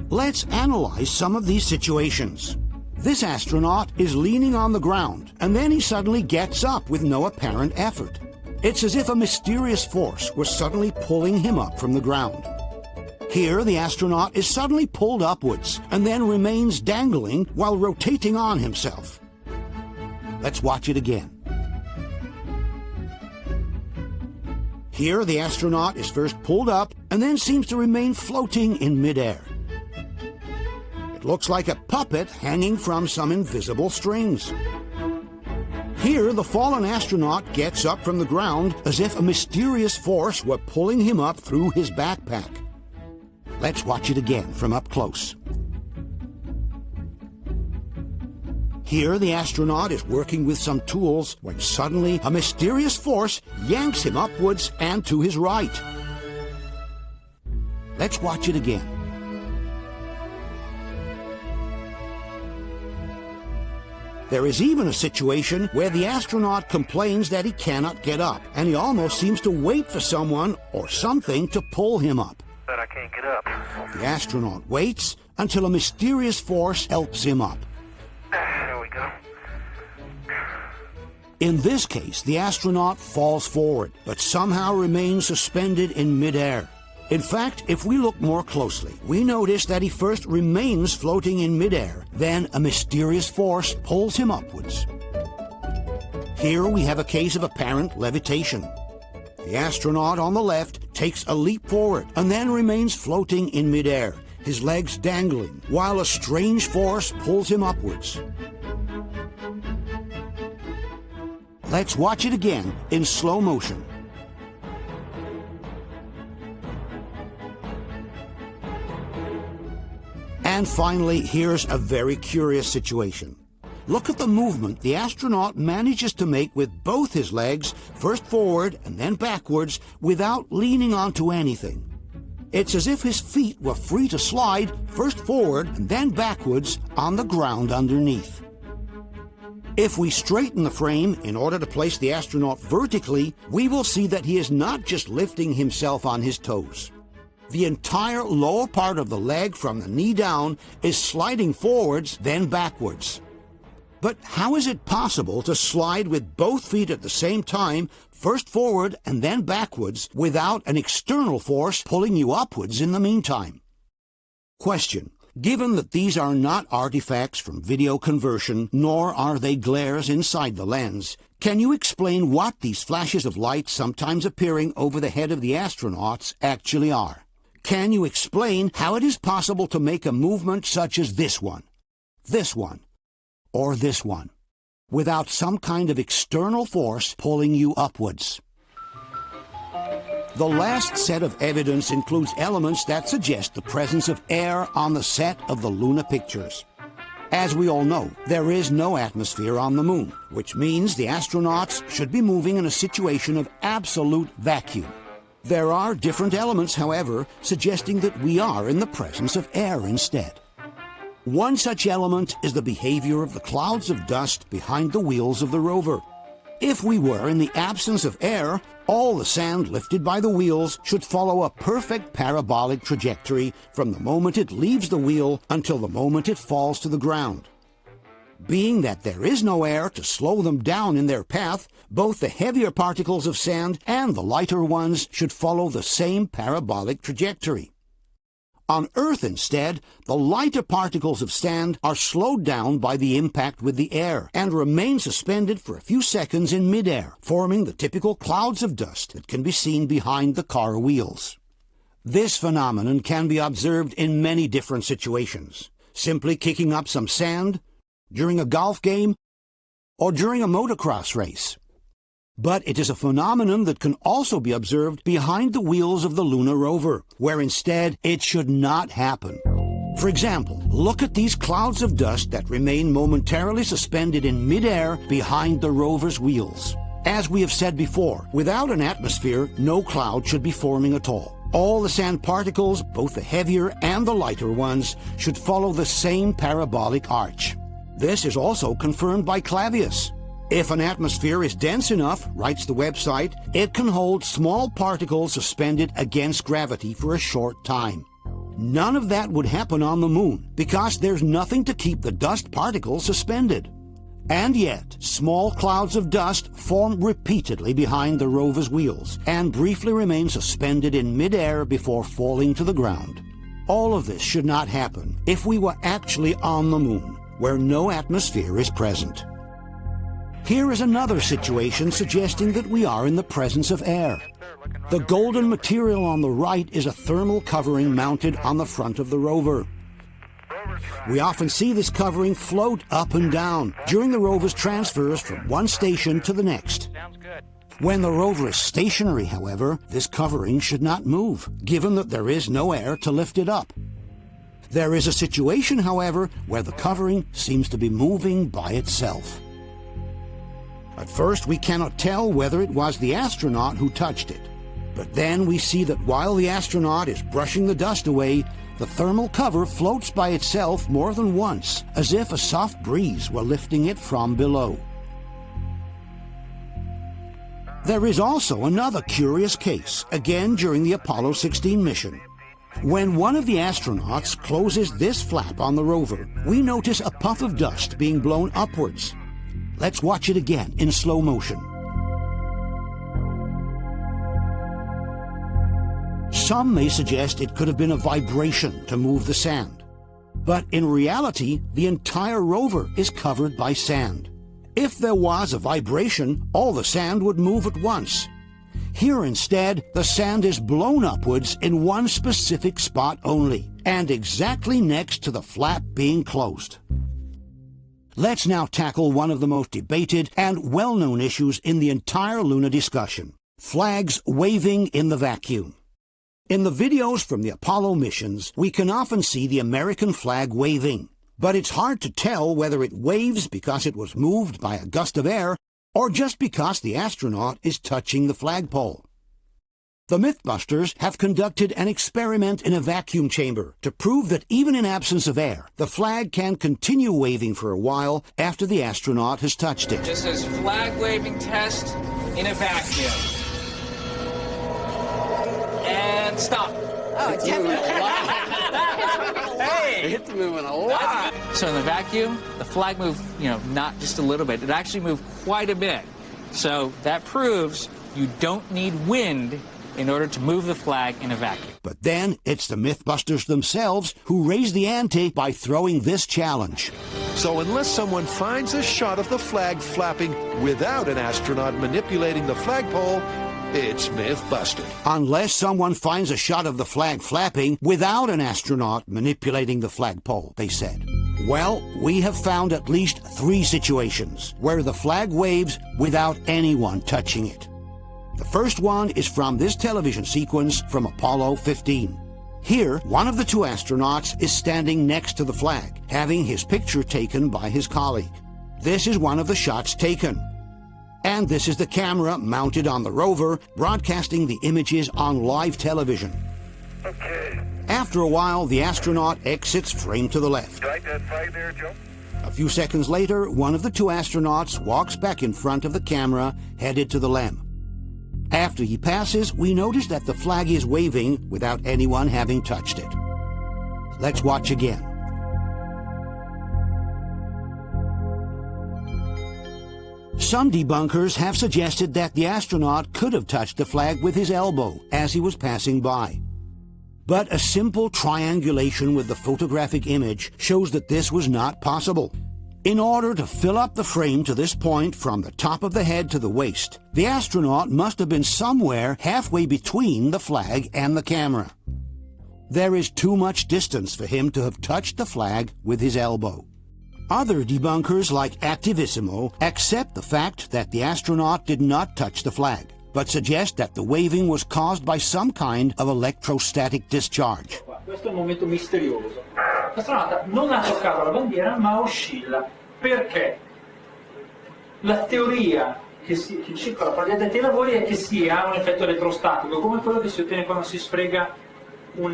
Let's analyze some of these situations. This astronaut is leaning on the ground, and then he suddenly gets up with no apparent effort. It's as if a mysterious force was suddenly pulling him up from the ground. Here, the astronaut is suddenly pulled upwards and then remains dangling while rotating on himself. Let's watch it again. Here, the astronaut is first pulled up and then seems to remain floating in midair. It looks like a puppet hanging from some invisible strings. Here, the fallen astronaut gets up from the ground as if a mysterious force were pulling him up through his backpack. Let's watch it again from up close. Here, the astronaut is working with some tools when suddenly a mysterious force yanks him upwards and to his right. Let's watch it again. There is even a situation where the astronaut complains that he cannot get up, and he almost seems to wait for someone or something to pull him up. But I can't get up. The astronaut waits until a mysterious force helps him up. There we go. In this case, the astronaut falls forward, but somehow remains suspended in midair. In fact, if we look more closely, we notice that he first remains floating in midair, then a mysterious force pulls him upwards. Here we have a case of apparent levitation. The astronaut on the left takes a leap forward and then remains floating in midair, his legs dangling, while a strange force pulls him upwards. Let's watch it again in slow motion. And finally, here's a very curious situation. Look at the movement the astronaut manages to make with both his legs, first forward and then backwards, without leaning onto anything. It's as if his feet were free to slide first forward and then backwards on the ground underneath. If we straighten the frame in order to place the astronaut vertically, we will see that he is not just lifting himself on his toes. The entire lower part of the leg from the knee down is sliding forwards, then backwards. But how is it possible to slide with both feet at the same time, first forward and then backwards, without an external force pulling you upwards in the meantime? Question: Given that these are not artifacts from video conversion, nor are they glares inside the lens, can you explain what these flashes of light sometimes appearing over the head of the astronauts actually are? Can you explain how it is possible to make a movement such as this one, or this one, without some kind of external force pulling you upwards? The last set of evidence includes elements that suggest the presence of air on the set of the lunar pictures. As we all know, there is no atmosphere on the moon, which means the astronauts should be moving in a situation of absolute vacuum. There are different elements, however, suggesting that we are in the presence of air instead. One such element is the behavior of the clouds of dust behind the wheels of the rover. If we were in the absence of air, all the sand lifted by the wheels should follow a perfect parabolic trajectory from the moment it leaves the wheel until the moment it falls to the ground. Being that there is no air to slow them down in their path, both the heavier particles of sand and the lighter ones should follow the same parabolic trajectory. On Earth, instead, the lighter particles of sand are slowed down by the impact with the air and remain suspended for a few seconds in midair, forming the typical clouds of dust that can be seen behind the car wheels. This phenomenon can be observed in many different situations, simply kicking up some sand, during a golf game, or during a motocross race. But it is a phenomenon that can also be observed behind the wheels of the lunar rover, where instead it should not happen. For example, look at these clouds of dust that remain momentarily suspended in midair behind the rover's wheels. As we have said before, without an atmosphere, no cloud should be forming at all. All the sand particles, both the heavier and the lighter ones, should follow the same parabolic arch. This is also confirmed by Clavius. If an atmosphere is dense enough, writes the website, it can hold small particles suspended against gravity for a short time. None of that would happen on the moon because there's nothing to keep the dust particles suspended. And yet, small clouds of dust form repeatedly behind the rover's wheels and briefly remain suspended in midair before falling to the ground. All of this should not happen if we were actually on the moon, where no atmosphere is present. Here is another situation suggesting that we are in the presence of air. The golden material on the right is a thermal covering mounted on the front of the rover. We often see this covering float up and down during the rover's transfers from one station to the next. When the rover is stationary, however, this covering should not move, given that there is no air to lift it up. There is a situation, however, where the covering seems to be moving by itself. At first, we cannot tell whether it was the astronaut who touched it. But then we see that while the astronaut is brushing the dust away, the thermal cover floats by itself more than once, as if a soft breeze were lifting it from below. There is also another curious case, again during the Apollo 16 mission. When one of the astronauts closes this flap on the rover, we notice a puff of dust being blown upwards. Let's watch it again in slow motion. Some may suggest it could have been a vibration to move the sand. But in reality, the entire rover is covered by sand. If there was a vibration, all the sand would move at once. Here instead, the sand is blown upwards in one specific spot only, and exactly next to the flap being closed. Let's now tackle one of the most debated and well-known issues in the entire lunar discussion: flags waving in the vacuum. In the videos from the Apollo missions, we can often see the American flag waving, but it's hard to tell whether it waves because it was moved by a gust of air or just because the astronaut is touching the flagpole. The Mythbusters have conducted an experiment in a vacuum chamber to prove that even in absence of air, the flag can continue waving for a while after the astronaut has touched it. This is flag waving test in a vacuum. And stop. Oh, it's moving a lot. Hey! It's moving a lot. So in the vacuum, the flag moved, not just a little bit. It actually moved quite a bit. So that proves you don't need wind in order to move the flag in a vacuum. But then it's the Mythbusters themselves who raise the ante by throwing this challenge. So unless someone finds a shot of the flag flapping without an astronaut manipulating the flagpole, it's myth-busted. Unless someone finds a shot of the flag flapping without an astronaut manipulating the flagpole, they said. Well, we have found at least 3 situations where the flag waves without anyone touching it. The first one is from this television sequence from Apollo 15. Here, one of the 2 astronauts is standing next to the flag, having his picture taken by his colleague. This is one of the shots taken. And this is the camera mounted on the rover, broadcasting the images on live television. Okay. After a while, the astronaut exits frame to the left. Strike that flag there, Joe. A few seconds later, one of the 2 astronauts walks back in front of the camera, headed to the LEM. After he passes, we notice that the flag is waving without anyone having touched it. Let's watch again. Some debunkers have suggested that the astronaut could have touched the flag with his elbow as he was passing by. But a simple triangulation with the photographic image shows that this was not possible. In order to fill up the frame to this point from the top of the head to the waist, the astronaut must have been somewhere halfway between the flag and the camera. There is too much distance for him to have touched the flag with his elbow. Other debunkers like Activissimo accept the fact that the astronaut did not touch the flag, but suggest that the waving was caused by some kind of electrostatic discharge. Questo è il momento misterioso. L'astronauta non ha toccato la bandiera, ma oscilla. Perché? La teoria che circola fra gli addetti ai lavori è che sia un effetto elettrostatico, come quello che si ottiene quando si sfrega un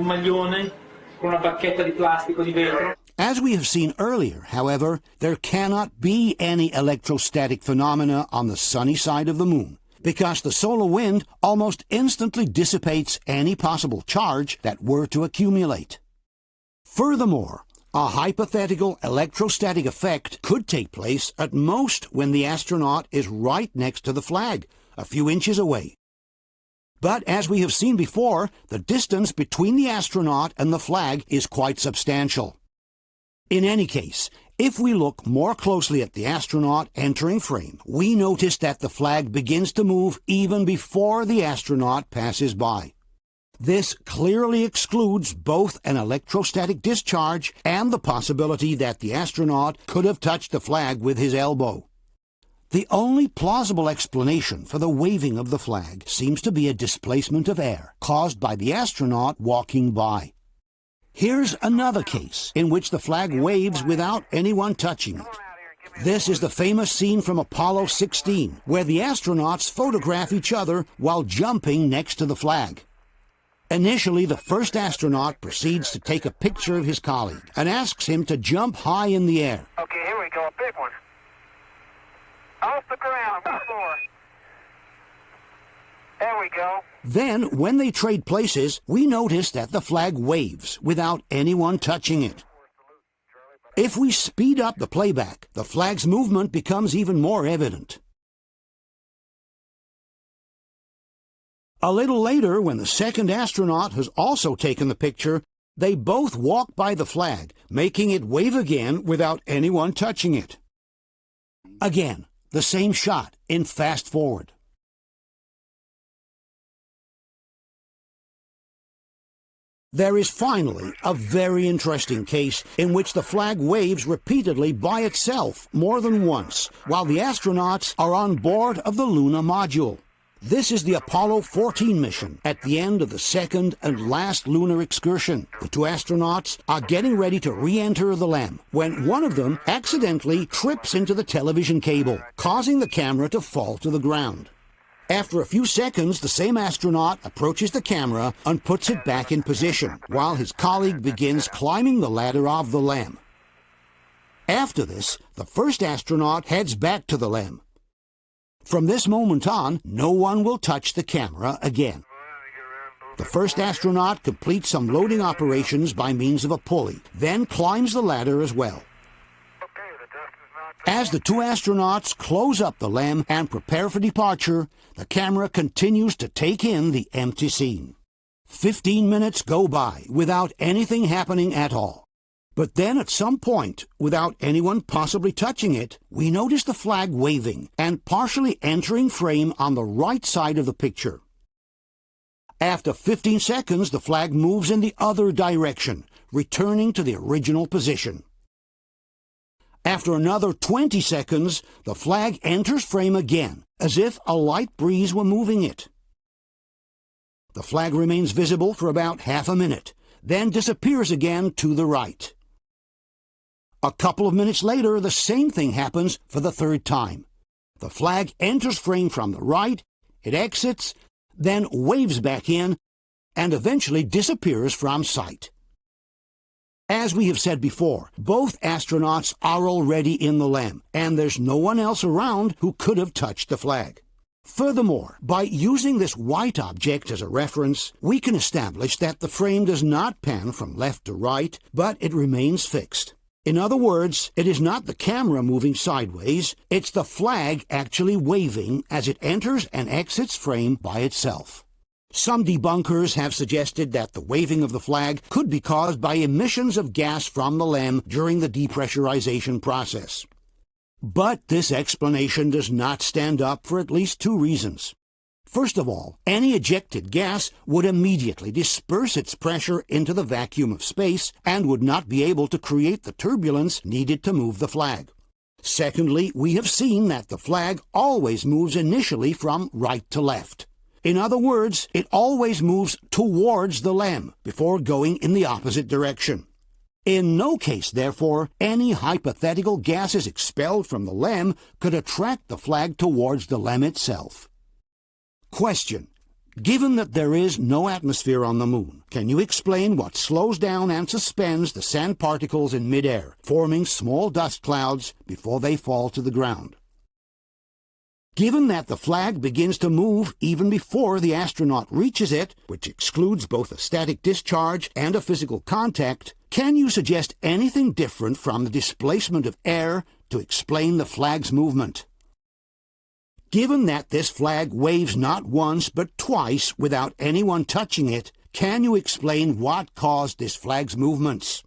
maglione con una bacchetta di plastica o di vetro. As we have seen earlier, however, there cannot be any electrostatic phenomena on the sunny side of the moon, because the solar wind almost instantly dissipates any possible charge that were to accumulate. Furthermore, a hypothetical electrostatic effect could take place at most when the astronaut is right next to the flag, a few inches away. But as we have seen before, the distance between the astronaut and the flag is quite substantial. In any case, if we look more closely at the astronaut entering frame, we notice that the flag begins to move even before the astronaut passes by. This clearly excludes both an electrostatic discharge and the possibility that the astronaut could have touched the flag with his elbow. The only plausible explanation for the waving of the flag seems to be a displacement of air caused by the astronaut walking by. Here's another case in which the flag waves without anyone touching it. This is the famous scene from Apollo 16, where the astronauts photograph each other while jumping next to the flag. Initially, the first astronaut proceeds to take a picture of his colleague and asks him to jump high in the air. Okay, here we go, a big one. Off the ground, on the floor. There we go. Then, when they trade places, we notice that the flag waves without anyone touching it. If we speed up the playback, the flag's movement becomes even more evident. A little later, when the second astronaut has also taken the picture, they both walk by the flag, making it wave again without anyone touching it. Again, the same shot in fast forward. There is finally a very interesting case in which the flag waves repeatedly by itself more than once, while the astronauts are on board of the lunar module. This is the Apollo 14 mission at the end of the second and last lunar excursion. The 2 astronauts are getting ready to re-enter the LEM when one of them accidentally trips into the television cable, causing the camera to fall to the ground. After a few seconds, the same astronaut approaches the camera and puts it back in position, while his colleague begins climbing the ladder of the LEM. After this, the first astronaut heads back to the LEM. From this moment on, no one will touch the camera again. The first astronaut completes some loading operations by means of a pulley, then climbs the ladder as well. Okay, the dust is not As the two astronauts close up the LEM and prepare for departure, the camera continues to take in the empty scene. 15 minutes go by without anything happening at all. But then at some point, without anyone possibly touching it, we notice the flag waving and partially entering frame on the right side of the picture. After 15 seconds, the flag moves in the other direction, returning to the original position. After another 20 seconds, the flag enters frame again, as if a light breeze were moving it. The flag remains visible for about half a minute, then disappears again to the right. A couple of minutes later, the same thing happens for the third time. The flag enters frame from the right, it exits, then waves back in, and eventually disappears from sight. As we have said before, both astronauts are already in the LEM, and there's no one else around who could have touched the flag. Furthermore, by using this white object as a reference, we can establish that the frame does not pan from left to right, but it remains fixed. In other words, it is not the camera moving sideways, it's the flag actually waving as it enters and exits frame by itself. Some debunkers have suggested that the waving of the flag could be caused by emissions of gas from the LEM during the depressurization process. But this explanation does not stand up for at least two reasons. First of all, any ejected gas would immediately disperse its pressure into the vacuum of space and would not be able to create the turbulence needed to move the flag. Secondly, we have seen that the flag always moves initially from right to left. In other words, it always moves towards the LEM before going in the opposite direction. In no case, therefore, any hypothetical gases expelled from the LEM could attract the flag towards the LEM itself. Question: given that there is no atmosphere on the Moon, can you explain what slows down and suspends the sand particles in midair, forming small dust clouds before they fall to the ground? Given that the flag begins to move even before the astronaut reaches it, which excludes both a static discharge and a physical contact, can you suggest anything different from the displacement of air to explain the flag's movement? Given that this flag waves not once but twice without anyone touching it, can you explain what caused this flag's movements?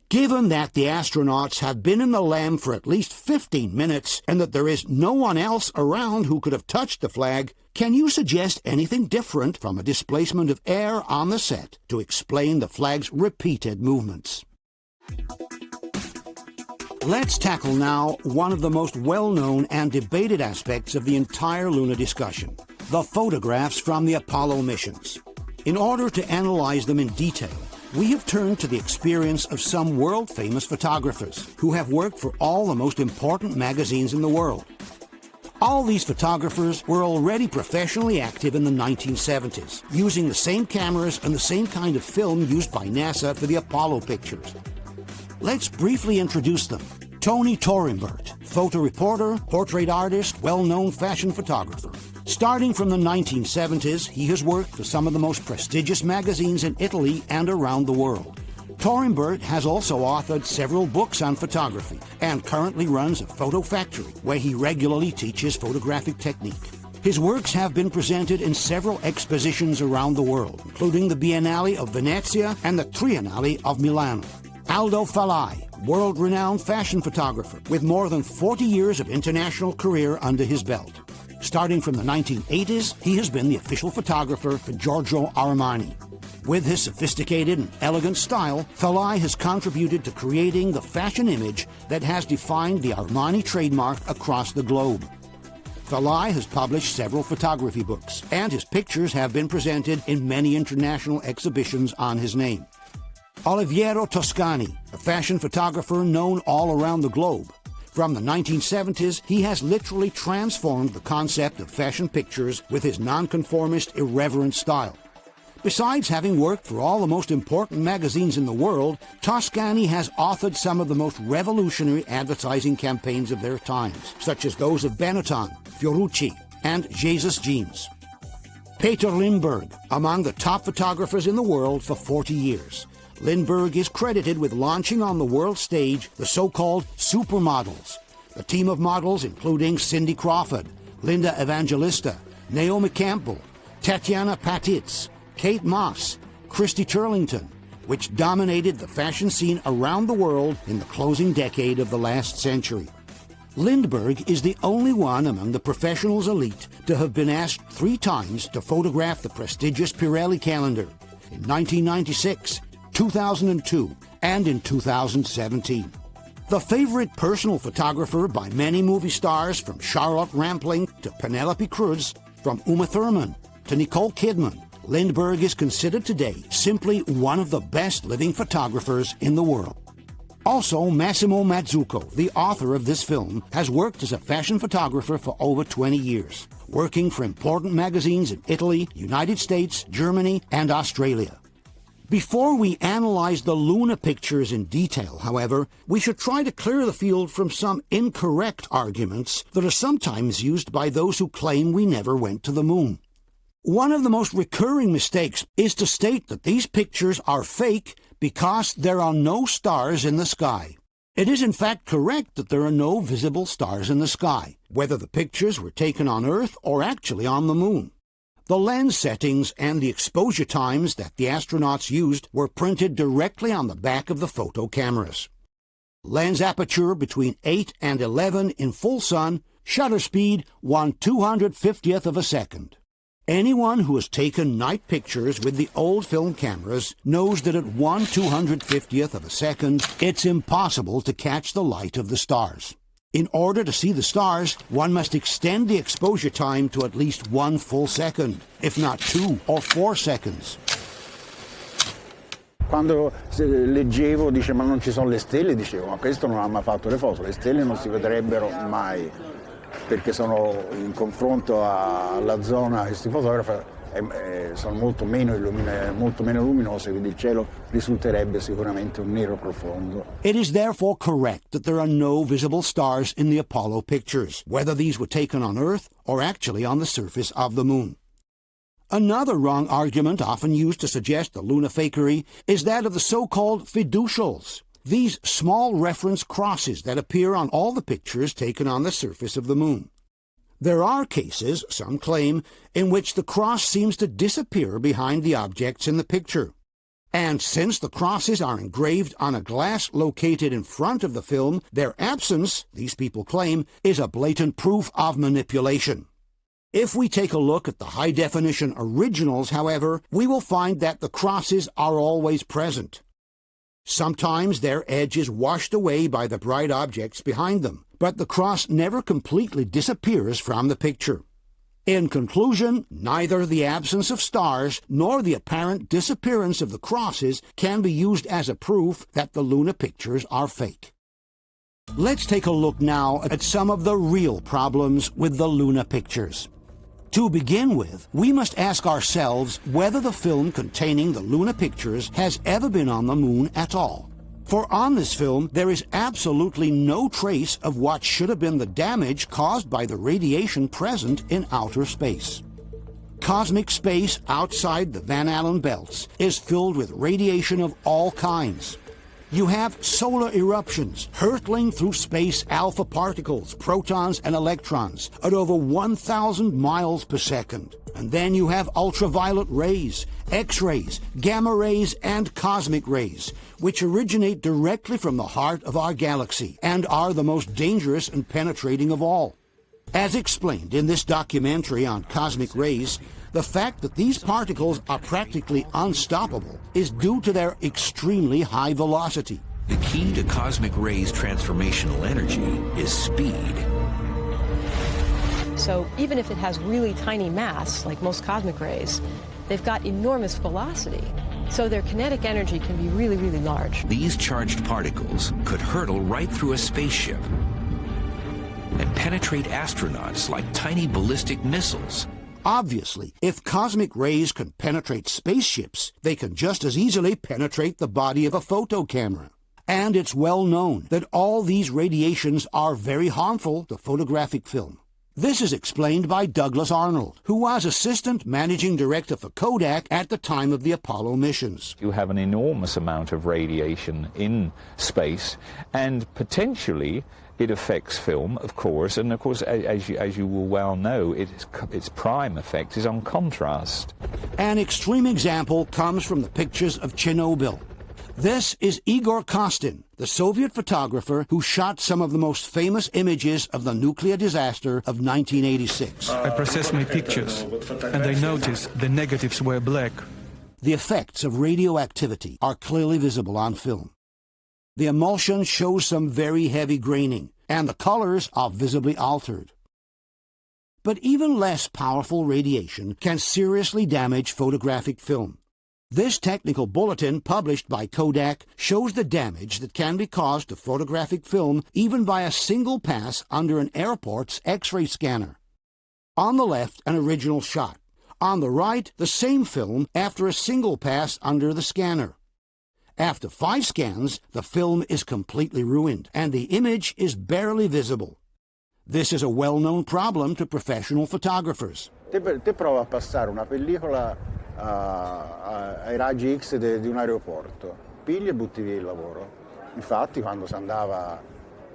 Given that the astronauts have been in the LEM for at least 15 minutes and that there is no one else around who could have touched the flag, can you suggest anything different from a displacement of air on the set to explain the flag's repeated movements? Let's tackle now one of the most well-known and debated aspects of the entire lunar discussion, the photographs from the Apollo missions. In order to analyze them in detail, we have turned to the experience of some world-famous photographers who have worked for all the most important magazines in the world. All these photographers were already professionally active in the 1970s, using the same cameras and the same kind of film used by NASA for the Apollo pictures. Let's briefly introduce them. Tony Torenberg, photo reporter, portrait artist, well-known fashion photographer. Starting from the 1970s, he has worked for some of the most prestigious magazines in Italy and around the world. Torenberg has also authored several books on photography and currently runs a photo factory where he regularly teaches photographic technique. His works have been presented in several expositions around the world, including the Biennale of Venezia and the Triennale of Milan. Aldo Falai, world-renowned fashion photographer with more than 40 years of international career under his belt. Starting from the 1980s, he has been the official photographer for Giorgio Armani. With his sophisticated and elegant style, Falai has contributed to creating the fashion image that has defined the Armani trademark across the globe. Falai has published several photography books, and his pictures have been presented in many international exhibitions on his name. Oliviero Toscani, a fashion photographer known all around the globe. From the 1970s, he has literally transformed the concept of fashion pictures with his nonconformist, irreverent style. Besides having worked for all the most important magazines in the world, Toscani has authored some of the most revolutionary advertising campaigns of their times, such as those of Benetton, Fiorucci, and Jesus Jeans. Peter Lindbergh, among the top photographers in the world for 40 years. Lindbergh is credited with launching on the world stage the so-called supermodels, the team of models including Cindy Crawford, Linda Evangelista, Naomi Campbell, Tatiana Patitz, Kate Moss, Christy Turlington, which dominated the fashion scene around the world in the closing decade of the last century. Lindbergh is the only one among the professionals elite to have been asked 3 times to photograph the prestigious Pirelli calendar in 1996, 2002, and in 2017. The favorite personal photographer by many movie stars, from Charlotte Rampling to Penelope Cruz, from Uma Thurman to Nicole Kidman, Lindbergh is considered today simply one of the best living photographers in the world. Also, Massimo Mazzucco, the author of this film, has worked as a fashion photographer for over 20 years, working for important magazines in Italy, United States, Germany, and Australia. Before we analyze the Luna pictures in detail, however, we should try to clear the field from some incorrect arguments that are sometimes used by those who claim we never went to the moon. One of the most recurring mistakes is to state that these pictures are fake because there are no stars in the sky. It is in fact correct that there are no visible stars in the sky, whether the pictures were taken on Earth or actually on the moon. The lens settings and the exposure times that the astronauts used were printed directly on the back of the photo cameras. Lens aperture between 8 and 11 in full sun, shutter speed 1/250th of a second. Anyone who has taken night pictures with the old film cameras knows that at 1/250th of a second, it's impossible to catch the light of the stars. In order to see the stars, one must extend the exposure time to at least 1 full second, if not 2 or 4 seconds. Quando leggevo, dice, ma non ci sono le stelle, dicevo, ma questo non ha mai fatto le foto, le stelle non si vedrebbero mai, perché sono in confronto alla zona, questi fotografi sono molto meno luminose, quindi il cielo risulterebbe sicuramente un nero profondo. It is therefore correct that there are no visible stars in the Apollo pictures, whether these were taken on Earth or actually on the surface of the moon. Another wrong argument often used to suggest the Luna fakery is that of the so-called fiducials, these small reference crosses that appear on all the pictures taken on the surface of the moon. There are cases, some claim, in which the cross seems to disappear behind the objects in the picture. And since the crosses are engraved on a glass located in front of the film, their absence, these people claim, is a blatant proof of manipulation. If we take a look at the high-definition originals, however, we will find that the crosses are always present. Sometimes their edge is washed away by the bright objects behind them, but the cross never completely disappears from the picture. In conclusion, neither the absence of stars nor the apparent disappearance of the crosses can be used as a proof that the Luna pictures are fake. Let's take a look now at some of the real problems with the Luna pictures. To begin with, we must ask ourselves whether the film containing the Luna pictures has ever been on the moon at all. For on this film, there is absolutely no trace of what should have been the damage caused by the radiation present in outer space. Cosmic space outside the Van Allen belts is filled with radiation of all kinds. You have solar eruptions hurtling through space alpha particles, protons and electrons at over 1,000 miles per second. And then you have ultraviolet rays, X-rays, gamma rays and cosmic rays, which originate directly from the heart of our galaxy and are the most dangerous and penetrating of all. As explained in this documentary on cosmic rays, the fact that these particles are practically unstoppable is due to their extremely high velocity. The key to cosmic rays' transformational energy is speed. So even if it has really tiny mass, like most cosmic rays, they've got enormous velocity. So their kinetic energy can be really, really large. These charged particles could hurtle right through a spaceship and penetrate astronauts like tiny ballistic missiles. Obviously, if cosmic rays can penetrate spaceships, they can just as easily penetrate the body of a photo camera. And it's well known that all these radiations are very harmful to photographic film. This is explained by Douglas Arnold, who was assistant managing director for Kodak at the time of the Apollo missions. You have an enormous amount of radiation in space, and potentially it affects film, of course, and of course, as you will well know, its prime effect is on contrast. An extreme example comes from the pictures of Chernobyl. This is Igor Kostin, the Soviet photographer who shot some of the most famous images of the nuclear disaster of 1986. I processed my pictures, and I noticed the negatives were black. The effects of radioactivity are clearly visible on film. The emulsion shows some very heavy graining, and the colors are visibly altered. But even less powerful radiation can seriously damage photographic film. This technical bulletin published by Kodak shows the damage that can be caused to photographic film even by a single pass under an airport's X-ray scanner. On the left, an original shot. On the right, the same film after a single pass under the scanner. After 5 scans, the film is completely ruined, and the image is barely visible. This is a well-known problem to professional photographers. Te prova a passare una pellicola ai raggi X di un aeroporto, pigli e butti via il lavoro. Infatti quando si andava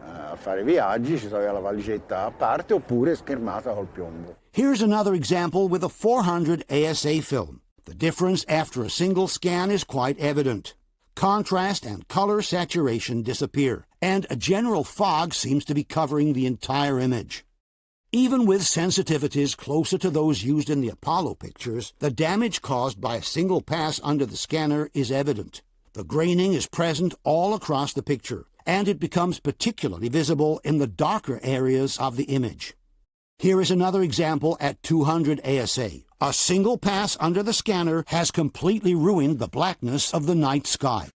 a fare viaggi ci aveva la valigetta a parte oppure schermata col piombo. Here's another example with a 400 ASA film. The difference after a single scan is quite evident. Contrast and color saturation disappear, and a general fog seems to be covering the entire image. Even with sensitivities closer to those used in the Apollo pictures, the damage caused by a single pass under the scanner is evident. The graining is present all across the picture, and it becomes particularly visible in the darker areas of the image. Here is another example at 200 ASA. A single pass under the scanner has completely ruined the blackness of the night sky.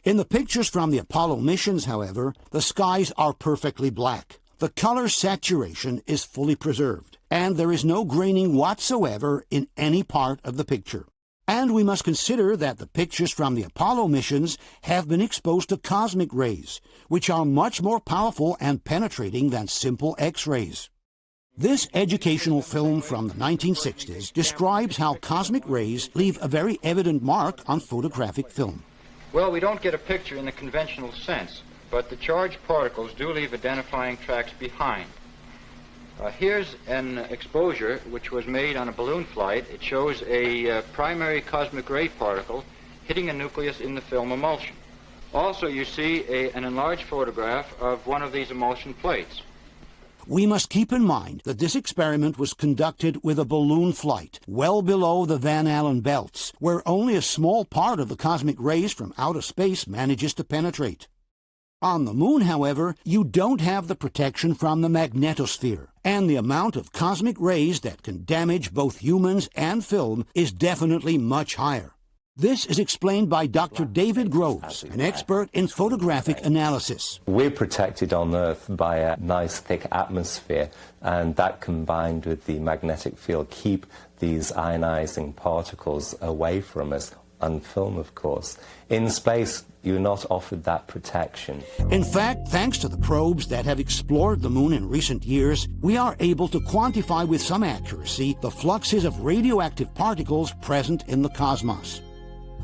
In the pictures from the Apollo missions, however, the skies are perfectly black. The color saturation is fully preserved, and there is no graining whatsoever in any part of the picture. And we must consider that the pictures from the Apollo missions have been exposed to cosmic rays, which are much more powerful and penetrating than simple X-rays. This educational film from the 1960s describes how cosmic rays leave a very evident mark on photographic film. Well, we don't get a picture in the conventional sense, but the charged particles do leave identifying tracks behind. Here's an exposure which was made on a balloon flight. It shows a primary cosmic ray particle hitting a nucleus in the film emulsion. Also, you see an enlarged photograph of one of these emulsion plates. We must keep in mind that this experiment was conducted with a balloon flight, well below the Van Allen belts, where only a small part of the cosmic rays from outer space manages to penetrate. On the moon, however, you don't have the protection from the magnetosphere, and the amount of cosmic rays that can damage both humans and film is definitely much higher. This is explained by Dr. David Groves, an expert in photographic analysis. We're protected on Earth by a nice thick atmosphere, and that combined with the magnetic field keep these ionizing particles away from us, on film of course. In space, you're not offered that protection. In fact, thanks to the probes that have explored the moon in recent years, we are able to quantify with some accuracy the fluxes of radioactive particles present in the cosmos.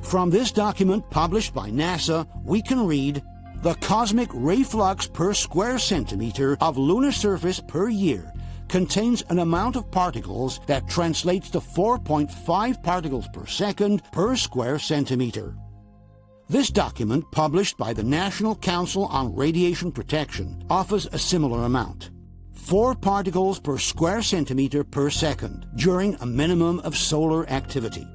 From this document published by NASA, we can read, the cosmic ray flux per square centimeter of lunar surface per year contains an amount of particles that translates to 4.5 particles per second per square centimeter. This document, published by the National Council on Radiation Protection, offers a similar amount. 4 particles per square centimeter per second during a minimum of solar activity.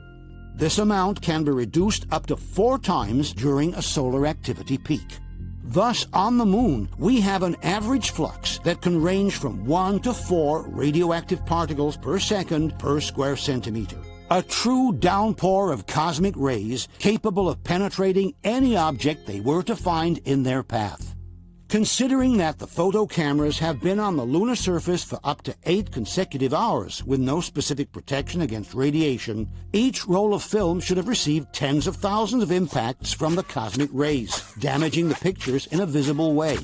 This amount can be reduced up to 4 times during a solar activity peak. Thus, on the moon, we have an average flux that can range from 1 to 4 radioactive particles per second per square centimeter. A true downpour of cosmic rays capable of penetrating any object they were to find in their path. Considering that the photo cameras have been on the lunar surface for up to 8 consecutive hours with no specific protection against radiation, each roll of film should have received tens of thousands of impacts from the cosmic rays, damaging the pictures in a visible way.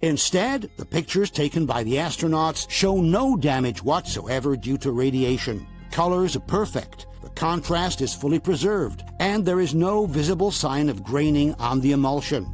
Instead, the pictures taken by the astronauts show no damage whatsoever due to radiation. Colors are perfect, the contrast is fully preserved, and there is no visible sign of graining on the emulsion.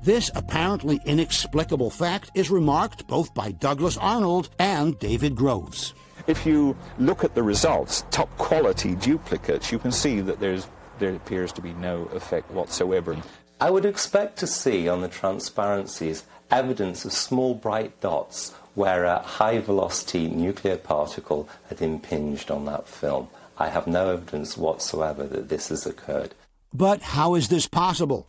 This apparently inexplicable fact is remarked both by Douglas Arnold and David Groves. If you look at the results, top quality duplicates, you can see that there appears to be no effect whatsoever. I would expect to see on the transparencies evidence of small bright dots where a high-velocity nuclear particle had impinged on that film. I have no evidence whatsoever that this has occurred. But how is this possible?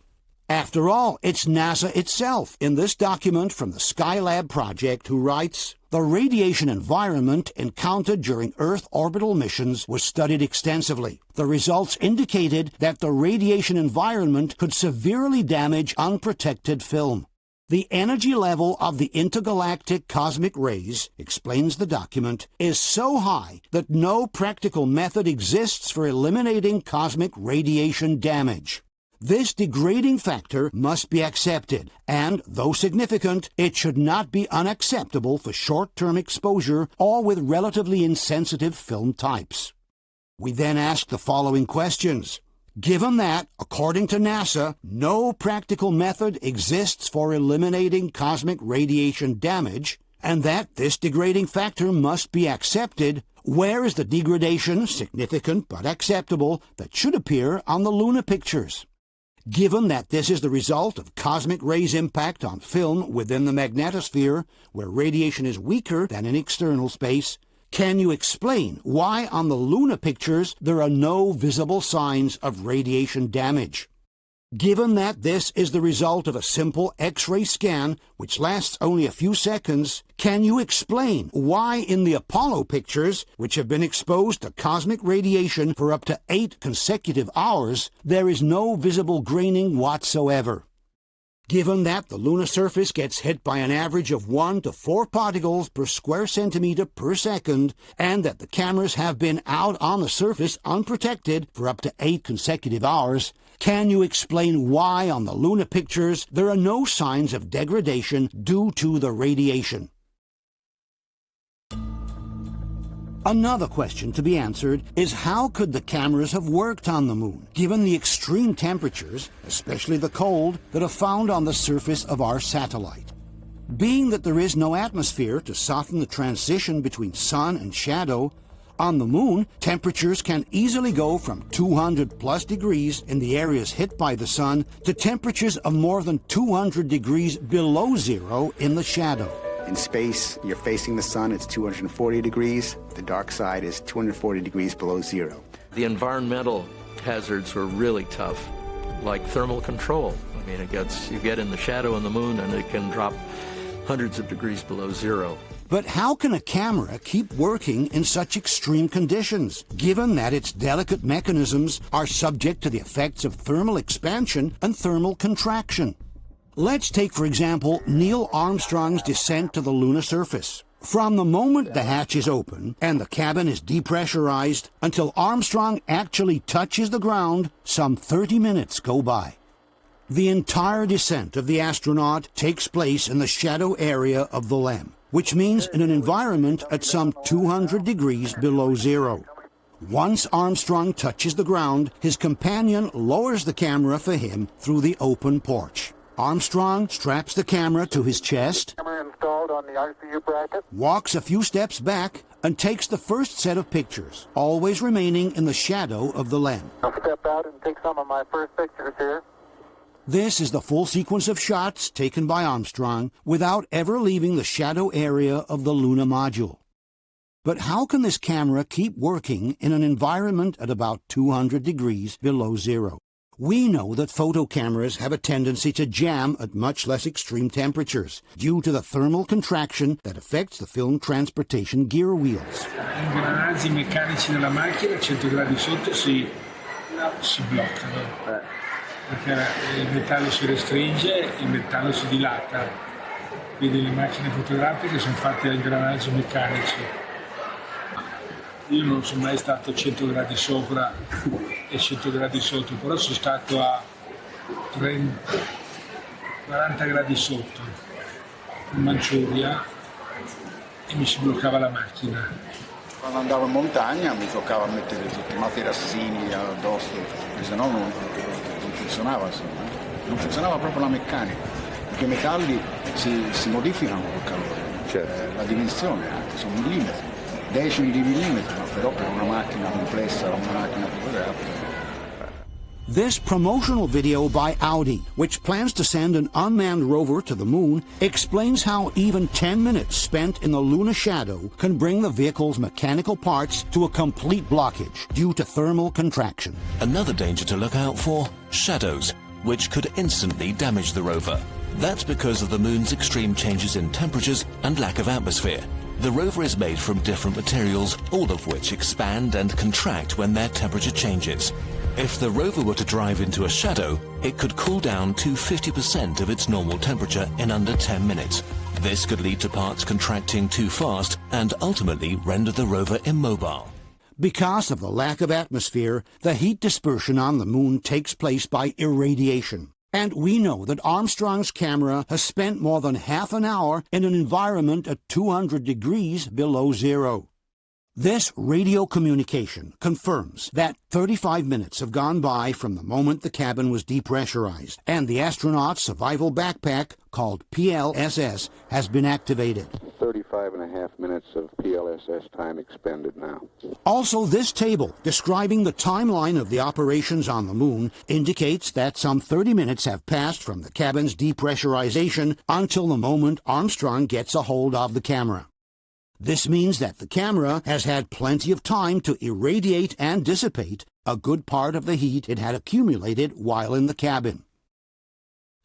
After all, it's NASA itself in this document from the Skylab project who writes, "The radiation environment encountered during Earth orbital missions was studied extensively. The results indicated that the radiation environment could severely damage unprotected film. The energy level of the intergalactic cosmic rays," explains the document, "is so high that no practical method exists for eliminating cosmic radiation damage. This degrading factor must be accepted, and, though significant, it should not be unacceptable for short-term exposure or with relatively insensitive film types." We then ask the following questions. Given that, according to NASA, no practical method exists for eliminating cosmic radiation damage, and that this degrading factor must be accepted, where is the degradation, significant but acceptable, that should appear on the lunar pictures? Given that this is the result of cosmic rays' impact on film within the magnetosphere, where radiation is weaker than in external space, can you explain why on the lunar pictures there are no visible signs of radiation damage? Given that this is the result of a simple X-ray scan, which lasts only a few seconds, can you explain why in the Apollo pictures, which have been exposed to cosmic radiation for up to 8 consecutive hours, there is no visible graining whatsoever? Given that the lunar surface gets hit by an average of 1 to 4 particles per square centimeter per second, and that the cameras have been out on the surface unprotected for up to 8 consecutive hours, can you explain why on the lunar pictures there are no signs of degradation due to the radiation? Another question to be answered is how could the cameras have worked on the moon, given the extreme temperatures, especially the cold, that are found on the surface of our satellite? Being that there is no atmosphere to soften the transition between sun and shadow, on the moon, temperatures can easily go from 200+ degrees in the areas hit by the sun to temperatures of more than 200 degrees below zero in the shadow. In space, you're facing the sun, it's 240 degrees. The dark side is 240 degrees below zero. The environmental hazards were really tough, like thermal control. I mean, you get in the shadow on the moon and it can drop hundreds of degrees below zero. But how can a camera keep working in such extreme conditions, given that its delicate mechanisms are subject to the effects of thermal expansion and thermal contraction? Let's take, for example, Neil Armstrong's descent to the lunar surface. From the moment the hatch is open and the cabin is depressurized until Armstrong actually touches the ground, some 30 minutes go by. The entire descent of the astronaut takes place in the shadow area of the LEM, which means in an environment at some 200 degrees below zero. Once Armstrong touches the ground, his companion lowers the camera for him through the open porch. Armstrong straps the camera to his chest, installed on the ICU bracket, walks a few steps back, and takes the first set of pictures, always remaining in the shadow of the LEM. I'll step out and take some of my first pictures here. This is the full sequence of shots taken by Armstrong without ever leaving the shadow area of the lunar module. But how can this camera keep working in an environment at about 200 degrees below zero? We know that photo cameras have a tendency to jam at much less extreme temperatures due to the thermal contraction that affects the film transportation gear wheels. Gli ingranaggi meccanici della macchina a 100 gradi sotto si bloccano perché il metallo si restringe, il metallo si dilata. Quindi le macchine fotografiche sono fatte da ingranaggi meccanici. Io non sono mai stato a 100 gradi sopra e 100 gradi sotto, però sono stato a 40 gradi sotto. in Manciuria e mi si bloccava la macchina. Quando andavo in montagna mi toccava mettere tutti i materassini addosso, perché sennò non funzionava, insomma. Non funzionava proprio la meccanica, perché i metalli si modificano col calore. Certo. La dimensione anche, sono millimetri, decimi di millimetri, ma però per una macchina complessa, una macchina fotografica. This promotional video by Audi, which plans to send an unmanned rover to the moon, explains how even 10 minutes spent in the lunar shadow can bring the vehicle's mechanical parts to a complete blockage due to thermal contraction. Another danger to look out for, shadows, which could instantly damage the rover. That's because of the moon's extreme changes in temperatures and lack of atmosphere. The rover is made from different materials, all of which expand and contract when their temperature changes. If the rover were to drive into a shadow, it could cool down to 50% of its normal temperature in under 10 minutes. This could lead to parts contracting too fast and ultimately render the rover immobile. Because of the lack of atmosphere, the heat dispersion on the moon takes place by irradiation. And we know that Armstrong's camera has spent more than half an hour in an environment at 200 degrees below zero. This radio communication confirms that 35 minutes have gone by from the moment the cabin was depressurized, and the astronaut's survival backpack, called PLSS, has been activated. 35 and a half minutes of PLSS time expended now. Also, this table, describing the timeline of the operations on the moon, indicates that some 30 minutes have passed from the cabin's depressurization until the moment Armstrong gets a hold of the camera. This means that the camera has had plenty of time to irradiate and dissipate a good part of the heat it had accumulated while in the cabin.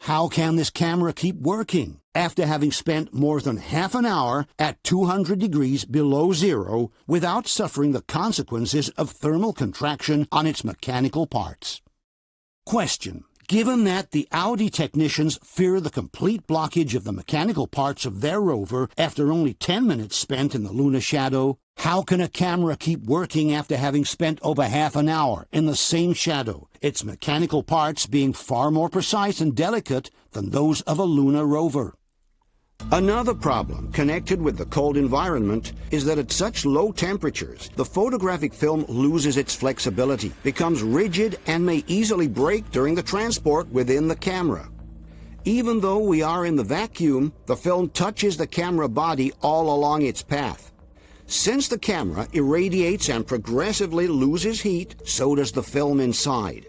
How can this camera keep working after having spent more than half an hour at 200 degrees below zero without suffering the consequences of thermal contraction on its mechanical parts? Question. Given that the Audi technicians fear the complete blockage of the mechanical parts of their rover after only 10 minutes spent in the lunar shadow, how can a camera keep working after having spent over half an hour in the same shadow, its mechanical parts being far more precise and delicate than those of a lunar rover? Another problem connected with the cold environment is that at such low temperatures, the photographic film loses its flexibility, becomes rigid, and may easily break during the transport within the camera. Even though we are in the vacuum, the film touches the camera body all along its path. Since the camera irradiates and progressively loses heat, so does the film inside.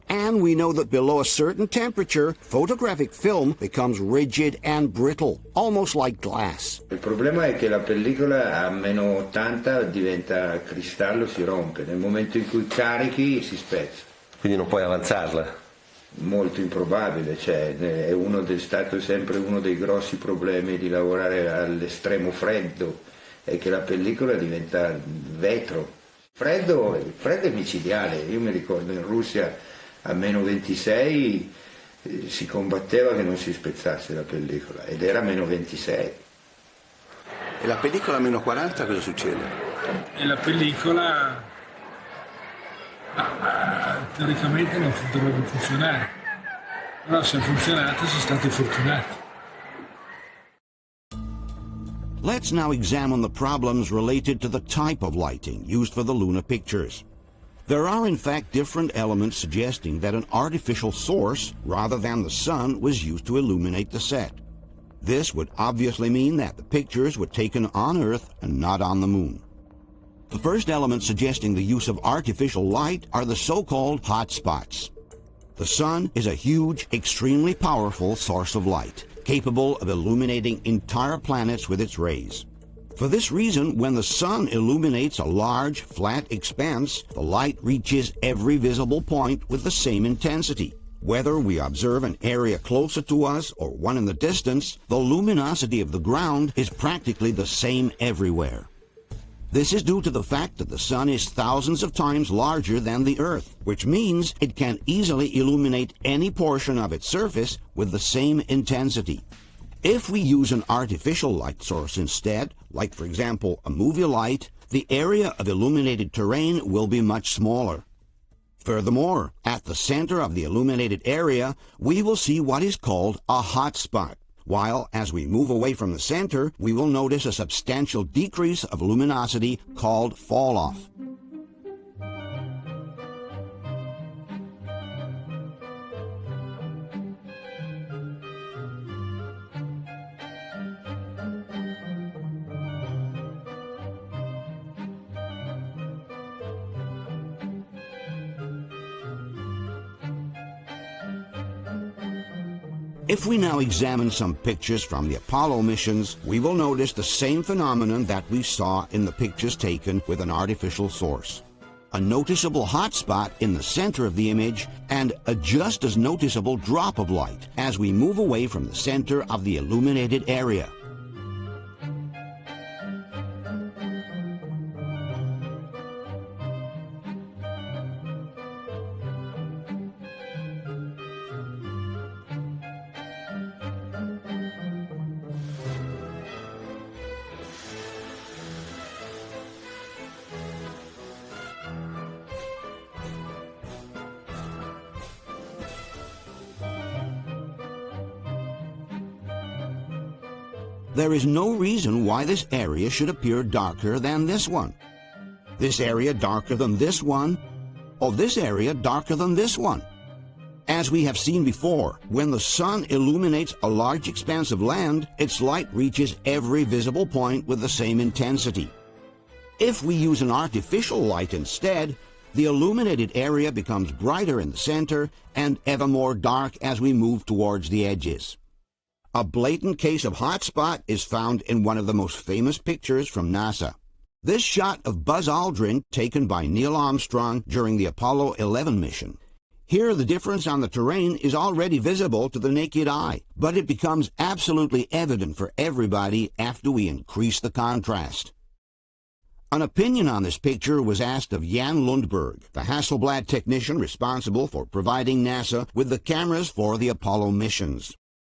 And we know that below a certain temperature, photographic film becomes rigid and brittle, almost like glass. Il problema è che la pellicola a meno 80 diventa cristallo, si rompe. Nel momento in cui carichi si spezza. Quindi non puoi avanzarla? Molto improbabile, è stato sempre uno dei grossi problemi di lavorare all'estremo freddo, è che la pellicola diventa vetro. Freddo è micidiale, io mi ricordo in Russia a meno 26 si combatteva che non si spezzasse la pellicola ed era meno 26. E la pellicola a meno 40 cosa succede? E la pellicola teoricamente non dovrebbe funzionare, però se ha funzionato sono stati fortunati. Let's now examine the problems related to the type of lighting used for the lunar pictures. There are in fact different elements suggesting that an artificial source, rather than the sun, was used to illuminate the set. This would obviously mean that the pictures were taken on Earth and not on the moon. The first element suggesting the use of artificial light are the so-called hot spots. The sun is a huge, extremely powerful source of light, capable of illuminating entire planets with its rays. For this reason, when the sun illuminates a large, flat expanse, the light reaches every visible point with the same intensity. Whether we observe an area closer to us or one in the distance, the luminosity of the ground is practically the same everywhere. This is due to the fact that the sun is thousands of times larger than the Earth, which means it can easily illuminate any portion of its surface with the same intensity. If we use an artificial light source instead, like for example a movie light, the area of illuminated terrain will be much smaller. Furthermore, at the center of the illuminated area, we will see what is called a hot spot, while as we move away from the center, we will notice a substantial decrease of luminosity called fall-off. If we now examine some pictures from the Apollo missions, we will notice the same phenomenon that we saw in the pictures taken with an artificial source. A noticeable hot spot in the center of the image and a just as noticeable drop of light as we move away from the center of the illuminated area. There is no reason why this area should appear darker than this one. This area darker than this one, or this area darker than this one. As we have seen before, when the sun illuminates a large expanse of land, its light reaches every visible point with the same intensity. If we use an artificial light instead, the illuminated area becomes brighter in the center and ever more dark as we move towards the edges. A blatant case of hot spot is found in one of the most famous pictures from NASA. This shot of Buzz Aldrin taken by Neil Armstrong during the Apollo 11 mission. Here the difference on the terrain is already visible to the naked eye, but it becomes absolutely evident for everybody after we increase the contrast. An opinion on this picture was asked of Jan Lundberg, the Hasselblad technician responsible for providing NASA with the cameras for the Apollo missions.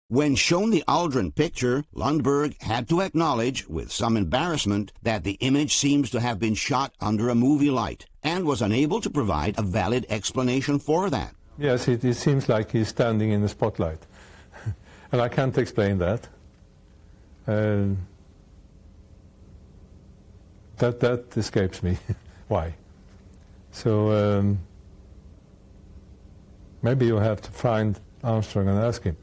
When shown the Aldrin picture, Lundberg had to acknowledge, with some embarrassment, that the image seems to have been shot under a movie light, and was unable to provide a valid explanation for that. Yes, it seems like he's standing in the spotlight. And I can't explain that. That escapes me. Why? So maybe you have to find Armstrong and ask him.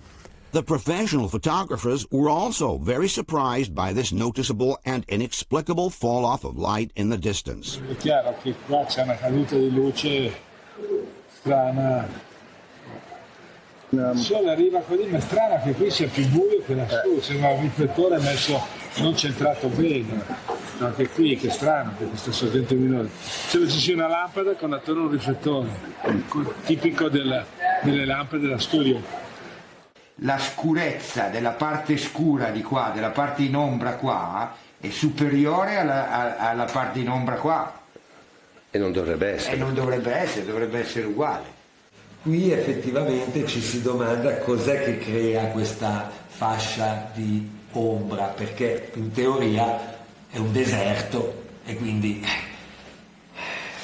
The professional photographers were also very surprised by this noticeable and inexplicable fall-off of light in the distance. È chiaro che qua c'è una caduta di luce strana. Il sole arriva così, ma è strano che qui sia più buio che lassù, sembra un riflettore messo non centrato bene. Anche qui, che strano, per questo sorgente minore. Sembra ci sia una lampada con attorno un riflettore, tipico delle lampade da studio. La scurezza della parte scura di qua, della parte in ombra qua, è superiore alla parte in ombra qua. E non dovrebbe essere. E non dovrebbe essere uguale. Qui effettivamente ci si domanda cos'è che crea questa fascia di ombra, perché in teoria è un deserto e quindi...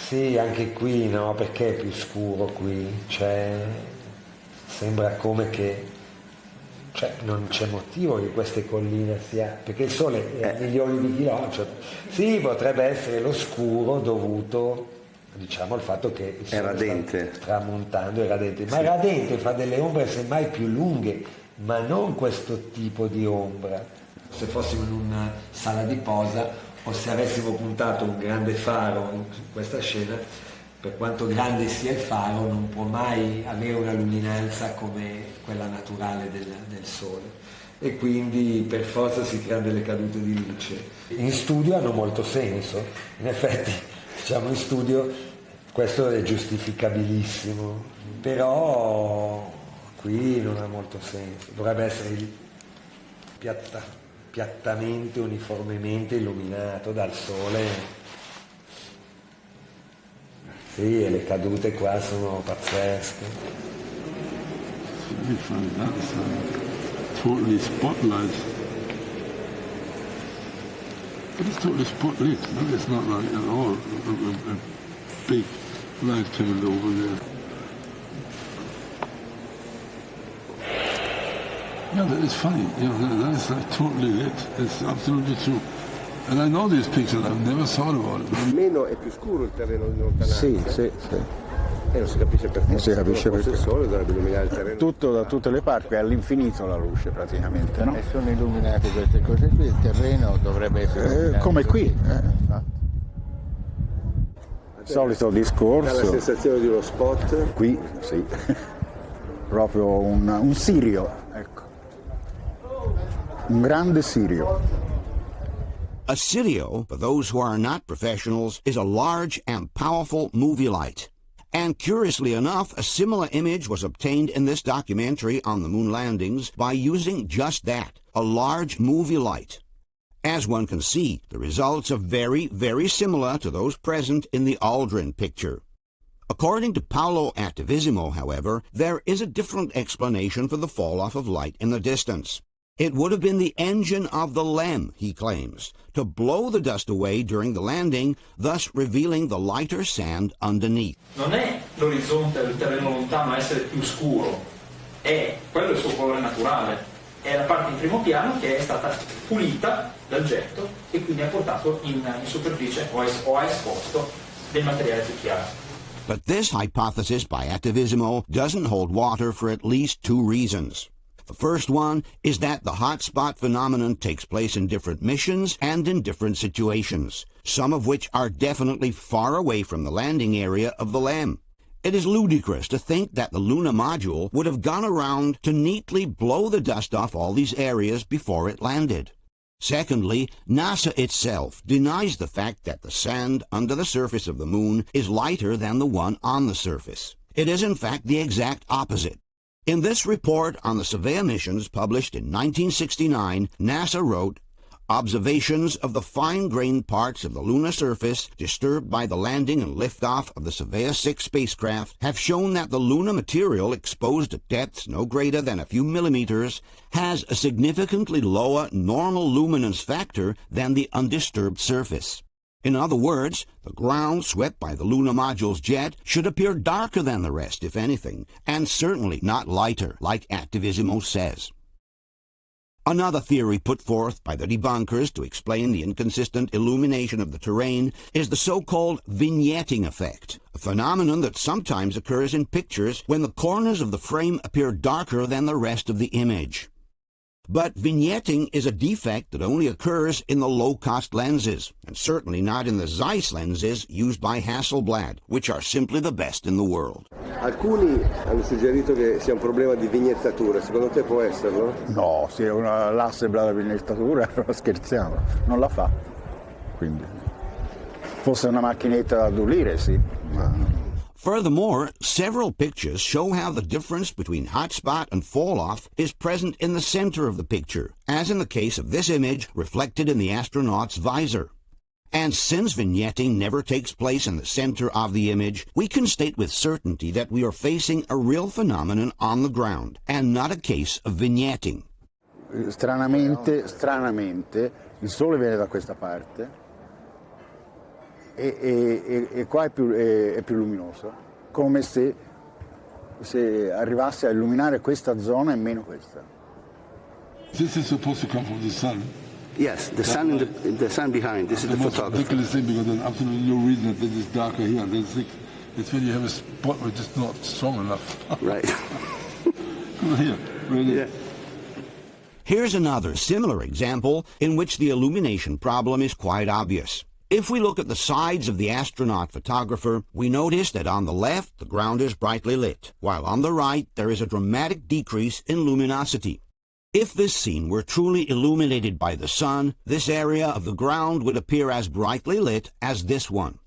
Sì, anche qui no, perché è più scuro qui, sembra come che... non c'è motivo che queste colline sia, perché il sole è a milioni di chilometri. Sì, potrebbe essere lo scuro dovuto, diciamo, al fatto che il sole sta tramontando, è radente, ma è radente, fa delle ombre semmai più lunghe, ma non questo tipo di ombra. Se fossimo in una sala di posa o se avessimo puntato un grande faro in questa scena, per quanto grande sia il faro, non può mai avere una luminanza come quella naturale del Sole. E quindi per forza si creano delle cadute di luce. In studio hanno molto senso, in effetti, diciamo in studio questo è giustificabilissimo, però qui non ha molto senso, dovrebbe essere piattamente, uniformemente illuminato dal Sole. Sì, e le cadute qua sono pazzesche. Totally spotlight. But it's totally spotlit. No? It's not like at all a big light coming over there. Yeah, that is funny. You know, that is like totally lit. It's absolutely true. And I know these pictures. I've never thought about it. Meno è più scuro il terreno in lontananza. Sì. E non si capisce perché. Non si capisce perché. Il sole dovrebbe illuminare il terreno. Tutto da tutte le parti, è all'infinito la luce praticamente, no? E sono illuminate queste cose qui, il terreno dovrebbe essere illuminato. Come qui. Solito discorso. Dà la sensazione di uno spot. Qui, sì. Proprio un sirio, ecco. Un grande sirio. A Sirio, for those who are not professionals, is a large and powerful movie light. And curiously enough, a similar image was obtained in this documentary on the moon landings by using just that, a large movie light. As one can see, the results are very, very similar to those present in the Aldrin picture. According to Paolo Attivissimo, however, there is a different explanation for the fall-off of light in the distance. It would have been the engine of the LEM, he claims, to blow the dust away during the landing, thus revealing the lighter sand underneath. Non è l'orizzonte del terreno lontano a essere più scuro, è quello il suo colore naturale, è la parte in primo piano che è stata pulita dal getto e quindi ha portato in superficie o ha esposto del materiale più chiaro. But this hypothesis by Attivissimo doesn't hold water for at least two reasons. The first one is that the hotspot phenomenon takes place in different missions and in different situations, some of which are definitely far away from the landing area of the LEM. It is ludicrous to think that the lunar module would have gone around to neatly blow the dust off all these areas before it landed. Secondly, NASA itself denies the fact that the sand under the surface of the moon is lighter than the one on the surface. It is in fact the exact opposite. In this report on the Surveyor missions published in 1969, NASA wrote, "Observations of the fine-grained parts of the lunar surface disturbed by the landing and liftoff of the Surveyor 6 spacecraft have shown that the lunar material exposed at depths no greater than a few millimeters has a significantly lower normal luminance factor than the undisturbed surface. In other words, the ground swept by the lunar module's jet should appear darker than the rest, if anything, and certainly not lighter, like Attivissimo says." Another theory put forth by the debunkers to explain the inconsistent illumination of the terrain is the so-called vignetting effect, a phenomenon that sometimes occurs in pictures when the corners of the frame appear darker than the rest of the image. But vignetting is a defect that only occurs in the low-cost lenses, and certainly not in the Zeiss lenses used by Hasselblad, which are simply the best in the world. Alcuni hanno suggerito che sia un problema di vignettatura, secondo te può esserlo? No, se l'Hasselblad la vignettatura, scherziamo, non la fa. Quindi, fosse una macchinetta da addolire, sì, ma... Furthermore, several pictures show how the difference between hotspot and fall-off is present in the center of the picture, as in the case of this image reflected in the astronaut's visor. And since vignetting never takes place in the center of the image, we can state with certainty that we are facing a real phenomenon on the ground, and not a case of vignetting. Stranamente, il sole viene da questa parte e qua è più luminoso, come se arrivasse a illuminare questa zona e meno questa. This is supposed to come from the sun. Yes, the sun behind. This is the photographer. Ridiculous thing, because there's absolutely no reason that it's darker here. It's when you have a spot which is not strong enough. Right. Come here, really. Yeah. Here's another similar example in which the illumination problem is quite obvious. If we look at the sides of the astronaut photographer, we notice that on the left the ground is brightly lit, while on the right there is a dramatic decrease in luminosity. If this scene were truly illuminated by the sun, this area of the ground would appear as brightly lit as this one.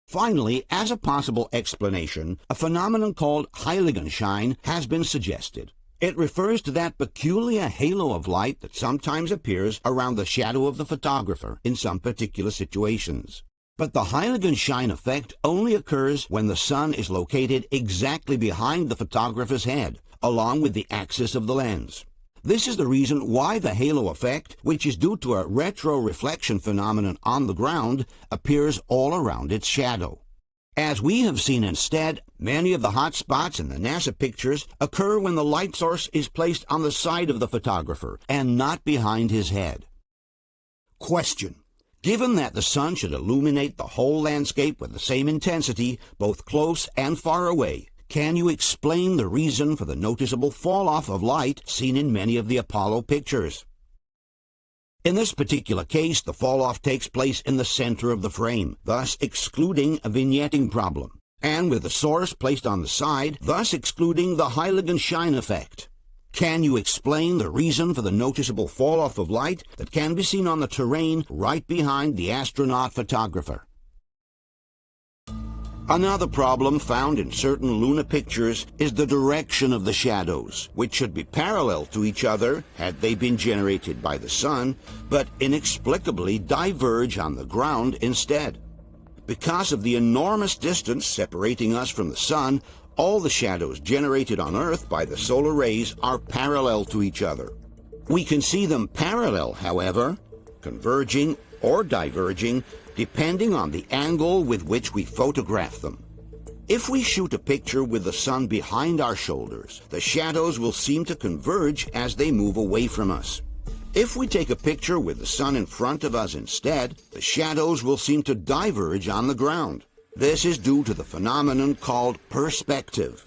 Finally, as a possible explanation, a phenomenon called Heiligenschein has been suggested. It refers to that peculiar halo of light that sometimes appears around the shadow of the photographer in some particular situations. But the Heiligenschein effect only occurs when the sun is located exactly behind the photographer's head, along with the axis of the lens. This is the reason why the halo effect, which is due to a retroreflection phenomenon on the ground, appears all around its shadow. As we have seen instead, many of the hot spots in the NASA pictures occur when the light source is placed on the side of the photographer and not behind his head. Question: given that the sun should illuminate the whole landscape with the same intensity, both close and far away, can you explain the reason for the noticeable fall-off of light seen in many of the Apollo pictures? In this particular case, the fall-off takes place in the center of the frame, thus excluding a vignetting problem, and with the source placed on the side, thus excluding the Huygens shine effect. Can you explain the reason for the noticeable fall-off of light that can be seen on the terrain right behind the astronaut photographer? Another problem found in certain lunar pictures is the direction of the shadows, which should be parallel to each other had they been generated by the sun, but inexplicably diverge on the ground instead. Because of the enormous distance separating us from the sun, all the shadows generated on Earth by the solar rays are parallel to each other. We can see them parallel, however, converging or diverging, depending on the angle with which we photograph them. If we shoot a picture with the sun behind our shoulders, the shadows will seem to converge as they move away from us. If we take a picture with the sun in front of us instead, the shadows will seem to diverge on the ground. This is due to the phenomenon called perspective.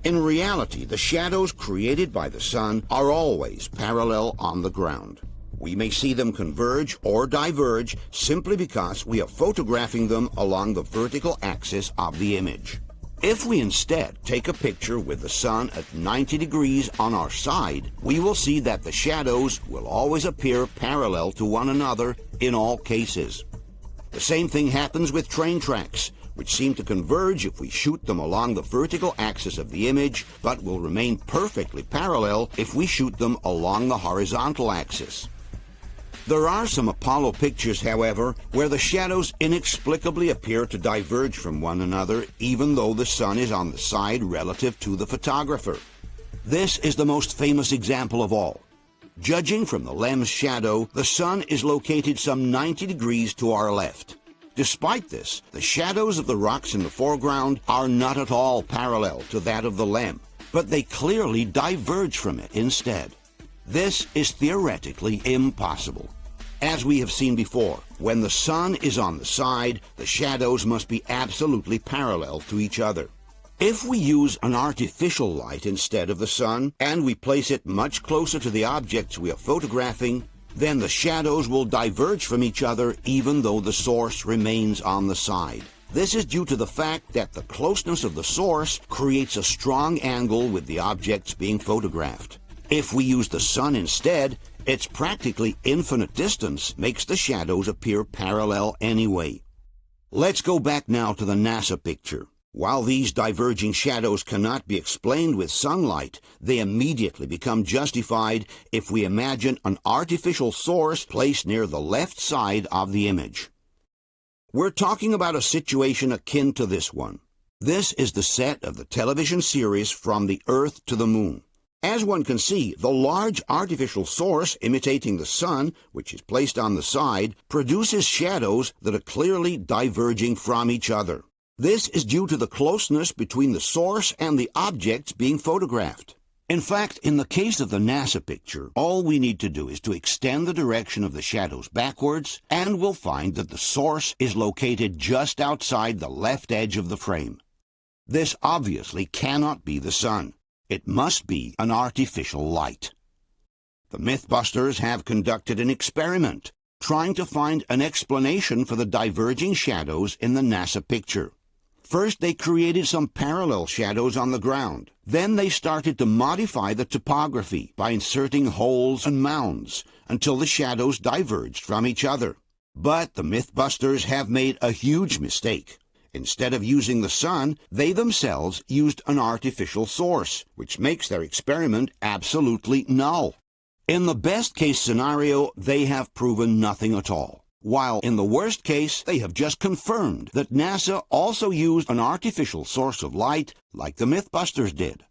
In reality, the shadows created by the sun are always parallel on the ground. We may see them converge or diverge simply because we are photographing them along the vertical axis of the image. If we instead take a picture with the sun at 90 degrees on our side, we will see that the shadows will always appear parallel to one another in all cases. The same thing happens with train tracks, which seem to converge if we shoot them along the vertical axis of the image, but will remain perfectly parallel if we shoot them along the horizontal axis. There are some Apollo pictures, however, where the shadows inexplicably appear to diverge from one another, even though the sun is on the side relative to the photographer. This is the most famous example of all. Judging from the lens shadow, the sun is located some 90 degrees to our left. Despite this, the shadows of the rocks in the foreground are not at all parallel to that of the lem, but they clearly diverge from it instead. This is theoretically impossible. As we have seen before, when the sun is on the side, the shadows must be absolutely parallel to each other. If we use an artificial light instead of the sun, and we place it much closer to the objects we are photographing, then the shadows will diverge from each other even though the source remains on the side. This is due to the fact that the closeness of the source creates a strong angle with the objects being photographed. If we use the sun instead, its practically infinite distance makes the shadows appear parallel anyway. Let's go back now to the NASA picture. While these diverging shadows cannot be explained with sunlight, they immediately become justified if we imagine an artificial source placed near the left side of the image. We're talking about a situation akin to this one. This is the set of the television series From the Earth to the Moon. As one can see, the large artificial source imitating the sun, which is placed on the side, produces shadows that are clearly diverging from each other. This is due to the closeness between the source and the objects being photographed. In fact, in the case of the NASA picture, all we need to do is to extend the direction of the shadows backwards, and we'll find that the source is located just outside the left edge of the frame. This obviously cannot be the sun. It must be an artificial light. The Mythbusters have conducted an experiment, trying to find an explanation for the diverging shadows in the NASA picture. First, they created some parallel shadows on the ground. Then they started to modify the topography by inserting holes and mounds until the shadows diverged from each other. But the Mythbusters have made a huge mistake. Instead of using the sun, they themselves used an artificial source, which makes their experiment absolutely null. In the best-case scenario, they have proven nothing at all, while in the worst case, they have just confirmed that NASA also used an artificial source of light like the Mythbusters did.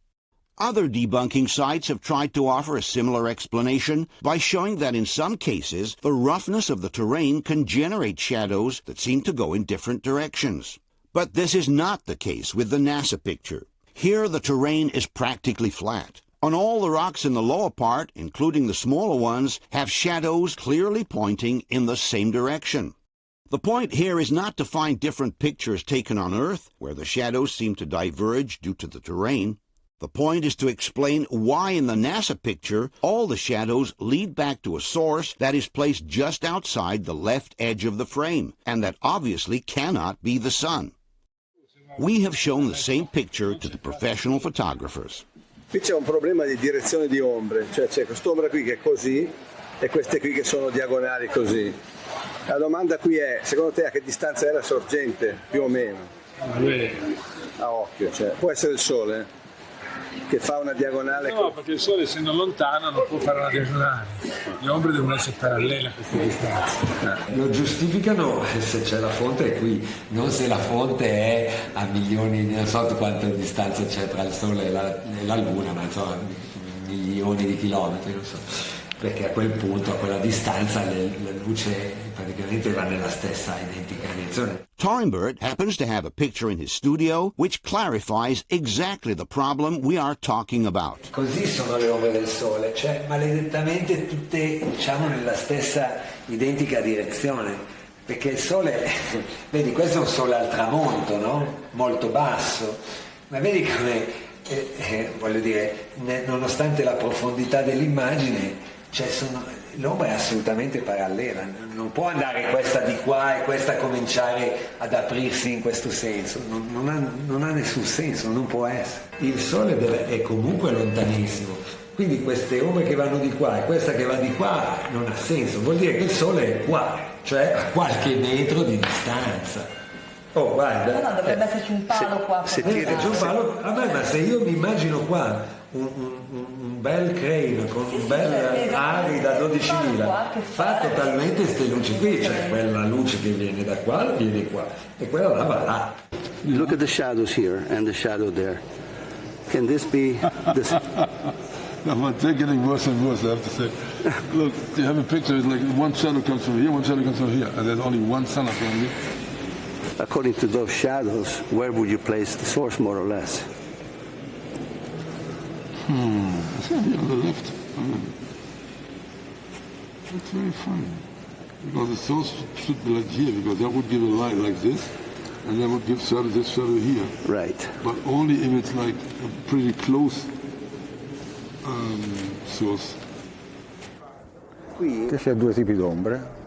Other debunking sites have tried to offer a similar explanation by showing that in some cases, the roughness of the terrain can generate shadows that seem to go in different directions. But this is not the case with the NASA picture. Here the terrain is practically flat, and all the rocks in the lower part, including the smaller ones, have shadows clearly pointing in the same direction. The point here is not to find different pictures taken on Earth, where the shadows seem to diverge due to the terrain. The point is to explain why in the NASA picture all the shadows lead back to a source that is placed just outside the left edge of the frame, and that obviously cannot be the sun. We have shown the same picture to the professional photographers. Qui c'è un problema di direzione di ombre, cioè c'è quest'ombra qui che è così e queste qui che sono diagonali così. La domanda qui è, secondo te a che distanza è la sorgente, più o meno? A occhio, cioè, può essere il sole che fa una diagonale? No, perché il sole essendo lontano non può fare una diagonale. Le ombre devono essere parallele a questa distanza. Lo giustificano se c'è la fonte è qui, non se la fonte è a milioni, non so quanta distanza c'è tra il sole e la luna, ma insomma milioni di chilometri, non so. Perché a quel punto, a quella distanza, la luce praticamente va nella stessa identica direzione. Toynbert happens to have a picture in his studio which clarifies exactly the problem we are talking about. Così sono le ombre del sole, cioè maledettamente tutte, diciamo, nella stessa identica direzione. Perché il sole, vedi, questo è un sole al tramonto, no? Molto basso, ma vedi come, voglio dire, nonostante la profondità dell'immagine, cioè l'ombra è assolutamente parallela, non può andare questa di qua e questa cominciare ad aprirsi in questo senso, non ha nessun senso, non può essere. Il sole è comunque lontanissimo, quindi queste ombre che vanno di qua e questa che va di qua non ha senso, vuol dire che il sole è qua, cioè a qualche metro di distanza. Oh, guarda. No, dovrebbe esserci un palo qua. Se tira giù un palo, vabbè, ma se io mi immagino qua un bel crane con un bel Ari da 12.000 fa totalmente queste luci qui, cioè quella luce che viene da qua viene qua e quella là va là. Look at the shadows here and the shadow there. Can this be this? No, but they're getting worse and worse, I have to say. Look, you have a picture, it's like one shadow comes from here, one shadow comes from here, and there's only one sun apparently. According to those shadows, where would you place the source, more or less? It's here on the left. That's very funny. Because the source should be like here, because that would give a light like this, and that would give shadow, this shadow here. Right. But only if it's like a pretty close source. Qui c'è due tipi d'ombre.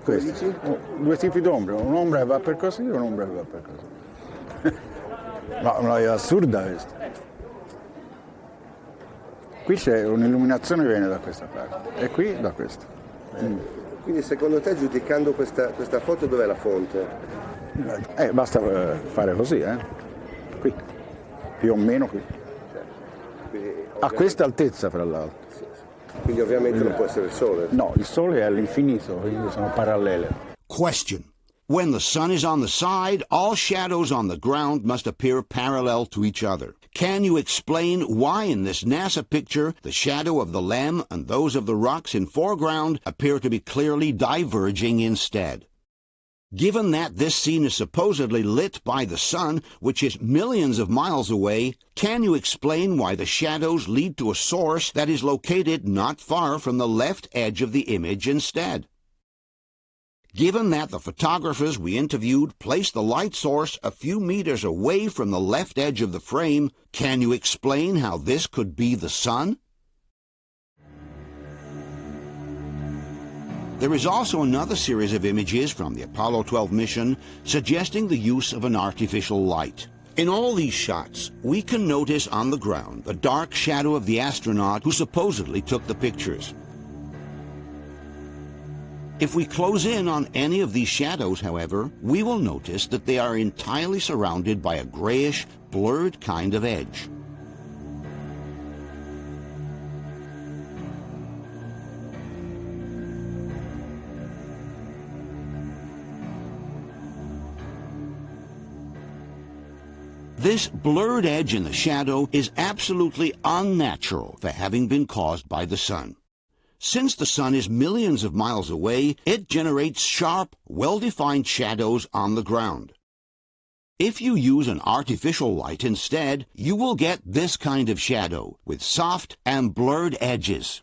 Questi. Due tipi d'ombre, un'ombra che va per così e un'ombra che va per così. No, è assurda questa. Qui c'è un'illuminazione che viene da questa parte e qui da questa. Quindi secondo te, giudicando questa foto, dov'è la fonte? Basta fare così, qui, più o meno qui. A questa altezza, fra l'altro. Quindi ovviamente non può essere il sole. No, il sole è all'infinito, quindi sono parallele. Question. When the sun is on the side, all shadows on the ground must appear parallel to each other. Can you explain why in this NASA picture the shadow of the LEM and those of the rocks in foreground appear to be clearly diverging instead? Given that this scene is supposedly lit by the sun, which is millions of miles away, can you explain why the shadows lead to a source that is located not far from the left edge of the image instead? Given that the photographers we interviewed placed the light source a few meters away from the left edge of the frame, can you explain how this could be the sun? There is also another series of images from the Apollo 12 mission suggesting the use of an artificial light. In all these shots, we can notice on the ground the dark shadow of the astronaut who supposedly took the pictures. If we close in on any of these shadows, however, we will notice that they are entirely surrounded by a grayish, blurred kind of edge. This blurred edge in the shadow is absolutely unnatural for having been caused by the sun. Since the sun is millions of miles away, it generates sharp, well-defined shadows on the ground. If you use an artificial light instead, you will get this kind of shadow with soft and blurred edges.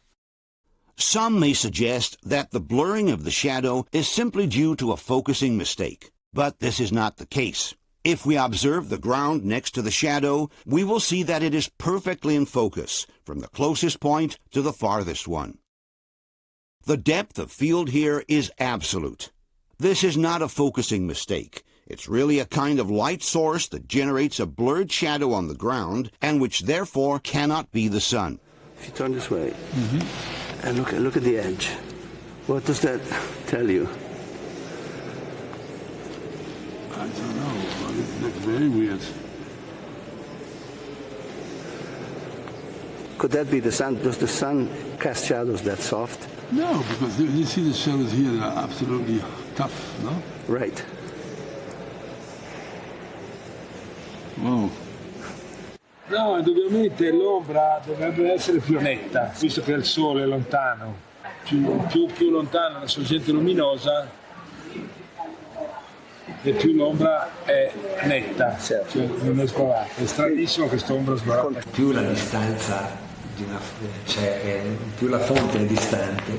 Some may suggest that the blurring of the shadow is simply due to a focusing mistake, but this is not the case. If we observe the ground next to the shadow, we will see that it is perfectly in focus, from the closest point to the farthest one. The depth of field here is absolute. This is not a focusing mistake. It's really a kind of light source that generates a blurred shadow on the ground and which therefore cannot be the sun. If you turn this way and look at the edge, what does that tell you? I don't know. It's very weird. Could that be the sun? Does the sun cast shadows that soft? No, because you see the shadows here, they are absolutely tough, no? Right. Oh. No, indubbiamente l'ombra dovrebbe essere più netta, visto che il sole è lontano. Più lontana la sorgente luminosa, e più l'ombra è netta, cioè non è sbarrata. È stranissimo quest'ombra sbarrata. Più la distanza più la fonte è distante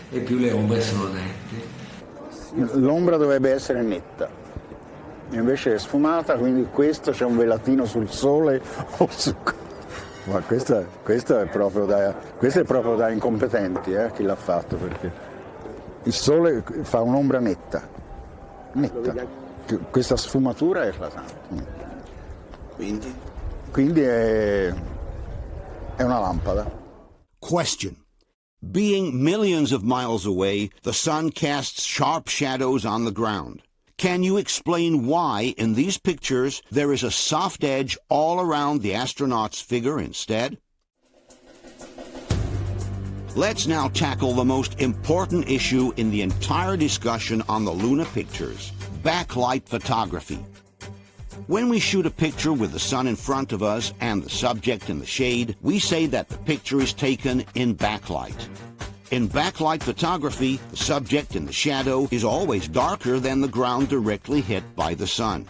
e più le ombre sono nette. L'ombra dovrebbe essere netta, invece è sfumata, quindi questo c'è un velatino sul sole o su... Ma questo è proprio da incompetenti, chi l'ha fatto, perché il sole fa un'ombra netta. Questa sfumatura è eclatante. Quindi è una lampada. Question. Being millions of miles away, the sun casts sharp shadows on the ground. Can you explain why, in these pictures, there is a soft edge all around the astronaut's figure instead? Let's now tackle the most important issue in the entire discussion on the Luna pictures, backlight photography. When we shoot a picture with the sun in front of us and the subject in the shade, we say that the picture is taken in backlight. In backlight photography, the subject in the shadow is always darker than the ground directly hit by the sun.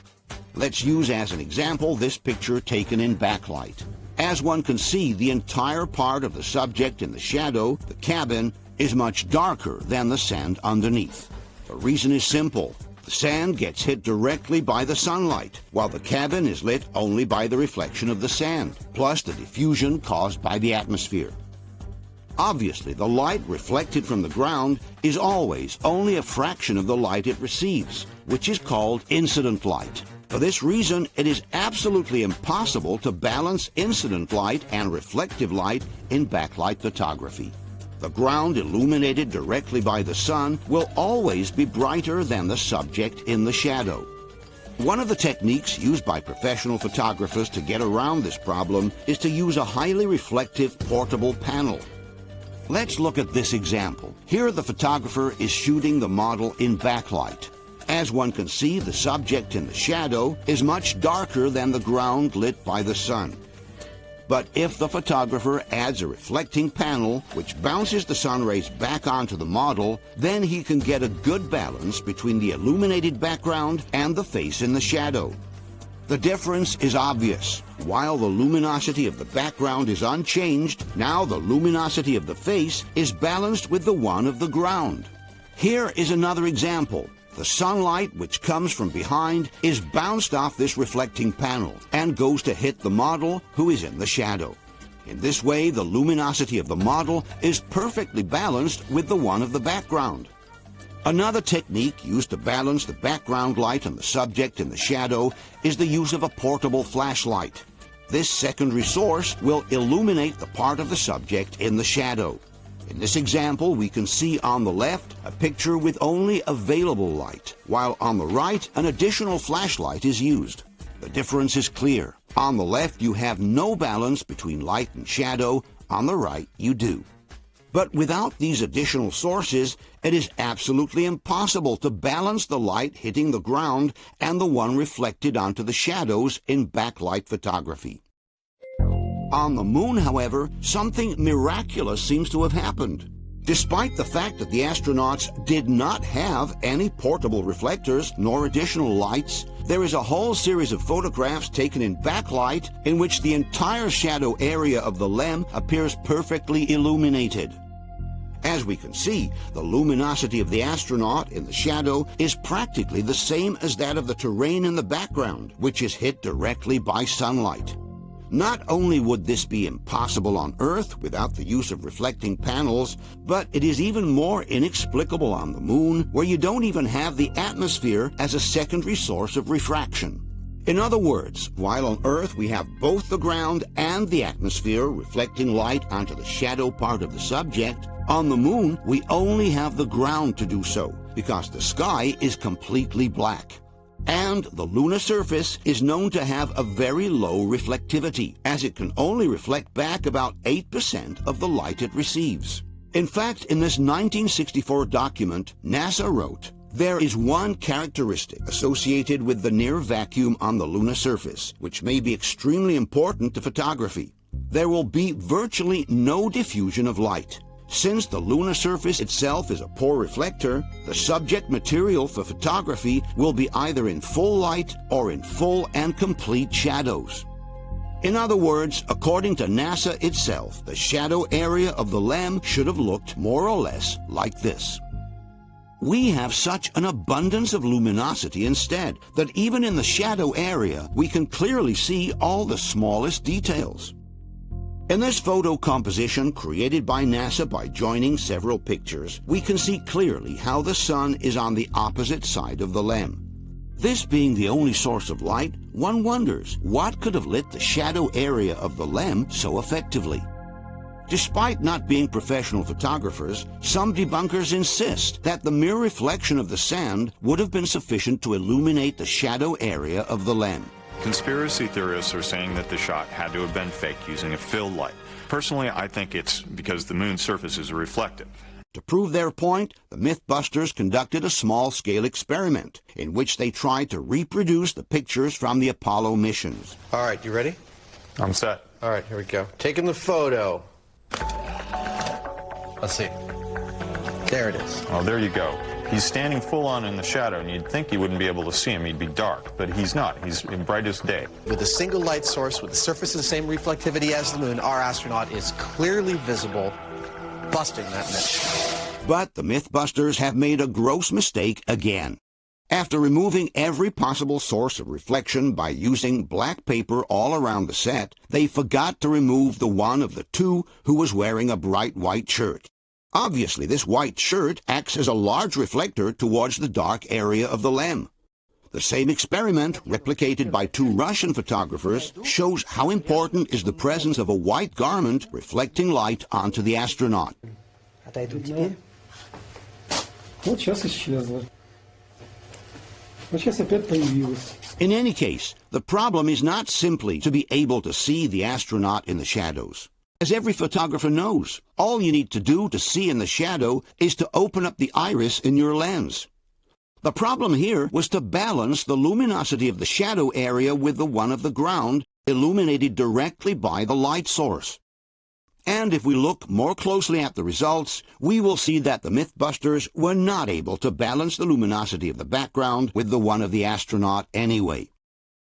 Let's use as an example this picture taken in backlight. As one can see, the entire part of the subject in the shadow, the cabin, is much darker than the sand underneath. The reason is simple. The sand gets hit directly by the sunlight, while the cabin is lit only by the reflection of the sand, plus the diffusion caused by the atmosphere. Obviously, the light reflected from the ground is always only a fraction of the light it receives, which is called incident light. For this reason, it is absolutely impossible to balance incident light and reflective light in backlight photography. The ground illuminated directly by the sun will always be brighter than the subject in the shadow. One of the techniques used by professional photographers to get around this problem is to use a highly reflective portable panel. Let's look at this example. Here the photographer is shooting the model in backlight. As one can see, the subject in the shadow is much darker than the ground lit by the sun. But if the photographer adds a reflecting panel which bounces the sun rays back onto the model, then he can get a good balance between the illuminated background and the face in the shadow. The difference is obvious. While the luminosity of the background is unchanged, now the luminosity of the face is balanced with the one of the ground. Here is another example. The sunlight which comes from behind is bounced off this reflecting panel and goes to hit the model who is in the shadow. In this way, the luminosity of the model is perfectly balanced with the one of the background. Another technique used to balance the background light and the subject in the shadow is the use of a portable flashlight. This secondary source will illuminate the part of the subject in the shadow. In this example, we can see on the left a picture with only available light, while on the right an additional flashlight is used. The difference is clear. On the left you have no balance between light and shadow, on the right you do. But without these additional sources, it is absolutely impossible to balance the light hitting the ground and the one reflected onto the shadows in backlight photography. On the moon, however, something miraculous seems to have happened. Despite the fact that the astronauts did not have any portable reflectors nor additional lights, there is a whole series of photographs taken in backlight in which the entire shadow area of the LEM appears perfectly illuminated. As we can see, the luminosity of the astronaut in the shadow is practically the same as that of the terrain in the background, which is hit directly by sunlight. Not only would this be impossible on Earth without the use of reflecting panels, but it is even more inexplicable on the Moon, where you don't even have the atmosphere as a secondary source of refraction. In other words, while on Earth we have both the ground and the atmosphere reflecting light onto the shadow part of the subject, on the Moon we only have the ground to do so, because the sky is completely black. And the lunar surface is known to have a very low reflectivity, as it can only reflect back about 8% of the light it receives. In fact, in this 1964 document, NASA wrote, "There is one characteristic associated with the near vacuum on the lunar surface, which may be extremely important to photography. There will be virtually no diffusion of light. Since the lunar surface itself is a poor reflector, the subject material for photography will be either in full light or in full and complete shadows." In other words, according to NASA itself, the shadow area of the LEM should have looked more or less like this. We have such an abundance of luminosity instead that even in the shadow area we can clearly see all the smallest details. In this photo composition created by NASA by joining several pictures, we can see clearly how the sun is on the opposite side of the LEM. This being the only source of light, one wonders what could have lit the shadow area of the LEM so effectively. Despite not being professional photographers, some debunkers insist that the mere reflection of the sand would have been sufficient to illuminate the shadow area of the LEM. Conspiracy theorists are saying that the shot had to have been faked using a fill light. Personally, I think it's because the moon's surface is reflective. To prove their point, the Mythbusters conducted a small-scale experiment in which they tried to reproduce the pictures from the Apollo missions. All right, you ready? I'm set. All right, here we go. Taking the photo. Let's see. There it is. Oh, there you go. He's standing full on in the shadow, and you'd think you wouldn't be able to see him. He'd be dark, but he's not. He's in brightest day. With a single light source, with the surface of the same reflectivity as the moon, our astronaut is clearly visible, busting that myth. But the Mythbusters have made a gross mistake again. After removing every possible source of reflection by using black paper all around the set, they forgot to remove the one of the two who was wearing a bright white shirt. Obviously, this white shirt acts as a large reflector towards the dark area of the LEM. The same experiment, replicated by two Russian photographers, shows how important is the presence of a white garment reflecting light onto the astronaut. In any case, the problem is not simply to be able to see the astronaut in the shadows. As every photographer knows, all you need to do to see in the shadow is to open up the iris in your lens. The problem here was to balance the luminosity of the shadow area with the one of the ground, illuminated directly by the light source. And if we look more closely at the results, we will see that the Mythbusters were not able to balance the luminosity of the background with the one of the astronaut anyway.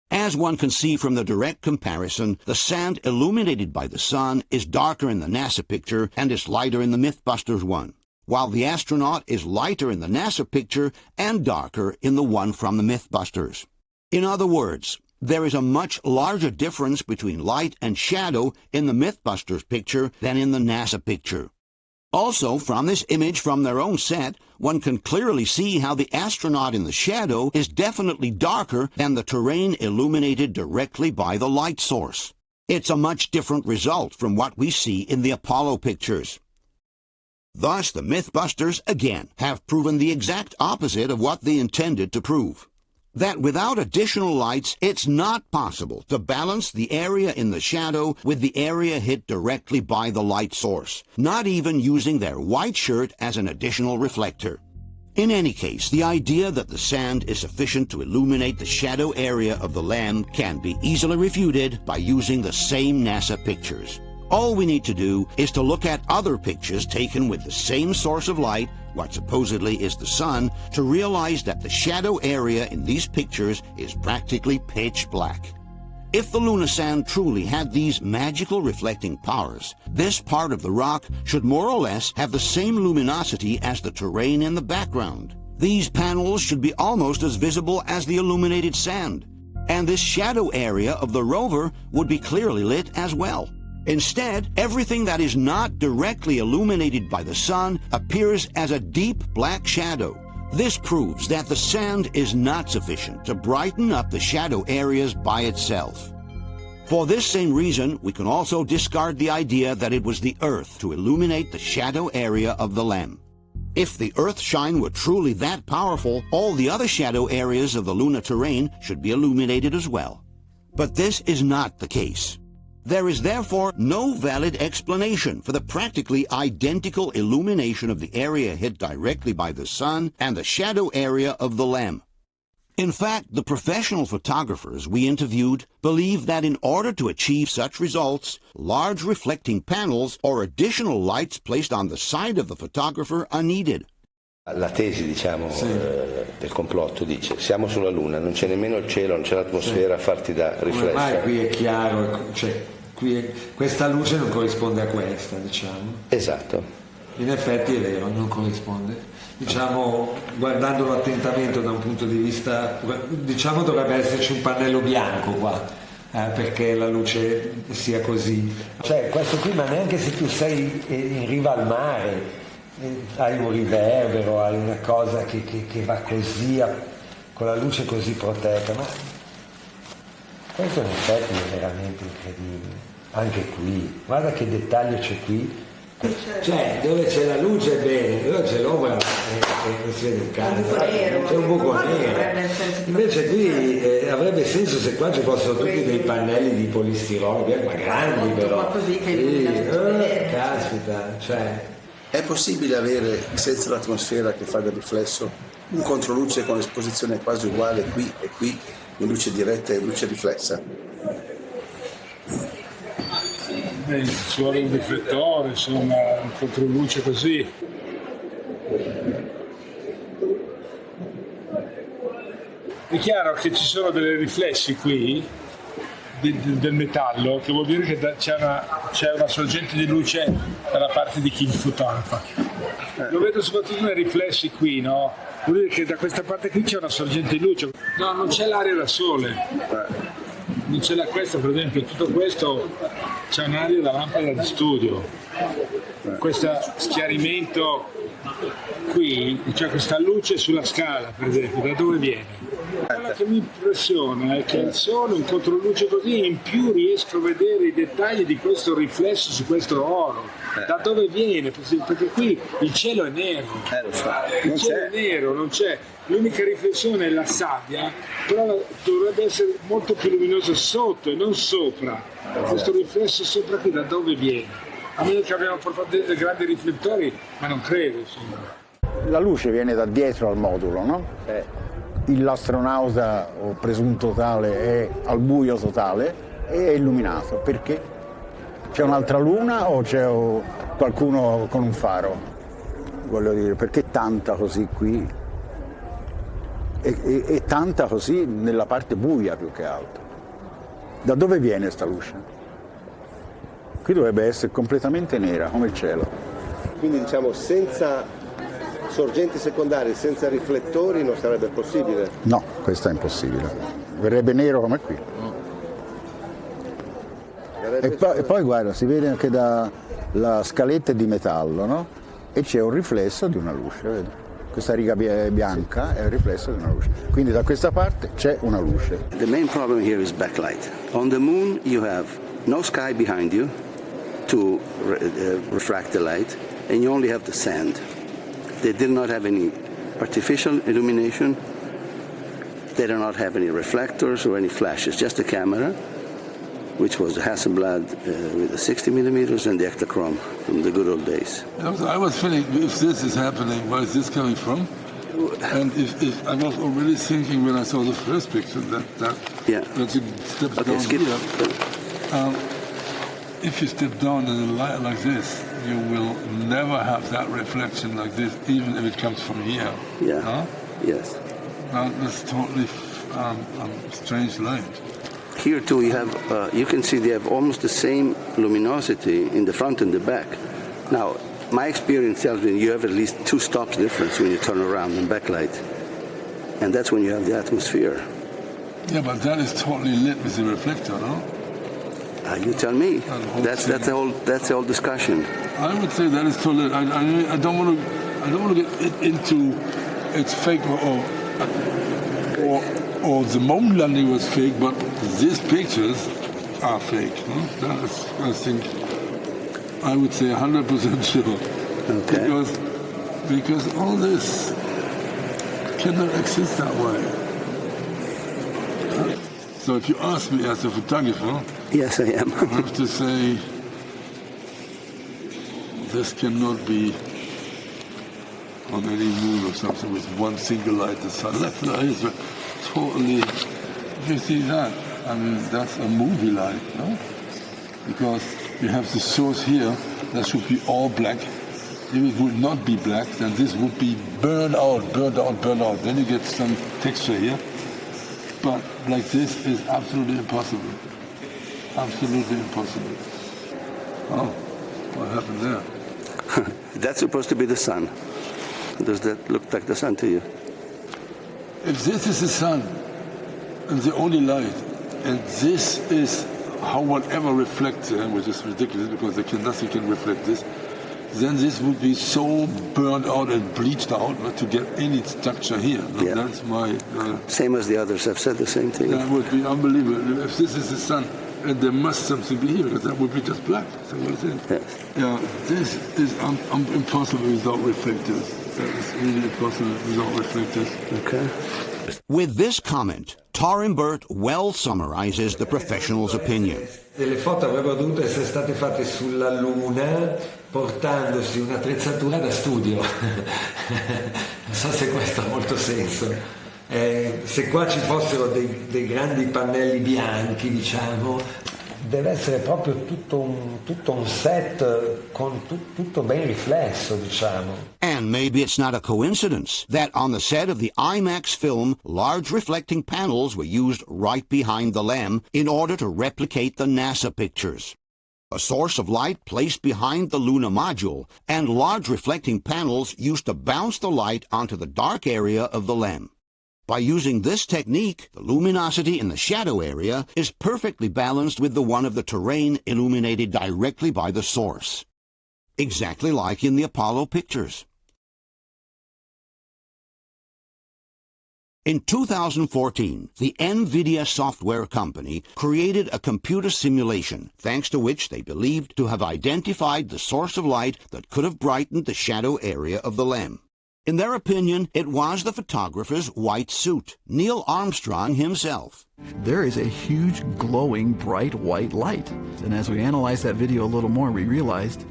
As one can see from the direct comparison, the sand illuminated by the sun is darker in the NASA picture and is lighter in the Mythbusters one, while the astronaut is lighter in the NASA picture and darker in the one from the Mythbusters. In other words, there is a much larger difference between light and shadow in the Mythbusters picture than in the NASA picture. Also, from this image from their own set, one can clearly see how the astronaut in the shadow is definitely darker than the terrain illuminated directly by the light source. It's a much different result from what we see in the Apollo pictures. Thus, the Mythbusters, again, have proven the exact opposite of what they intended to prove. That without additional lights, it's not possible to balance the area in the shadow with the area hit directly by the light source, not even using their white shirt as an additional reflector. In any case, the idea that the sand is sufficient to illuminate the shadow area of the LEM can be easily refuted by using the same NASA pictures. All we need to do is to look at other pictures taken with the same source of light, what supposedly is the sun, to realize that the shadow area in these pictures is practically pitch black. If the lunar sand truly had these magical reflecting powers, this part of the rock should more or less have the same luminosity as the terrain in the background. These panels should be almost as visible as the illuminated sand, and this shadow area of the rover would be clearly lit as well. Instead, everything that is not directly illuminated by the sun appears as a deep black shadow. This proves that the sand is not sufficient to brighten up the shadow areas by itself. For this same reason, we can also discard the idea that it was the Earth to illuminate the shadow area of the LEM. If the Earth shine were truly that powerful, all the other shadow areas of the lunar terrain should be illuminated as well. But this is not the case. There is therefore no valid explanation for the practically identical illumination of the area hit directly by the sun and the shadow area of the LEM. In fact, the professional photographers we interviewed believe that in order to achieve such results, large reflecting panels or additional lights placed on the side of the photographer are needed. La tesi, diciamo, del complotto dice: siamo sulla Luna, non c'è nemmeno il cielo, non c'è l'atmosfera a farti da riflesso. Ormai qui è chiaro, questa luce non corrisponde a questa, diciamo. Esatto. In effetti è vero, non corrisponde. Diciamo, guardandolo attentamente da un punto di vista, diciamo dovrebbe esserci un pannello bianco qua, perché la luce sia così. Cioè, questo qui, ma neanche se tu sei in riva al mare, hai un riverbero, hai una cosa che va così, con la luce così protetta, ma questo in effetti è veramente incredibile. Anche qui, guarda che dettaglio c'è qui. Cioè, dove c'è la luce è bene, dove c'è l'ombra non si vede un cazzo, c'è un buco nero. Invece qui avrebbe senso se qua ci fossero tutti dei pannelli di polistirolo, ma grandi però. Caspita, cioè. È possibile avere, senza l'atmosfera che fa del riflesso, un controluce con esposizione quasi uguale qui e qui, in luce diretta e luce riflessa? Ci vuole un riflettore, insomma, un controluce così. È chiaro che ci sono dei riflessi qui del metallo, che vuol dire che c'è una sorgente di luce dalla parte di chi fotografa. Lo vedo soprattutto nei riflessi qui, no? Vuol dire che da questa parte qui c'è una sorgente di luce. No, non c'è l'aria da sole. Non c'è questa, per esempio, tutto questo c'è un'area da lampada di studio. Questo schiarimento qui, c'è questa luce sulla scala, per esempio, da dove viene? Quello che mi impressiona è che il sole, un controluce così, in più riesco a vedere i dettagli di questo riflesso su questo oro. Da dove viene? Perché qui il cielo è nero. Il cielo è nero, non c'è. L'unica riflessione è la sabbia, però dovrebbe essere molto più luminoso sotto e non sopra. Questo riflesso sopra qui da dove viene? A meno che abbiamo portato dei grandi riflettori, ma non credo, insomma. La luce viene da dietro al modulo, no? L'astronauta o presunto tale è al buio totale e è illuminato. Perché? C'è un'altra luna o c'è qualcuno con un faro? Voglio dire, perché tanta così qui? E tanta così nella parte buia più che altro. Da dove viene sta luce? Qui dovrebbe essere completamente nera come il cielo. Quindi diciamo senza sorgenti secondarie, senza riflettori non sarebbe possibile? No, questo è impossibile. Verrebbe nero come qui. E poi guarda, si vede anche la scaletta di metallo, no? E c'è un riflesso di una luce, vedi? Questa riga bianca è il riflesso di una luce. Quindi da questa parte c'è una luce. The main problem here is backlight. On the moon you have no sky behind you to refract the light, and you only have the sand. They did not have any artificial illumination. They do not have any reflectors or any flashes, just a camera, which was the Hasselblad with the 60 millimeters and the Ektachrome from the good old days. I was feeling, if this is happening, where is this coming from? And if I was already thinking when I saw the first picture that you stepped down here. if you step down in a light like this, you will never have that reflection like this, even if it comes from here. Yeah. Huh? Yes. That's totally strange light. Here too, you have, you can see they have almost the same luminosity in the front and the back. Now, my experience tells me you have at least 2 stops difference when you turn around in backlight, and that's when you have the atmosphere. Yeah, but that is totally lit with the reflector, no? You tell me. That's the whole discussion. I would say that is totally. I don't want to get into it's fake or the moon landing was fake, but these pictures are fake. No? That is, I think, I would say 100% sure. Okay. Because all this cannot exist that way. So if you ask me as a photographer, yes, I am. I have to say this cannot be on any moon or something with one single light. The sun left is totally. If you see that, I mean that's a movie light, no? Because you have the source here that should be all black. If it would not be black, then this would be burned out. Then you get some texture here. But like this is absolutely impossible. Absolutely impossible. Oh, what happened there? That's supposed to be the sun. Does that look like the sun to you? If this is the sun and the only light, and this is how whatever reflects, which is ridiculous because nothing can reflect this, then this would be so burned out and bleached out not to get any structure here. Yeah. That's my... Same as the others have said the same thing. That would be unbelievable. If this is the sun, and there must something be here, because that would be just black. So what is it? Yes. Yeah, this is impossible without reflectors. That is really impossible without reflectors. Okay. With this comment, Tarimbert well summarizes the professional's opinion. Le foto avrebbero dovuto essere state fatte sulla Luna portandosi un'attrezzatura da studio. Non so se questo ha molto senso. Se qua ci fossero dei grandi pannelli bianchi, diciamo, deve essere proprio tutto un set con tutto ben riflesso, diciamo. And maybe it's not a coincidence that on the set of the IMAX film, large reflecting panels were used right behind the LEM in order to replicate the NASA pictures. A source of light placed behind the Luna module, and large reflecting panels used to bounce the light onto the dark area of the LEM. By using this technique, the luminosity in the shadow area is perfectly balanced with the one of the terrain illuminated directly by the source. Exactly like in the Apollo pictures. In 2014, the NVIDIA software company created a computer simulation, thanks to which they believed to have identified the source of light that could have brightened the shadow area of the LEM. In their opinion, it was the photographer's white suit, Neil Armstrong himself. There is a huge, glowing, bright white light. And as we analyzed that video a little more, we realized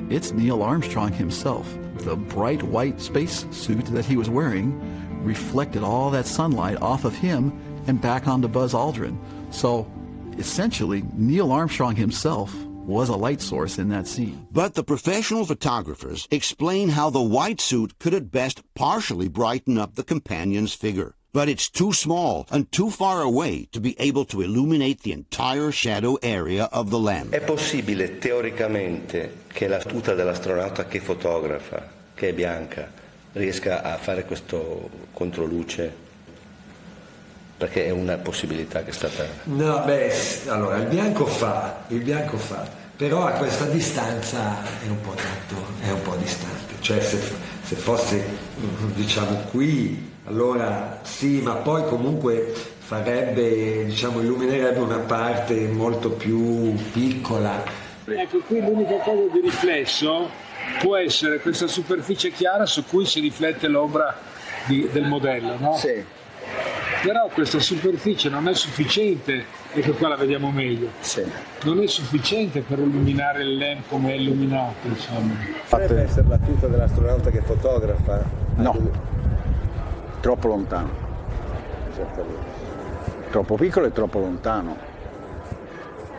it's Neil Armstrong himself. The bright white space suit that he was wearing reflected all that sunlight off of him and back onto Buzz Aldrin. So essentially, Neil Armstrong himself was a light source in that scene. But the professional photographers explain how the white suit could at best partially brighten up the companion's figure. But it's too small and too far away to be able to illuminate the entire shadow area of the LEM. È possibile teoricamente che la tuta dell'astronauta che fotografa, che è bianca, riesca a fare questo controluce? Perché è una possibilità che è stata... No, allora il bianco fa, però a questa distanza è un po' distante. Cioè se fosse, diciamo, qui, allora sì, ma poi comunque farebbe, diciamo, illuminerebbe una parte molto più piccola. Ecco, qui l'unica cosa di riflesso può essere questa superficie chiara su cui si riflette l'ombra del modello, no? Sì. Però questa superficie non è sufficiente, ecco qua la vediamo meglio, sì. Non è sufficiente per illuminare il LEM come è illuminato, insomma. Potrebbe essere la tuta dell'astronauta che fotografa? No, troppo lontano. Troppo piccolo e troppo lontano.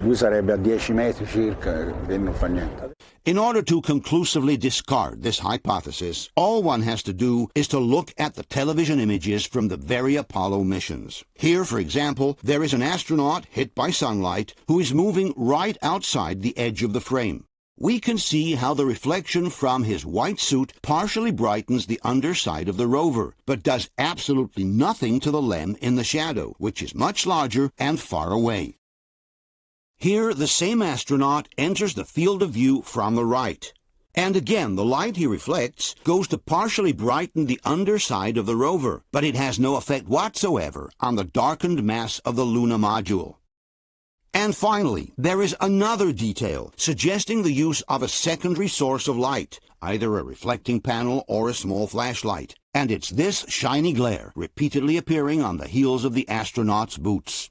Lui sarebbe a 10 metri circa e non fa niente. In order to conclusively discard this hypothesis, all one has to do is to look at the television images from the very Apollo missions. Here, for example, there is an astronaut hit by sunlight who is moving right outside the edge of the frame. We can see how the reflection from his white suit partially brightens the underside of the rover, but does absolutely nothing to the LEM in the shadow, which is much larger and far away. Here, the same astronaut enters the field of view from the right. And again, the light he reflects goes to partially brighten the underside of the rover, but it has no effect whatsoever on the darkened mass of the lunar module. And finally, there is another detail suggesting the use of a secondary source of light, either a reflecting panel or a small flashlight. And it's this shiny glare repeatedly appearing on the heels of the astronaut's boots.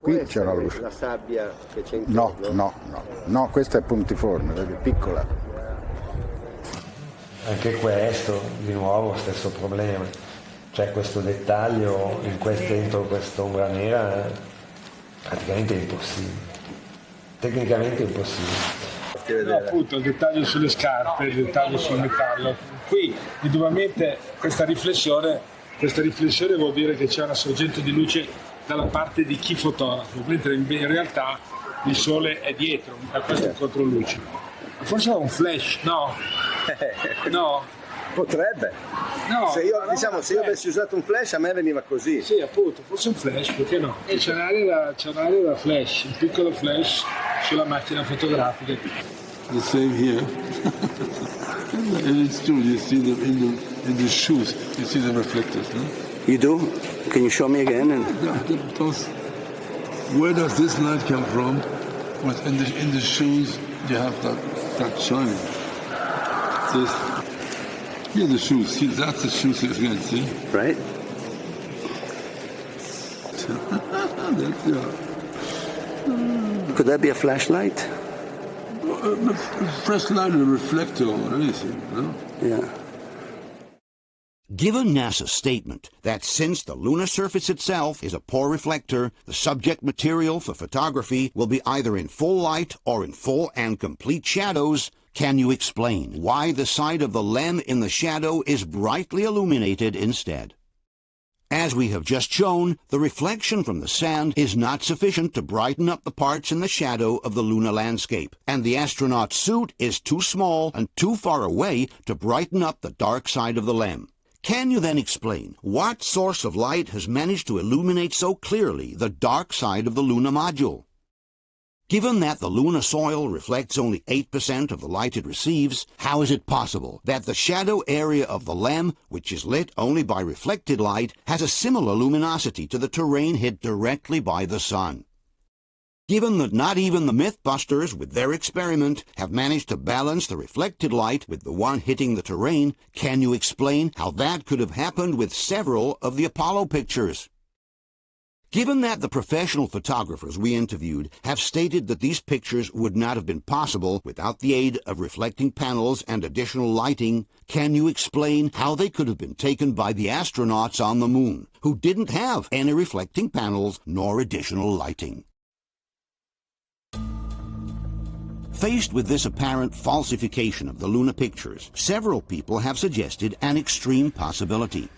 Qui c'è una luce. La sabbia che c'è in No, questa è puntiforme, vedi, piccola. Anche questo, di nuovo, stesso problema. Cioè questo dettaglio dentro quest'ombra nera praticamente è impossibile. Tecnicamente è impossibile. No, appunto, il dettaglio sulle scarpe, il dettaglio sul metallo. Qui, indubbiamente, questa riflessione vuol dire che c'è una sorgente di luce dalla parte di chi fotografa, mentre in realtà il sole è dietro, da questo controluce. Forse è un flash, no? No? Potrebbe. No, se io avessi usato un flash a me veniva così. Sì, appunto, forse un flash, perché no? E c'è un'area da flash, un piccolo flash sulla macchina fotografica. The same here. And it's true, you see them in the shoes, you see the reflectors, no? You do? Can you show me again? Where does this light come from? In the shoes you have that shine. Here the shoes. See, that's the shoes again, see? Right. Could that be a flashlight? A flashlight or a reflector or anything, no? Yeah. Given NASA's statement that since the lunar surface itself is a poor reflector, the subject material for photography will be either in full light or in full and complete shadows, can you explain why the side of the LEM in the shadow is brightly illuminated instead? As we have just shown, the reflection from the sand is not sufficient to brighten up the parts in the shadow of the lunar landscape, and the astronaut's suit is too small and too far away to brighten up the dark side of the LEM. Can you then explain what source of light has managed to illuminate so clearly the dark side of the lunar module? Given that the lunar soil reflects only 8% of the light it receives, how is it possible that the shadow area of the LEM, which is lit only by reflected light, has a similar luminosity to the terrain hit directly by the sun? Given that not even the Mythbusters, with their experiment, have managed to balance the reflected light with the one hitting the terrain, can you explain how that could have happened with several of the Apollo pictures? Given that the professional photographers we interviewed have stated that these pictures would not have been possible without the aid of reflecting panels and additional lighting, can you explain how they could have been taken by the astronauts on the moon, who didn't have any reflecting panels nor additional lighting? Faced with this apparent falsification of the lunar pictures, several people have suggested an extreme possibility.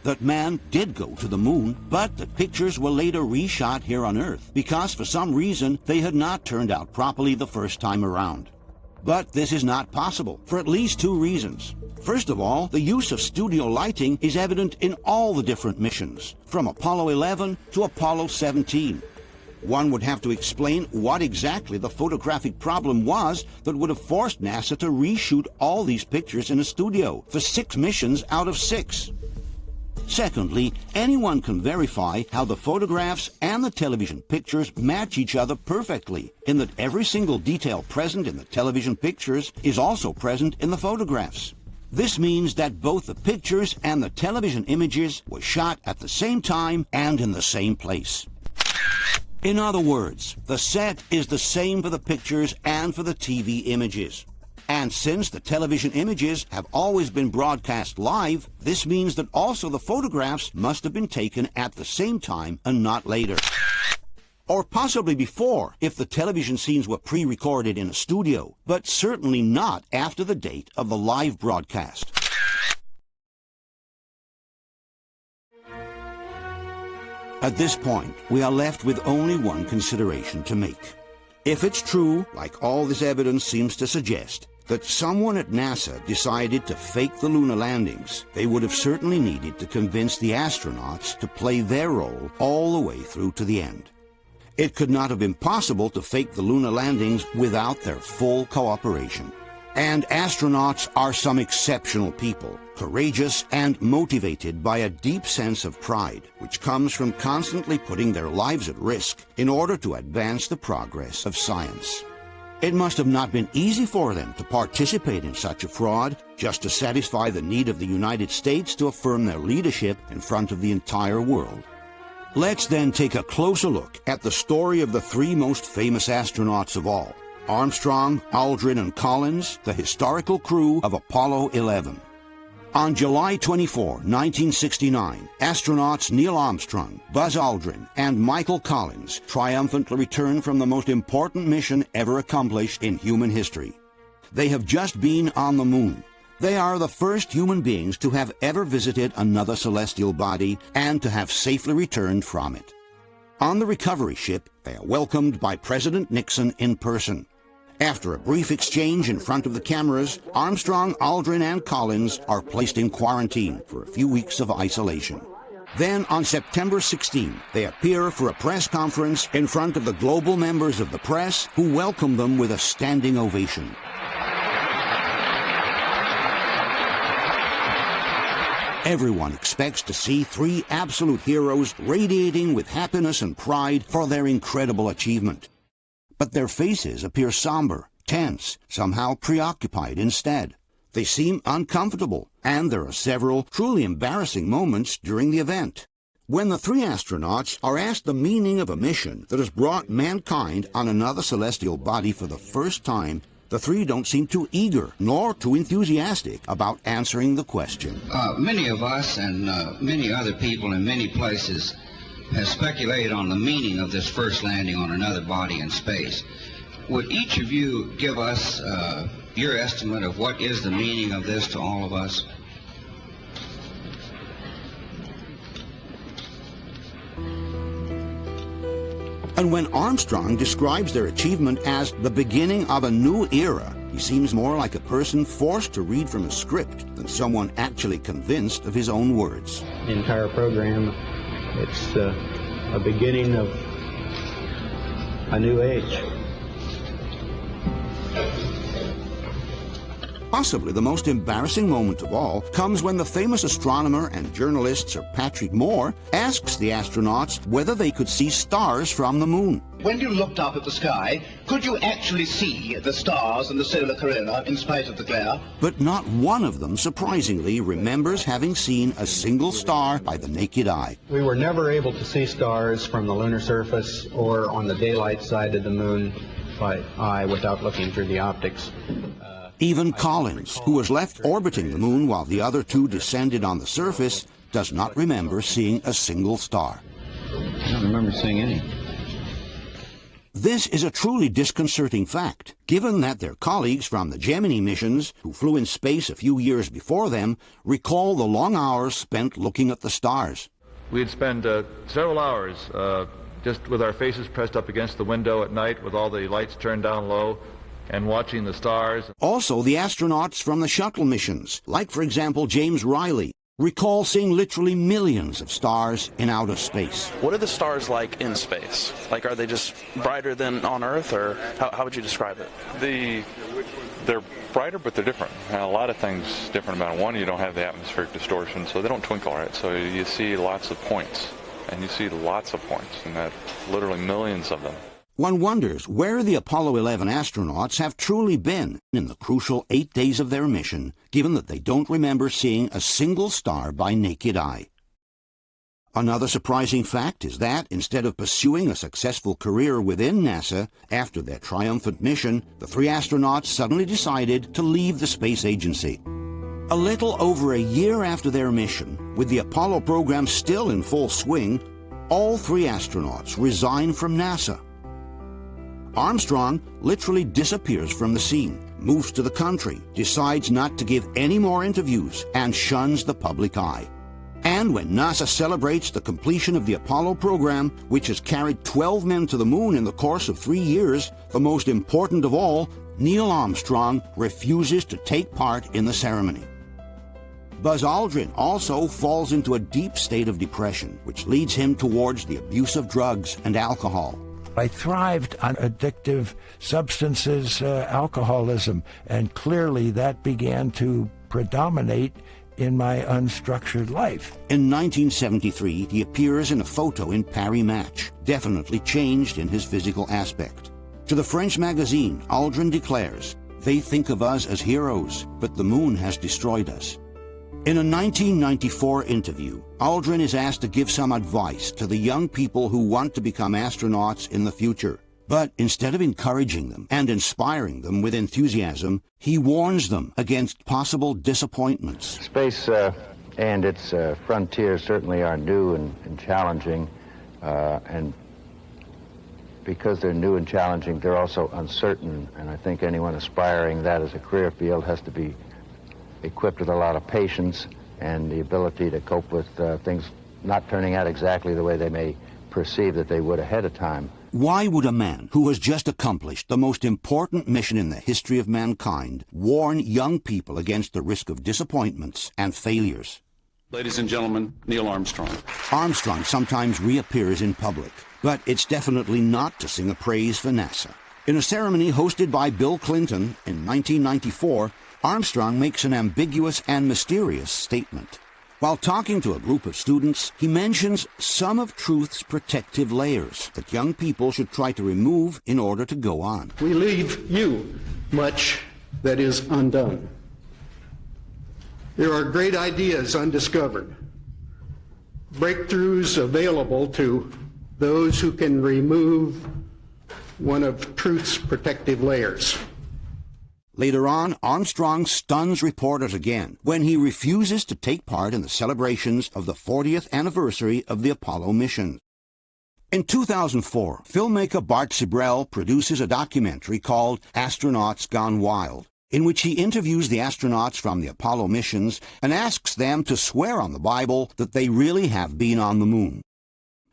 That man did go to the moon, but the pictures were later reshot here on Earth because for some reason they had not turned out properly the first time around. But this is not possible for at least two reasons. First of all, the use of studio lighting is evident in all the different missions, from Apollo 11 to Apollo 17. One would have to explain what exactly the photographic problem was that would have forced NASA to reshoot all these pictures in a studio for 6 missions out of 6. Secondly, anyone can verify how the photographs and the television pictures match each other perfectly, in that every single detail present in the television pictures is also present in the photographs. This means that both the pictures and the television images were shot at the same time and in the same place. In other words, the set is the same for the pictures and for the TV images. And since the television images have always been broadcast live, this means that also the photographs must have been taken at the same time and not later. or possibly before if the television scenes were pre-recorded in a studio, but certainly not after the date of the live broadcast. At this point, we are left with only one consideration to make. If it's true, like all this evidence seems to suggest, that someone at NASA decided to fake the lunar landings, they would have certainly needed to convince the astronauts to play their role all the way through to the end. It could not have been possible to fake the lunar landings without their full cooperation. And astronauts are some exceptional people, courageous and motivated by a deep sense of pride, which comes from constantly putting their lives at risk in order to advance the progress of science. It must have not been easy for them to participate in such a fraud just to satisfy the need of the United States to affirm their leadership in front of the entire world. Let's then take a closer look at the story of the three most famous astronauts of all: Armstrong, Aldrin, and Collins, the historical crew of Apollo 11. On July 24, 1969, astronauts Neil Armstrong, Buzz Aldrin, and Michael Collins triumphantly returned from the most important mission ever accomplished in human history. They have just been on the moon. They are the first human beings to have ever visited another celestial body and to have safely returned from it. On the recovery ship, they are welcomed by President Nixon in person. After a brief exchange in front of the cameras, Armstrong, Aldrin, and Collins are placed in quarantine for a few weeks of isolation. Then, on September 16, they appear for a press conference in front of the global members of the press, who welcome them with a standing ovation. Everyone expects to see three absolute heroes radiating with happiness and pride for their incredible achievement. But their faces appear somber, tense, somehow preoccupied instead. They seem uncomfortable, and there are several truly embarrassing moments during the event. When the three astronauts are asked the meaning of a mission that has brought mankind on another celestial body for the first time, the three don't seem too eager nor too enthusiastic about answering the question. Many of us and many other people in many places have speculated on the meaning of this first landing on another body in space. Would each of you give us your estimate of what is the meaning of this to all of us? And when Armstrong describes their achievement as the beginning of a new era, he seems more like a person forced to read from a script than someone actually convinced of his own words. The entire program, it's a beginning of a new age. Possibly the most embarrassing moment of all comes when the famous astronomer and journalist Sir Patrick Moore asks the astronauts whether they could see stars from the moon. When you looked up at the sky, could you actually see the stars and the solar corona in spite of the glare? But not one of them, surprisingly, remembers having seen a single star by the naked eye. We were never able to see stars from the lunar surface or on the daylight side of the moon by eye without looking through the optics. Even Collins, who was left orbiting the moon while the other two descended on the surface, does not remember seeing a single star. I don't remember seeing any. This is a truly disconcerting fact, given that their colleagues from the Gemini missions, who flew in space a few years before them, recall the long hours spent looking at the stars. We'd spend several hours just with our faces pressed up against the window at night with all the lights turned down low, and watching the stars. Also, the astronauts from the shuttle missions, like, for example, James Riley, recall seeing literally millions of stars in outer space. What are the stars like in space? Like, are they just brighter than on Earth, or how would you describe it? They're brighter, but they're different. And a lot of things different about it. One, you don't have the atmospheric distortion, so they don't twinkle, right? So you see lots of points, and you see lots of points, and that literally millions of them. One wonders where the Apollo 11 astronauts have truly been in the crucial 8 days of their mission, given that they don't remember seeing a single star by naked eye. Another surprising fact is that, instead of pursuing a successful career within NASA after their triumphant mission, the three astronauts suddenly decided to leave the space agency. A little over a year after their mission, with the Apollo program still in full swing, all 3 astronauts resign from NASA. Armstrong literally disappears from the scene, moves to the country, decides not to give any more interviews, and shuns the public eye. And when NASA celebrates the completion of the Apollo program, which has carried 12 men to the moon in the course of 3 years, the most important of all, Neil Armstrong refuses to take part in the ceremony. Buzz Aldrin also falls into a deep state of depression, which leads him towards the abuse of drugs and alcohol. I thrived on addictive substances, alcoholism, and clearly that began to predominate in my unstructured life. In 1973, he appears in a photo in Paris Match, definitely changed in his physical aspect. To the French magazine, Aldrin declares, "They think of us as heroes, but the moon has destroyed us." In a 1994 interview, Aldrin is asked to give some advice to the young people who want to become astronauts in the future. But instead of encouraging them and inspiring them with enthusiasm, he warns them against possible disappointments. Space and its frontiers certainly are new and challenging, and because they're new and challenging, they're also uncertain, and I think anyone aspiring that as a career field has to be equipped with a lot of patience and the ability to cope with things not turning out exactly the way they may perceive that they would ahead of time. Why would a man who has just accomplished the most important mission in the history of mankind warn young people against the risk of disappointments and failures? Ladies and gentlemen, Neil Armstrong. Armstrong sometimes reappears in public, but it's definitely not to sing a praise for NASA. In a ceremony hosted by Bill Clinton in 1994, Armstrong makes an ambiguous and mysterious statement. While talking to a group of students, he mentions some of truth's protective layers that young people should try to remove in order to go on. We leave you much that is undone. There are great ideas undiscovered, breakthroughs available to those who can remove one of truth's protective layers. Later on, Armstrong stuns reporters again when he refuses to take part in the celebrations of the 40th anniversary of the Apollo mission. In 2004, filmmaker Bart Sibrel produces a documentary called Astronauts Gone Wild, in which he interviews the astronauts from the Apollo missions and asks them to swear on the Bible that they really have been on the moon.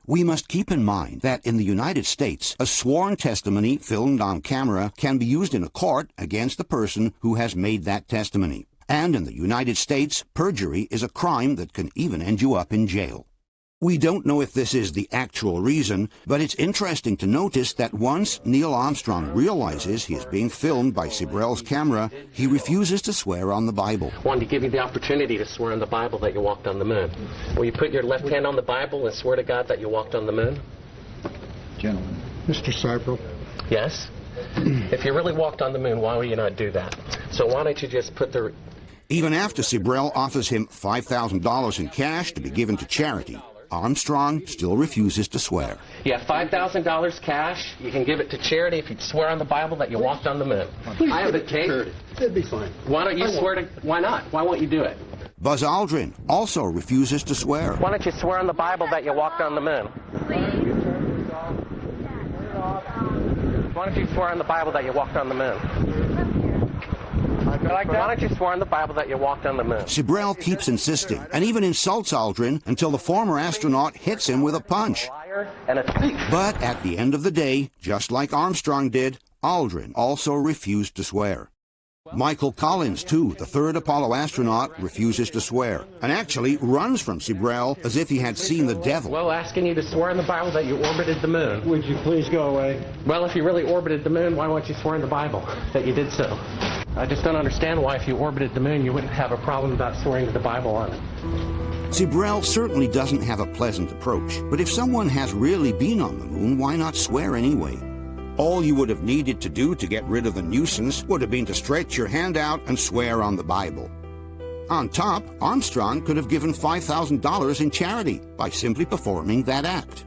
We must keep in mind that in the United States, a sworn testimony filmed on camera can be used in a court against the person who has made that testimony. And in the United States, perjury is a crime that can even end you up in jail. We don't know if this is the actual reason, but it's interesting to notice that once Neil Armstrong realizes he is being filmed by Sibrel's camera, he refuses to swear on the Bible. I wanted to give you the opportunity to swear on the Bible that you walked on the moon. Will you put your left hand on the Bible and swear to God that you walked on the moon? Gentlemen. Mr. Sibrel. Yes? If you really walked on the moon, why would you not do that? So why don't you just put the... Even after Sibrel offers him $5,000 in cash to be given to charity, Armstrong still refuses to swear. You have $5,000 cash. You can give it to charity if you swear on the Bible that you walked on the moon. I have it taped. It'd be fine. Why don't you swear to... Why not? Why won't you do it? Buzz Aldrin also refuses to swear. Why don't you swear on the Bible that you walked on the moon? Why don't you swear on the Bible that you walked on the moon? Why don't you swear on the Bible that you walked on the moon? Sibrel keeps insisting and even insults Aldrin until the former astronaut hits him with a punch. But at the end of the day, just like Armstrong did, Aldrin also refused to swear. Michael Collins, too, the third Apollo astronaut, refuses to swear and actually runs from Sibrel as if he had seen the devil. Well, asking you to swear in the Bible that you orbited the moon. Would you please go away? Well, if you really orbited the moon, why won't you swear in the Bible that you did so? I just don't understand why if you orbited the moon, you wouldn't have a problem about swearing to the Bible on it. Sibrel certainly doesn't have a pleasant approach, but if someone has really been on the moon, why not swear anyway? All you would have needed to do to get rid of the nuisance would have been to stretch your hand out and swear on the Bible. On top, Armstrong could have given $5,000 in charity by simply performing that act.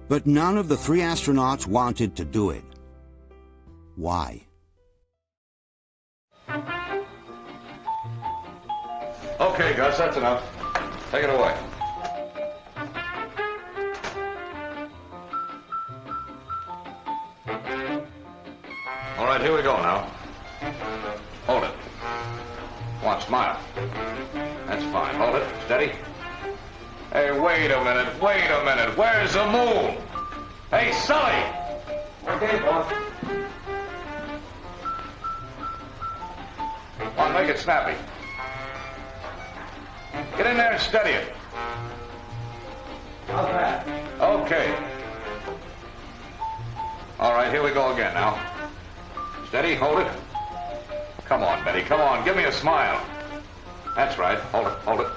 But none of the 3 astronauts wanted to do it. Why? Okay, Gus, that's enough. Take it away. right, here we go now. Hold it. Come on, smile. That's fine. Hold it. Steady. Hey, wait a minute. Where's the moon? Hey, Sully! Okay, boss. Come on, make it snappy. Get in there and steady it. How's that? Okay. All right, here we go again now. Steady, hold it. Come on, Betty, come on, give me a smile. That's right, hold it.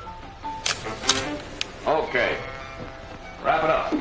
Okay. Wrap it up.